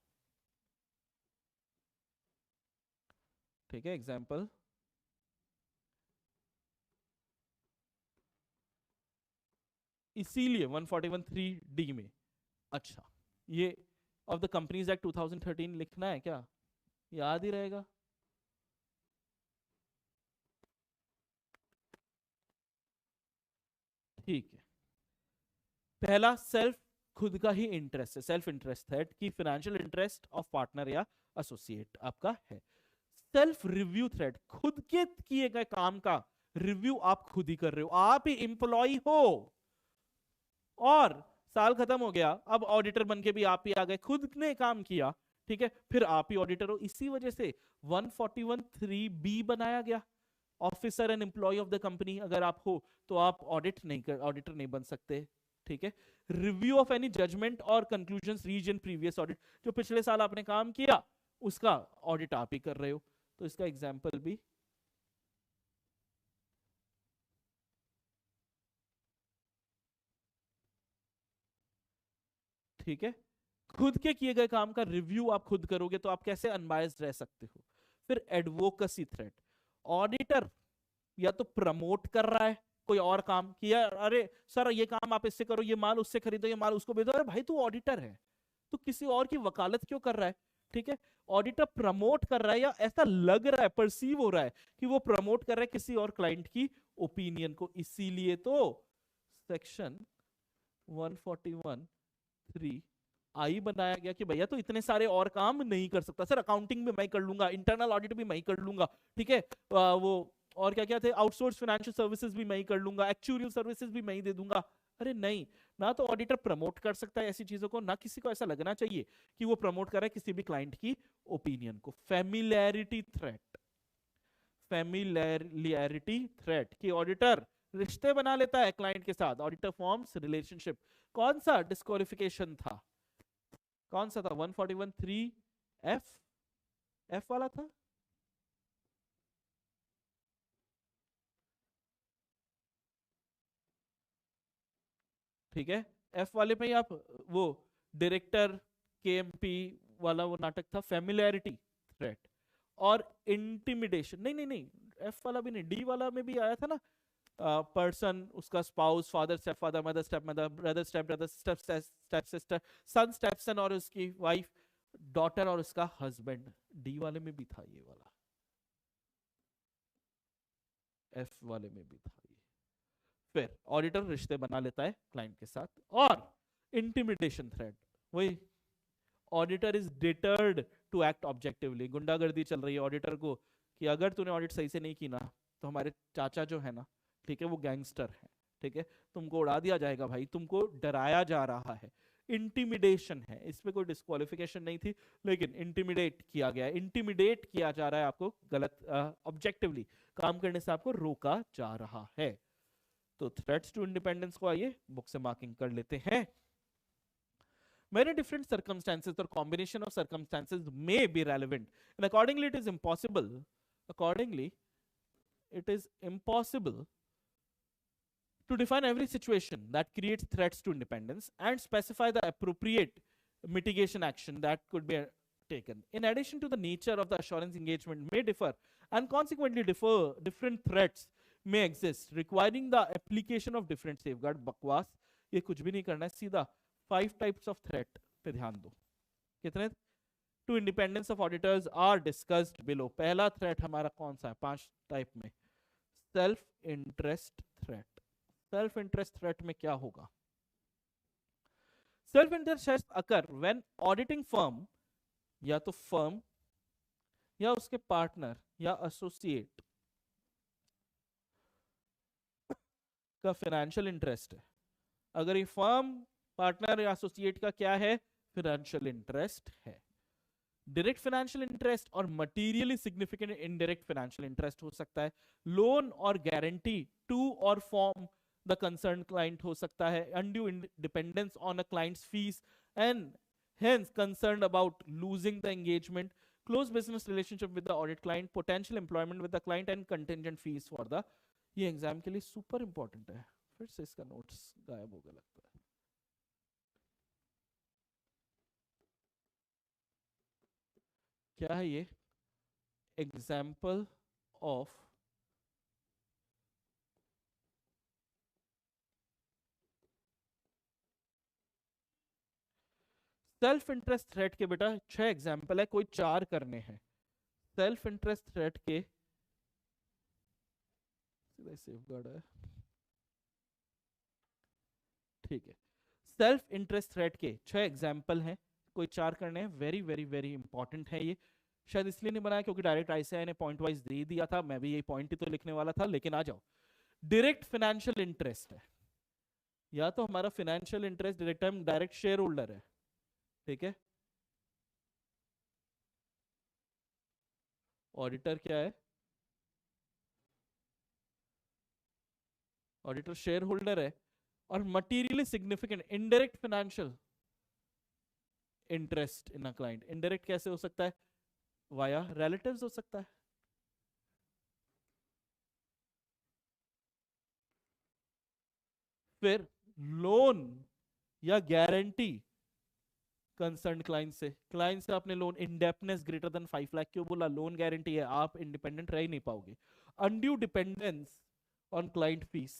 ठीक है, एग्जाम्पल इसीलिए 141(3)(d में, अच्छा ये ऑफ द कंपनीज एक्ट 2013 लिखना है क्या? याद ही रहेगा। ठीक है, पहला सेल्फ, खुद का ही इंटरेस्ट है, सेल्फ इंटरेस्ट है कि फाइनेंशियल इंटरेस्ट ऑफ पार्टनर या एसोसिएट आपका है। सेल्फ रिव्यू थ्रेट, खुद के किए गए काम का रिव्यू आप खुद ही कर रहे हो, आप ही एम्प्लॉय हो और साल खत्म हो गया, अब ऑडिटर बन के भी आप ही आ गए, खुद ने काम किया, ठीक है, फिर आप ही ऑडिटर हो। इसी वजह से 141(3)(b बनाया गया। Officer and employee of the company अगर आप हो तो आप ऑडिटर नहीं बन सकते, ठीक है। रिव्यू ऑफ एनी जजमेंट और conclusion reach in previous audit, जो पिछले साल आपने काम किया उसका ऑडिट आप ही कर रहे हो, तो इसका एग्जाम्पल भी ठीक है। खुद के किए गए काम का रिव्यू आप खुद करोगे तो आप कैसे अनबायस्ड रह सकते हो। फिर एडवोकेसी थ्रेट, ऑडिटर या तो प्रमोट कर रहा है कोई और काम किया, अरे सर ये काम आप इससे करो, ये माल उससे खरीदो, ये माल उसको भेजो, अरे भाई तू ऑडिटर है, तो किसी और की वकालत क्यों कर रहा है, ठीक है। ऑडिटर प्रमोट कर रहा है या ऐसा लग रहा है, परसीव हो रहा है कि वो प्रमोट कर रहा है किसी और क्लाइंट की ओपिनियन को, इसीलिए तो सेक्शन 141(3) आई बनाया गया कि भैया तो इतने सारे और काम नहीं कर सकता। सर अकाउंटिंग भी मैं कर लूंगा, इंटरनल ऑडिट भी मैं कर लूंगा, ठीक है, वो और क्या क्या थे, आउटसोर्स फाइनेंशियल सर्विसेज भी मैं कर लूंगा, एक्चुअरियल सर्विसेज भी मैं ही दे दूंगा। अरे नहीं, ना तो ऑडिटर प्रमोट कर सकता है ऐसी चीजों को, ना किसी को ऐसा लगना चाहिए कि वो प्रमोट कर रहा है किसी भी क्लाइंट की ओपिनियन को। फेमिलियरिटी थ्रेट, फेमिलियरिटी थ्रेट कि ऑडिटर रिश्ते बना लेता है क्लाइंट के साथ, ऑडिटर फॉर्म्स रिलेशनशिप। कौन सा डिस्क्वालिफिकेशन था, कौन सा था? 141(3)(f), एफ वाला था, ठीक है। एफ वाले में ही आप वो डायरेक्टर केएमपी वाला वो नाटक था, फेमिलियरिटी थ्रेट और इंटिमिडेशन। नहीं नहीं नहीं, एफ वाला भी नहीं, डी वाला में भी आया था ना, पर्सन, उसका spouse, father step father, mother step mother, brother step brother, step sister, son step son और उसकी वाइफ, डॉटर और उसका हस्बैंड, डी वाले में भी था ये वाला, एफ वाले में भी था ये। फिर ऑडिटर रिश्ते बना लेता है क्लाइंट के साथ। और इंटिमिडेशन थ्रेट, वही auditor is deterred to act objectively, गुंडागर्दी चल रही है ऑडिटर को कि अगर तूने ऑडिट सही से नहीं की ना तो हमारे चाचा जो है ना, ठीक है, वो गैंगस्टर है, ठीक है, तुमको उड़ा दिया जाएगा भाई, तुमको डराया जा रहा है। इंटिमिडेशन है, इसमें कोई डिस्क्वालिफिकेशन नहीं थी लेकिन इंटिमिडेट किया गया, इंटिमिडेट किया जा रहा है आपको, गलत ऑब्जेक्टिवली काम करने से आपको रोका जा रहा है। तो थ्रेट्स टू इंडिपेंडेंस को आइए बुक से मार्किंग कर लेते हैं। Many different circumstances or combination of circumstances may be relevant, and accordingly it is impossible to define every situation that creates threats to independence and specify the appropriate mitigation action that could be taken. In addition to the nature of the assurance engagement may differ, and consequently different threats may exist requiring the application of different safeguard. बकवास ये कुछ भी नहीं करना है, सीधा 5 types of threat पे ध्यान दो। कितने? To independence of auditors are discussed below. पहला थ्रेट हमारा कौन सा है 5 टाइप में? Self interest threat. Self interest threat में क्या होगा? Self interest occur when auditing firm, या तो फर्म या उसके पार्टनर या एसोसिएट का फाइनेंशियल इंटरेस्ट है। अगर ये फर्म, पार्टनर या एसोसिएट का क्या है? फाइनेंशियल इंटरेस्ट है। डायरेक्ट फाइनेंशियल इंटरेस्ट और materially significant indirect financial interest हो सकता है। लोन और गारंटी टू और फॉर्म द कंसर्न क्लाइंट हो सकता है। Undue dependence on a clients fees and hence concerned about losing the engagement, close business relationship with the audit client, potential employment with the client and contingent fees for the। ये exam के लिए super important है। फिर से इसका notes गायब हो गया लगता है। क्या है ये? Example of self interest threat के बेटा 6 एग्जाम्पल है, कोई 4 करने हैं। सेल्फ इंटरेस्ट थ्रेट के सेफगार्ड है, ठीक है। सेल्फ इंटरेस्ट थ्रेट के 6 एग्जाम्पल हैं, कोई 4 करने हैं। वेरी वेरी वेरी इंपॉर्टेंट है ये। शायद इसलिए नहीं बनाया क्योंकि डायरेक्ट आईसीएआई ने पॉइंट वाइज दे दिया था, मैं भी यही पॉइंट ही तो लिखने वाला था। लेकिन आ जाओ, डायरेक्ट फाइनेंशियल इंटरेस्ट है, या तो हमारा फाइनेंशियल इंटरेस्ट डायरेक्ट, हम डायरेक्ट शेयर होल्डर है, ठीक है। ऑडिटर क्या है? ऑडिटर शेयर होल्डर है। और materially significant indirect financial interest in a client, indirect कैसे हो सकता है? वाया रिलेटिव्स हो सकता है। फिर लोन या गारंटी कंसर्न क्लाइंट से आपने loan, indebtedness greater than 5 lakh क्यों बोला? लोन गारंटी है, आप इंडिपेंडेंट रह ही नहीं पाओगे। Undue dependence on client fees,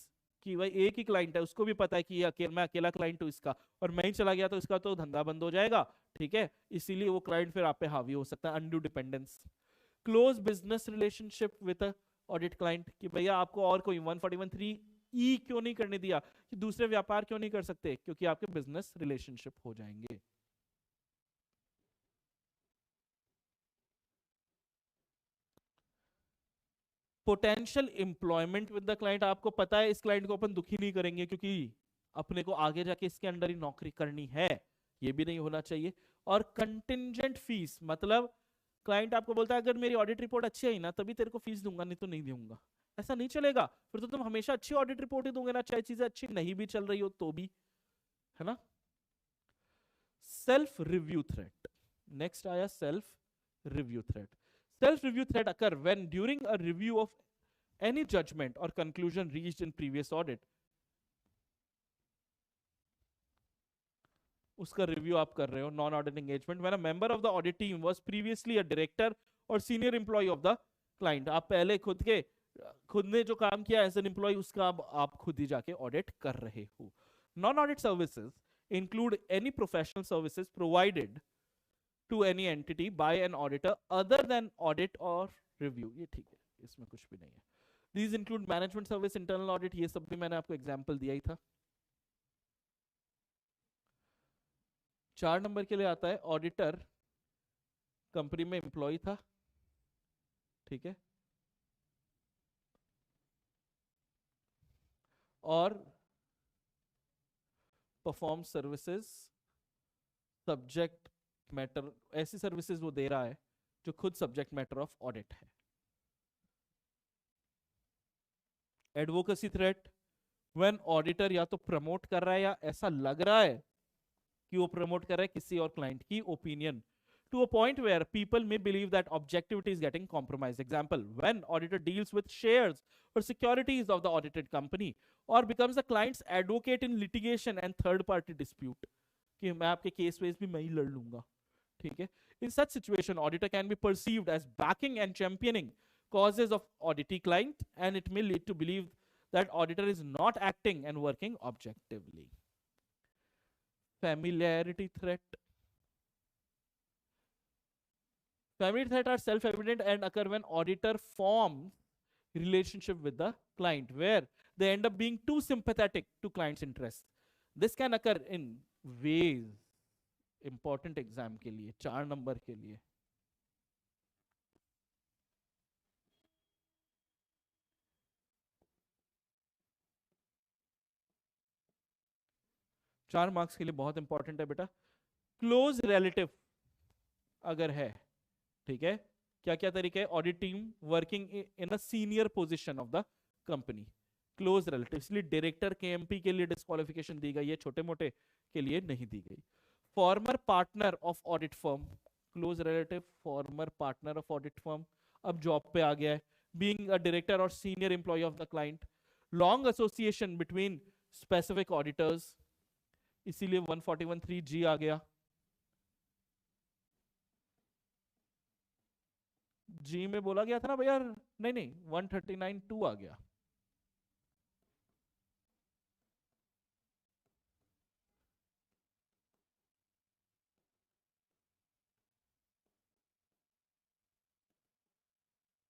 कि भाई एक ही क्लाइंट है, उसको भी पता है कि मैं अकेला क्लाइंट हूं इसका, और मैं ही चला गया तो इसका तो धंधा बंद हो जाएगा, ठीक है। इसीलिए वो क्लाइंट फिर आप पे हावी हो सकता है। Undue dependence. Close business relationship with audit client, कि भैया आपको और कोई 141(3) ई क्यों नहीं करने दिया, कि दूसरे व्यापार क्यों नहीं कर सकते? क्योंकि आपके बिजनेस रिलेशनशिप हो जाएंगे। Potential employment with the client, आपको पता है इस क्लाइंट को अपन दुखी नहीं करेंगे क्योंकि अपने को आगे जाके इसके अंडर ही नौकरी करनी है, ये भी नहीं होना चाहिए। और कंटिजेंट फीस, मतलब क्लाइंट आपको बोलता है अगर मेरी ऑडिट रिपोर्ट अच्छी आई ना तभी तेरे को फीस दूंगा, नहीं तो नहीं दूंगा। ऐसा नहीं चलेगा, फिर तो तुम हमेशा अच्छी ऑडिट रिपोर्ट ही दोगे ना, चाहे चीजें अच्छी नहीं भी चल रही हो तो भी, है ना। सेल्फ रिव्यू थ्रेट, नेक्स्ट आया self review threat. Self review threat occur when during a review of any judgment or conclusion reached in previous audit, उसका रिव्यू आप कर रहे हो। Non audit engagement, when a member of the audit team was previously a director और senior employee of the client, आप पहले खुद ने जो काम किया एज एन एम्प्लॉय, उसका आप खुद ही जाके ऑडिट कर रहे हो। Non audit services include any professional services provided to any entity by an auditor other than audit और रिव्यू, ये ठीक है, इसमें कुछ भी नहीं है। These include management service, internal audit, ये सब भी मैंने आपको एग्जाम्पल दिया ही था। 4 नंबर के लिए आता है ऑडिटर कंपनी में एम्प्लॉय था, ठीक है, और परफॉर्म सर्विसेज सब्जेक्ट मैटर, ऐसी सर्विसेज वो दे रहा है जो खुद सब्जेक्ट मैटर ऑफ ऑडिट है। एडवोकेसी थ्रेट, व्हेन ऑडिटर या तो प्रमोट कर रहा है या ऐसा लग रहा है कि वो प्रमोट कर रहा है किसी और क्लाइंट की opinion to a point where people may believe that objectivity is getting compromised. Example, when auditor deals with shares or securities of the audited company or becomes the client's advocate in litigation and third party dispute, कि मैं आपके case वेस भी मैं ही लड़ लूंगा, ठीक है। In such situation, auditor can be perceived as backing and championing causes of auditee client, and it may lead to believe that auditor is not acting and working objectively. Familiarity threat, Family threat are self-evident and occur when auditor forms relationship with the client where they end up being too sympathetic to client's interest. This can occur in ways. Important exam के लिए 4 number के लिए 4 marks के लिए बहुत important है बेटा। Close relative अगर है, ठीक है, क्या क्या तरीके है? Audit team working in a senior position of the company, close relative, इसलिए डायरेक्टर केएमपी के लिए डिस्क्वालिफिकेशन दी गई है, छोटे मोटे के लिए नहीं दी गई। Former partner of audit firm, close relative former partner of audit firm, अब जॉब पे आ गया है, बीइंग अ डायरेक्टर और senior employee of the client, long association between specific auditors, इसीलिए 141(3)(g आ गया। जी में बोला गया था ना भैया, नहीं नहीं 139(2) आ गया।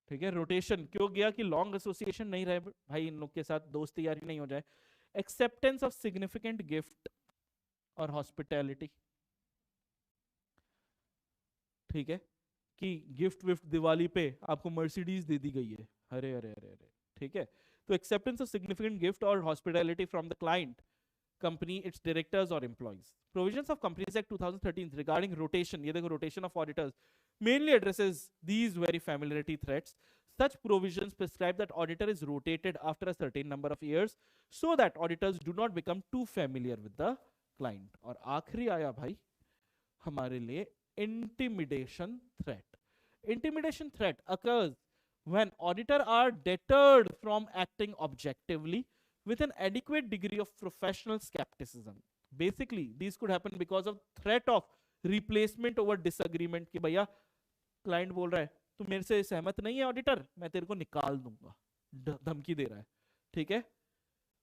ठीक है, रोटेशन क्यों गया कि लॉन्ग एसोसिएशन नहीं रहे भाई, इन लोग के साथ दोस्ती यारी नहीं हो जाए। एक्सेप्टेंस ऑफ सिग्निफिकेंट गिफ्ट और हॉस्पिटैलिटी, ठीक है, कि गिफ्ट विफ्ट दिवाली पे आपको मर्सिडीज दे दी गई है, अरे अरे अरे अरे, ठीक है। तो एक्सेप्टेंस ऑफ सिग्निफिकेंट गिफ्ट और hospitality from the client company, its directors or employees. Provisions of Companies Act 2013 regarding rotation, ये देखो rotation of auditors, mainly addresses these very familiarity threats. Such provisions prescribe that auditor is rotated after a certain number of years so that auditors do not become too familiar with the client. और आखिरी आया भाई हमारे लिए intimidation threat. Intimidation threat occurs when auditor are deterred from acting objectively with an adequate degree of professional skepticism. Basically, these could happen because of threat of replacement over disagreement कि भैया client बोल रहा है तू मेरे से सहमत नहीं है ऑडिटर, मैं तेरे को निकाल दूंगा, धमकी दे रहा है, ठीक है,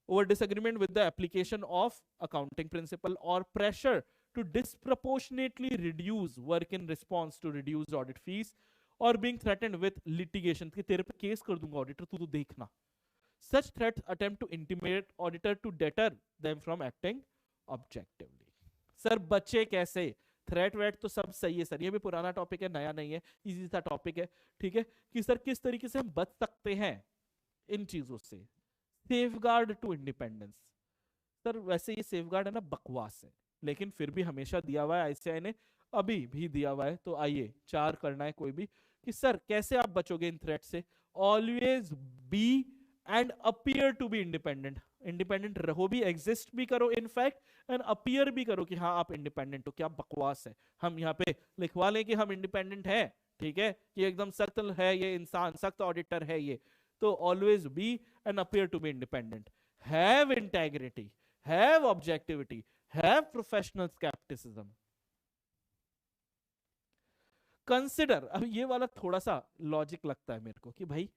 over disagreement with the application of accounting principle or pressure to disproportionately reduce work in response to reduced audit fees or being threatened with litigation कि तेरे पे केस कर दूंगा ऑडिटर, तू तो देखना। Such threats attempt to intimidate auditor to deter them from acting objectively. Sir बच्चे कैसे? थ्रेट वेट तो सब सही है सर, ये भी पुराना टॉपिक है, नया नहीं है, इजी सा टॉपिक है, ठीक है, कि सर किस तरीके से हम बच सकते हैं इन चीजों से। सेफगार्ड टू इंडिपेंडेंस, सर वैसे ये सेफगार्ड है ना बकवास है, लेकिन फिर भी हमेशा दिया हुआ है, आईसीआई ने अभी भी दिया हुआ है, तो आइए 4 करना है कोई भी, कि सर कैसे आप बचोगे इन थ्रेट से। Always be and appear to be independent, independent रहो भी, एग्जिस्ट भी करो इनफैक्ट, एंड अपीयर भी करो कि हाँ आप इंडिपेंडेंट हो। क्या बकवास है, हम यहाँ पे लिखवा लें कि हम इंडिपेंडेंट है, ठीक है, कि एकदम सख्त है ये इंसान, सख्त ऑडिटर है ये, तो always be and appear to be independent, have integrity, have objectivity, have professional scepticism. Consider, अब ये वाला थोड़ा सा लॉजिक लगता है मेरे को कि भाई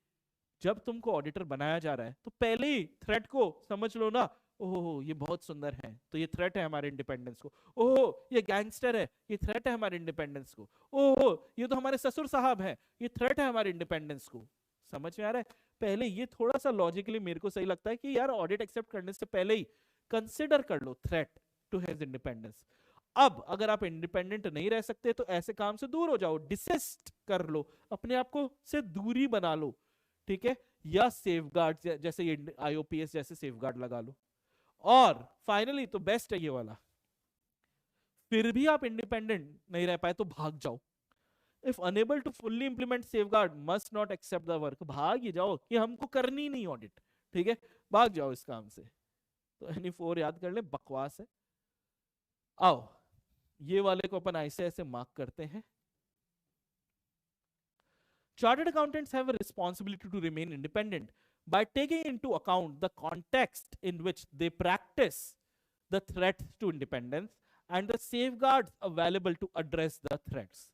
जब तुमको ऑडिटर बनाया जा रहा है तो पहले ही थ्रेट को समझ लो ना, ओहो ये बहुत सुंदर है तो ये थ्रेट है हमारे इंडिपेंडेंस को, ओहो ये गैंगस्टर है ये थ्रेट है हमारे इंडिपेंडेंस को, ओहो ये तो हमारे ससुर साहब है ये थ्रेट है हमारे इंडिपेंडेंस को। समझ में आ रहा है? पहले ये थोड़ा सा लॉजिकली मेरे को सही लगता है कि यार ऑडिट एक्सेप्ट करने से पहले ही कंसिडर कर लो थ्रेट टू हिज इंडिपेंडेंस। अब अगर आप इंडिपेंडेंट नहीं रह सकते तो ऐसे काम से दूर हो जाओ, डिसिस्ट कर लो, अपने आप को से दूरी बना लो, ठीक है, या सेफगार्ड जैसे ये आईओपीएस जैसे सेफगार्ड लगा लो। और फाइनली तो बेस्ट है ये वाला, फिर भी आप इंडिपेंडेंट नहीं रह पाए तो भाग जाओ। If unable to fully implement safeguard must not accept the work, भाग ही जाओ कि हमको करनी नहीं ऑडिट, ठीक है, भाग जाओ इस काम से। तो एनी 4 याद कर ले, बकवास है। आओ ये वाले को अपन ऐसे ऐसे मार्क करते हैं। Chartered accountants have a responsibility to remain independent by taking into account the context in which they practice the threats to independence and the safeguards available to address the threats.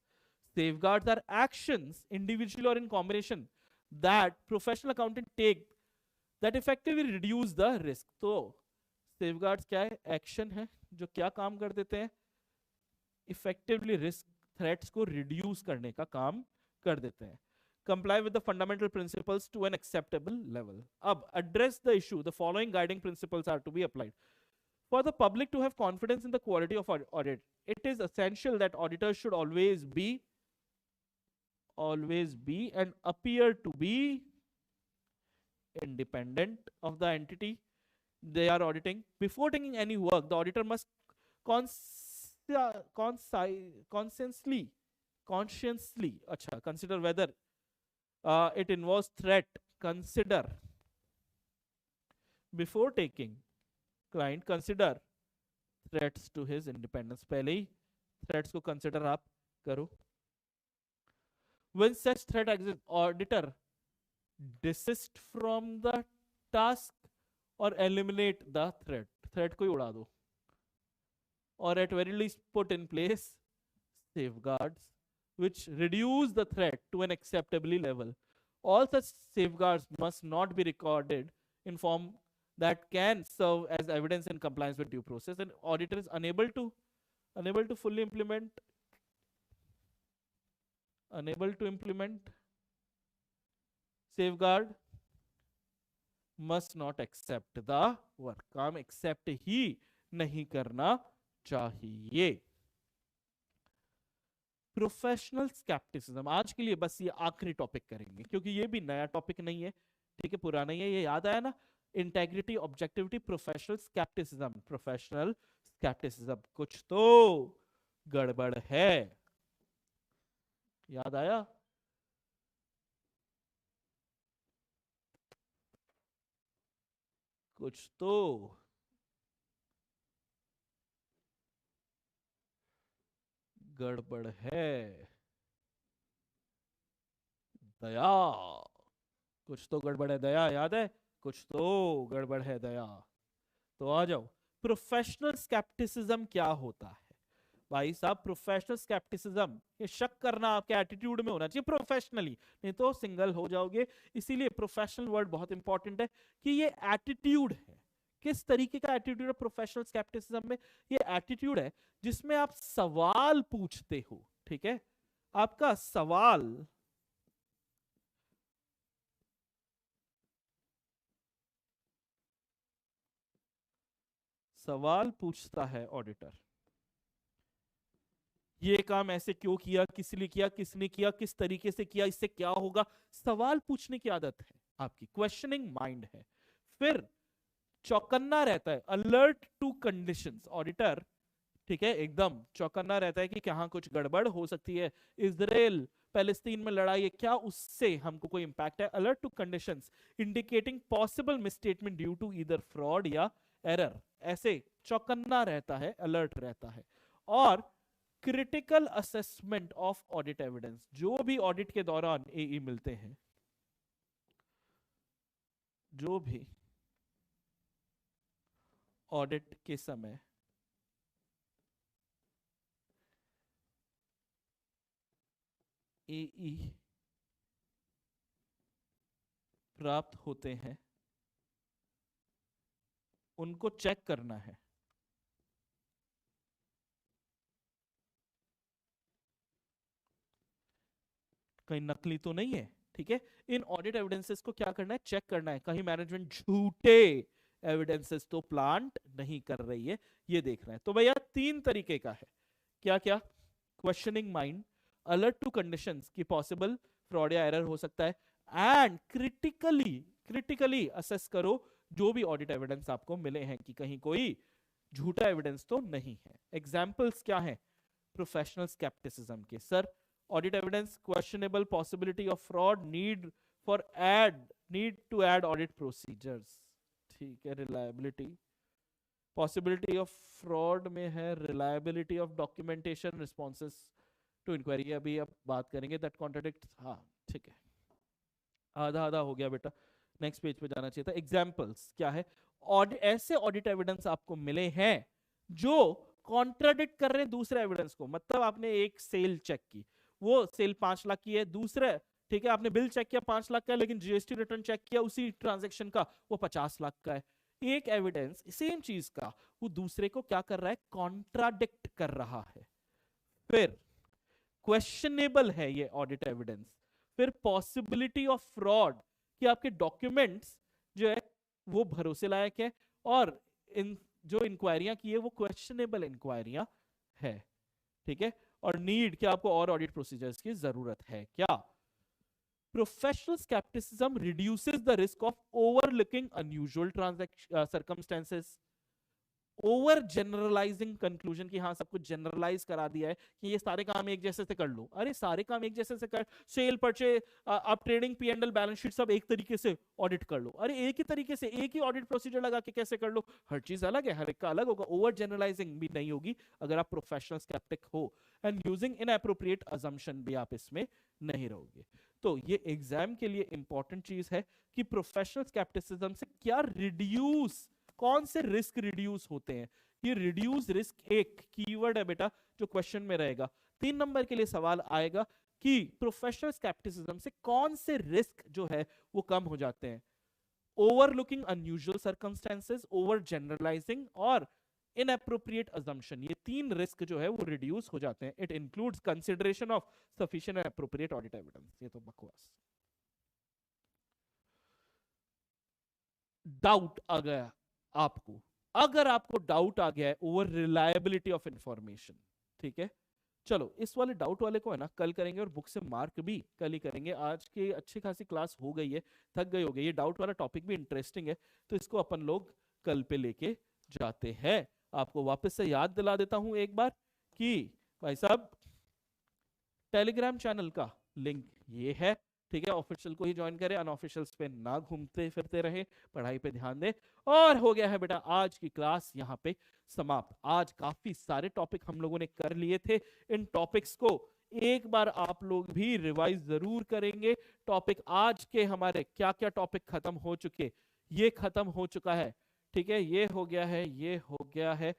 Safeguards are actions, individually or in combination, that professional accountants take that effectively reduce the risk. तो safeguards क्या है? Action है जो क्या काम कर देते हैं? Effectively risk थ्रेट्स को रिड्यूस करने का काम कर देते हैं. Comply with the fundamental principles to an acceptable level. Ab address the issue. The following guiding principles are to be applied. For the public to have confidence in the quality of audit, it is essential that auditors should always be and appear to be independent of the entity they are auditing. Before taking any work, the auditor must conscientiously consider whether it involves threat. Consider before taking client consider threats to his independence. पहले ही threats को consider आप करो. When such threat exists, auditor desist from the task or eliminate the threat. Threat को ही उड़ा दो. Or at very least put in place safeguards which reduce the threat to an acceptably level. All such safeguards must not be recorded in form that can serve as evidence in compliance with due process. And auditor is unable to fully implement safeguard, must not accept the work. काम accept ही नहीं करना चाहिए. Professional scepticism, आज के लिए बस ये आखिरी टॉपिक करेंगे क्योंकि ये भी नया टॉपिक नहीं है, ठीक है, पुराना ही है. ये याद आया ना, integrity, objectivity, professional scepticism. Professional scepticism, कुछ तो गड़बड़ है. याद आया? कुछ तो गड़बड़ है. दया, कुछ तो गड़बड़ है. दया याद है? कुछ तो गड़बड़ है. दया. तो आ जाओ. प्रोफेशनल स्केप्टिसिज्म क्या होता है भाई साहब? प्रोफेशनल स्केप्टिसिज्म, ये शक करना आपके एटीट्यूड में होना चाहिए प्रोफेशनली, नहीं तो सिंगल हो जाओगे. इसीलिए प्रोफेशनल वर्ड बहुत इंपॉर्टेंट है कि ये एटीट्यूड है. किस तरीके का एटीट्यूड है प्रोफेशनल स्केप्टिसिज्म में? ये एटीट्यूड है जिसमें आप सवाल पूछते हो, ठीक है. आपका सवाल पूछता है ऑडिटर. ये काम ऐसे क्यों किया, किस लिए किया, किसने किया, किस तरीके से किया, इससे क्या होगा. सवाल पूछने की आदत है आपकी, क्वेश्चनिंग माइंड है. फिर चौकन्ना रहता है, अलर्ट टू कंडीशंस. ऑडिटर, ठीक है, एकदम चौकन्ना रहता है कि कहां कुछ गड़बड़ हो सकती है. इजराइल पैलेस्तीन में लड़ाई है, क्या उससे हमको कोई इंपैक्ट है. Alert to conditions indicating possible misstatement due to either fraud या एरर. ऐसे चौकन्ना रहता है, अलर्ट रहता है. और critical assessment of audit evidence, जो भी ऑडिट के दौरान एई मिलते हैं, जो भी ऑडिट के समय एई प्राप्त होते हैं, उनको चेक करना है. कहीं नकली तो नहीं है, ठीक है. इन ऑडिट एविडेंसेस को क्या करना है, चेक करना है. कहीं मैनेजमेंट झूठे एविडेंसेस तो प्लांट नहीं कर रही है, ये देखना है. तो भैया 3 तरीके का है. क्या क्या? Questioning mind, alert to conditions की पॉसिबल फ्रॉड या एरर हो सकता है, एंड क्रिटिकली असेस करो जो भी ऑडिट एविडेंस आपको मिले हैं कि कहीं कोई झूठा एविडेंस तो नहीं है. एग्जांपल्स क्या है प्रोफेशनल स्केप्टिसिज्म के? Sir, audit evidence, questionable possibility of fraud, need to add audit procedures, ठीक है. रिलायबिलिटी, पॉसिबिलिटी ऑफ फ्रॉड में है reliability of documentation, responses to inquiry, अभी अब बात करेंगे. दैट कॉन्ट्राडिक्ट, हाँ ठीक है, आधा आधा हो गया बेटा, नेक्स्ट पेज पे जाना चाहिए था. एग्जांपल्स क्या है? ऐसे ऑडिट एविडेंस आपको मिले हैं जो कॉन्ट्राडिक्ट कर रहे हैं दूसरे एविडेंस को. मतलब आपने एक सेल चेक की, वो सेल 5 लाख की है, दूसरे, ठीक है, आपने बिल चेक किया 5 लाख का है, लेकिन जीएसटी रिटर्न चेक किया उसी ट्रांजैक्शन का, वो 50 लाख का है. एक एविडेंस सेम चीज का वो दूसरे को क्या कर रहा है, कॉन्ट्राडिक्ट कर रहा है. फिर क्वेश्चनेबल है ये ऑडिट एविडेंस। फिर पॉसिबिलिटी ऑफ फ्रॉड, कि आपके डॉक्यूमेंट्स जो है वो भरोसे लायक है, और इन जो इंक्वायरियां की है वो क्वेश्चनेबल इंक्वायरियां है, ठीक है। और नीड, कि आपको और ऑडिट प्रोसीजर्स की जरूरत है क्या। Professional skepticism reduces the risk of overlooking unusual circumstances. Over generalising conclusion, की हाँ सब कुछ जनरलाइज करा दिया है कि ये सारे काम एक जैसे से कर लो। अरे सारे काम एक जैसे से कर, सेल परचेज, आप trading, P and L, balance sheet सब एक तरीके से ऑडिट कर लो। अरे एक ही तरीके से एक ही ऑडिट प्रोसीजर लगा के कैसे कर लो, हर चीज अलग है, हर एक का अलग होगा। ओवर जनरलाइजिंग भी नहीं होगी अगर आप प्रोफेशनल स्केप्टिक हो, एंड यूजिंग इनएप्रोप्रिएट अजम्पशन भी आप इसमें नहीं रहोगे। तो ये एग्जाम के लिए इंपॉर्टेंट चीज है कि प्रोफेशनल स्केप्टिसिज्म से क्या रिड्यूस, कौन से रिस्क रिड्यूस होते हैं। ये रिड्यूस रिस्क एक कीवर्ड है बेटा जो क्वेश्चन में रहेगा। 3 नंबर के लिए सवाल आएगा कि प्रोफेशनल स्केप्टिसिज्म से कौन से रिस्क जो है वो कम हो जाते हैं। Overlooking unusual circumstances, over generalising और इनएप्रोप्रिएट अजम्पशन, ये 3 रिस्क जो है वो रिड्यूस हो जाते हैं। It includes consideration of sufficient and appropriate audit evidence. ये तो बकवास। डाउट आ गया आपको, अगर आपको डाउट आ गया है ओवर रिलायबिलिटी ऑफ इंफॉर्मेशन, ठीक है, चलो इस वाले डाउट वाले को है ना कल करेंगे, और बुक से मार्क भी कल ही करेंगे। आज की अच्छी खासी क्लास हो गई है, थक गए हो गए, ये डाउट वाला टॉपिक भी इंटरेस्टिंग है, तो इसको अपन लोग कल पे लेके जाते हैं। आपको वापस से याद दिला देता हूं एक बार कि भाई साहब टेलीग्राम चैनल का लिंक ये है, ठीक है। ऑफिशियल को ही ज्वाइन करें, अनऑफिशियल्स पे ना घूमते फिरते रहे, पढ़ाई पे ध्यान दे। और हो गया है बेटा आज की क्लास यहाँ पे समाप्त। आज काफी सारे टॉपिक हम लोगों ने कर लिए थे, इन टॉपिक्स को एक बार आप लोग भी रिवाइज जरूर करेंगे। टॉपिक आज के हमारे क्या क्या टॉपिक खत्म हो चुके, ये खत्म हो चुका है, ठीक है। ये हो गया है, ये हो गया है,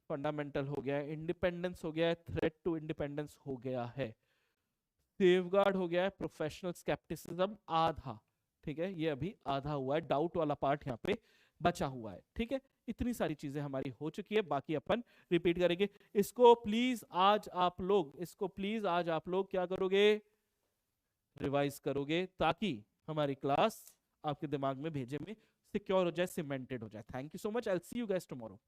फंडामेंटल हो गया है, इंडिपेंडेंस हो गया है, थ्रेट टू इंडिपेंडेंस हो गया है, सेफगार्ड हो गया है, प्रोफेशनल स्केप्टिसिज्म आधा, ठीक है, ये अभी आधा हुआ है, डाउट वाला पार्ट यहाँ पे बचा हुआ है, ठीक है। इतनी सारी चीजें हमारी हो चुकी है, बाकी अपन रिपीट करेंगे। इसको प्लीज आज आप लोग, इसको प्लीज आज आप लोग क्या करोगे, रिवाइज करोगे, ताकि हमारी क्लास आपके दिमाग में भेजे में सिक्योर हो जाए, सीमेंटेड हो जाए। Thank you so much, I will see you guys tomorrow.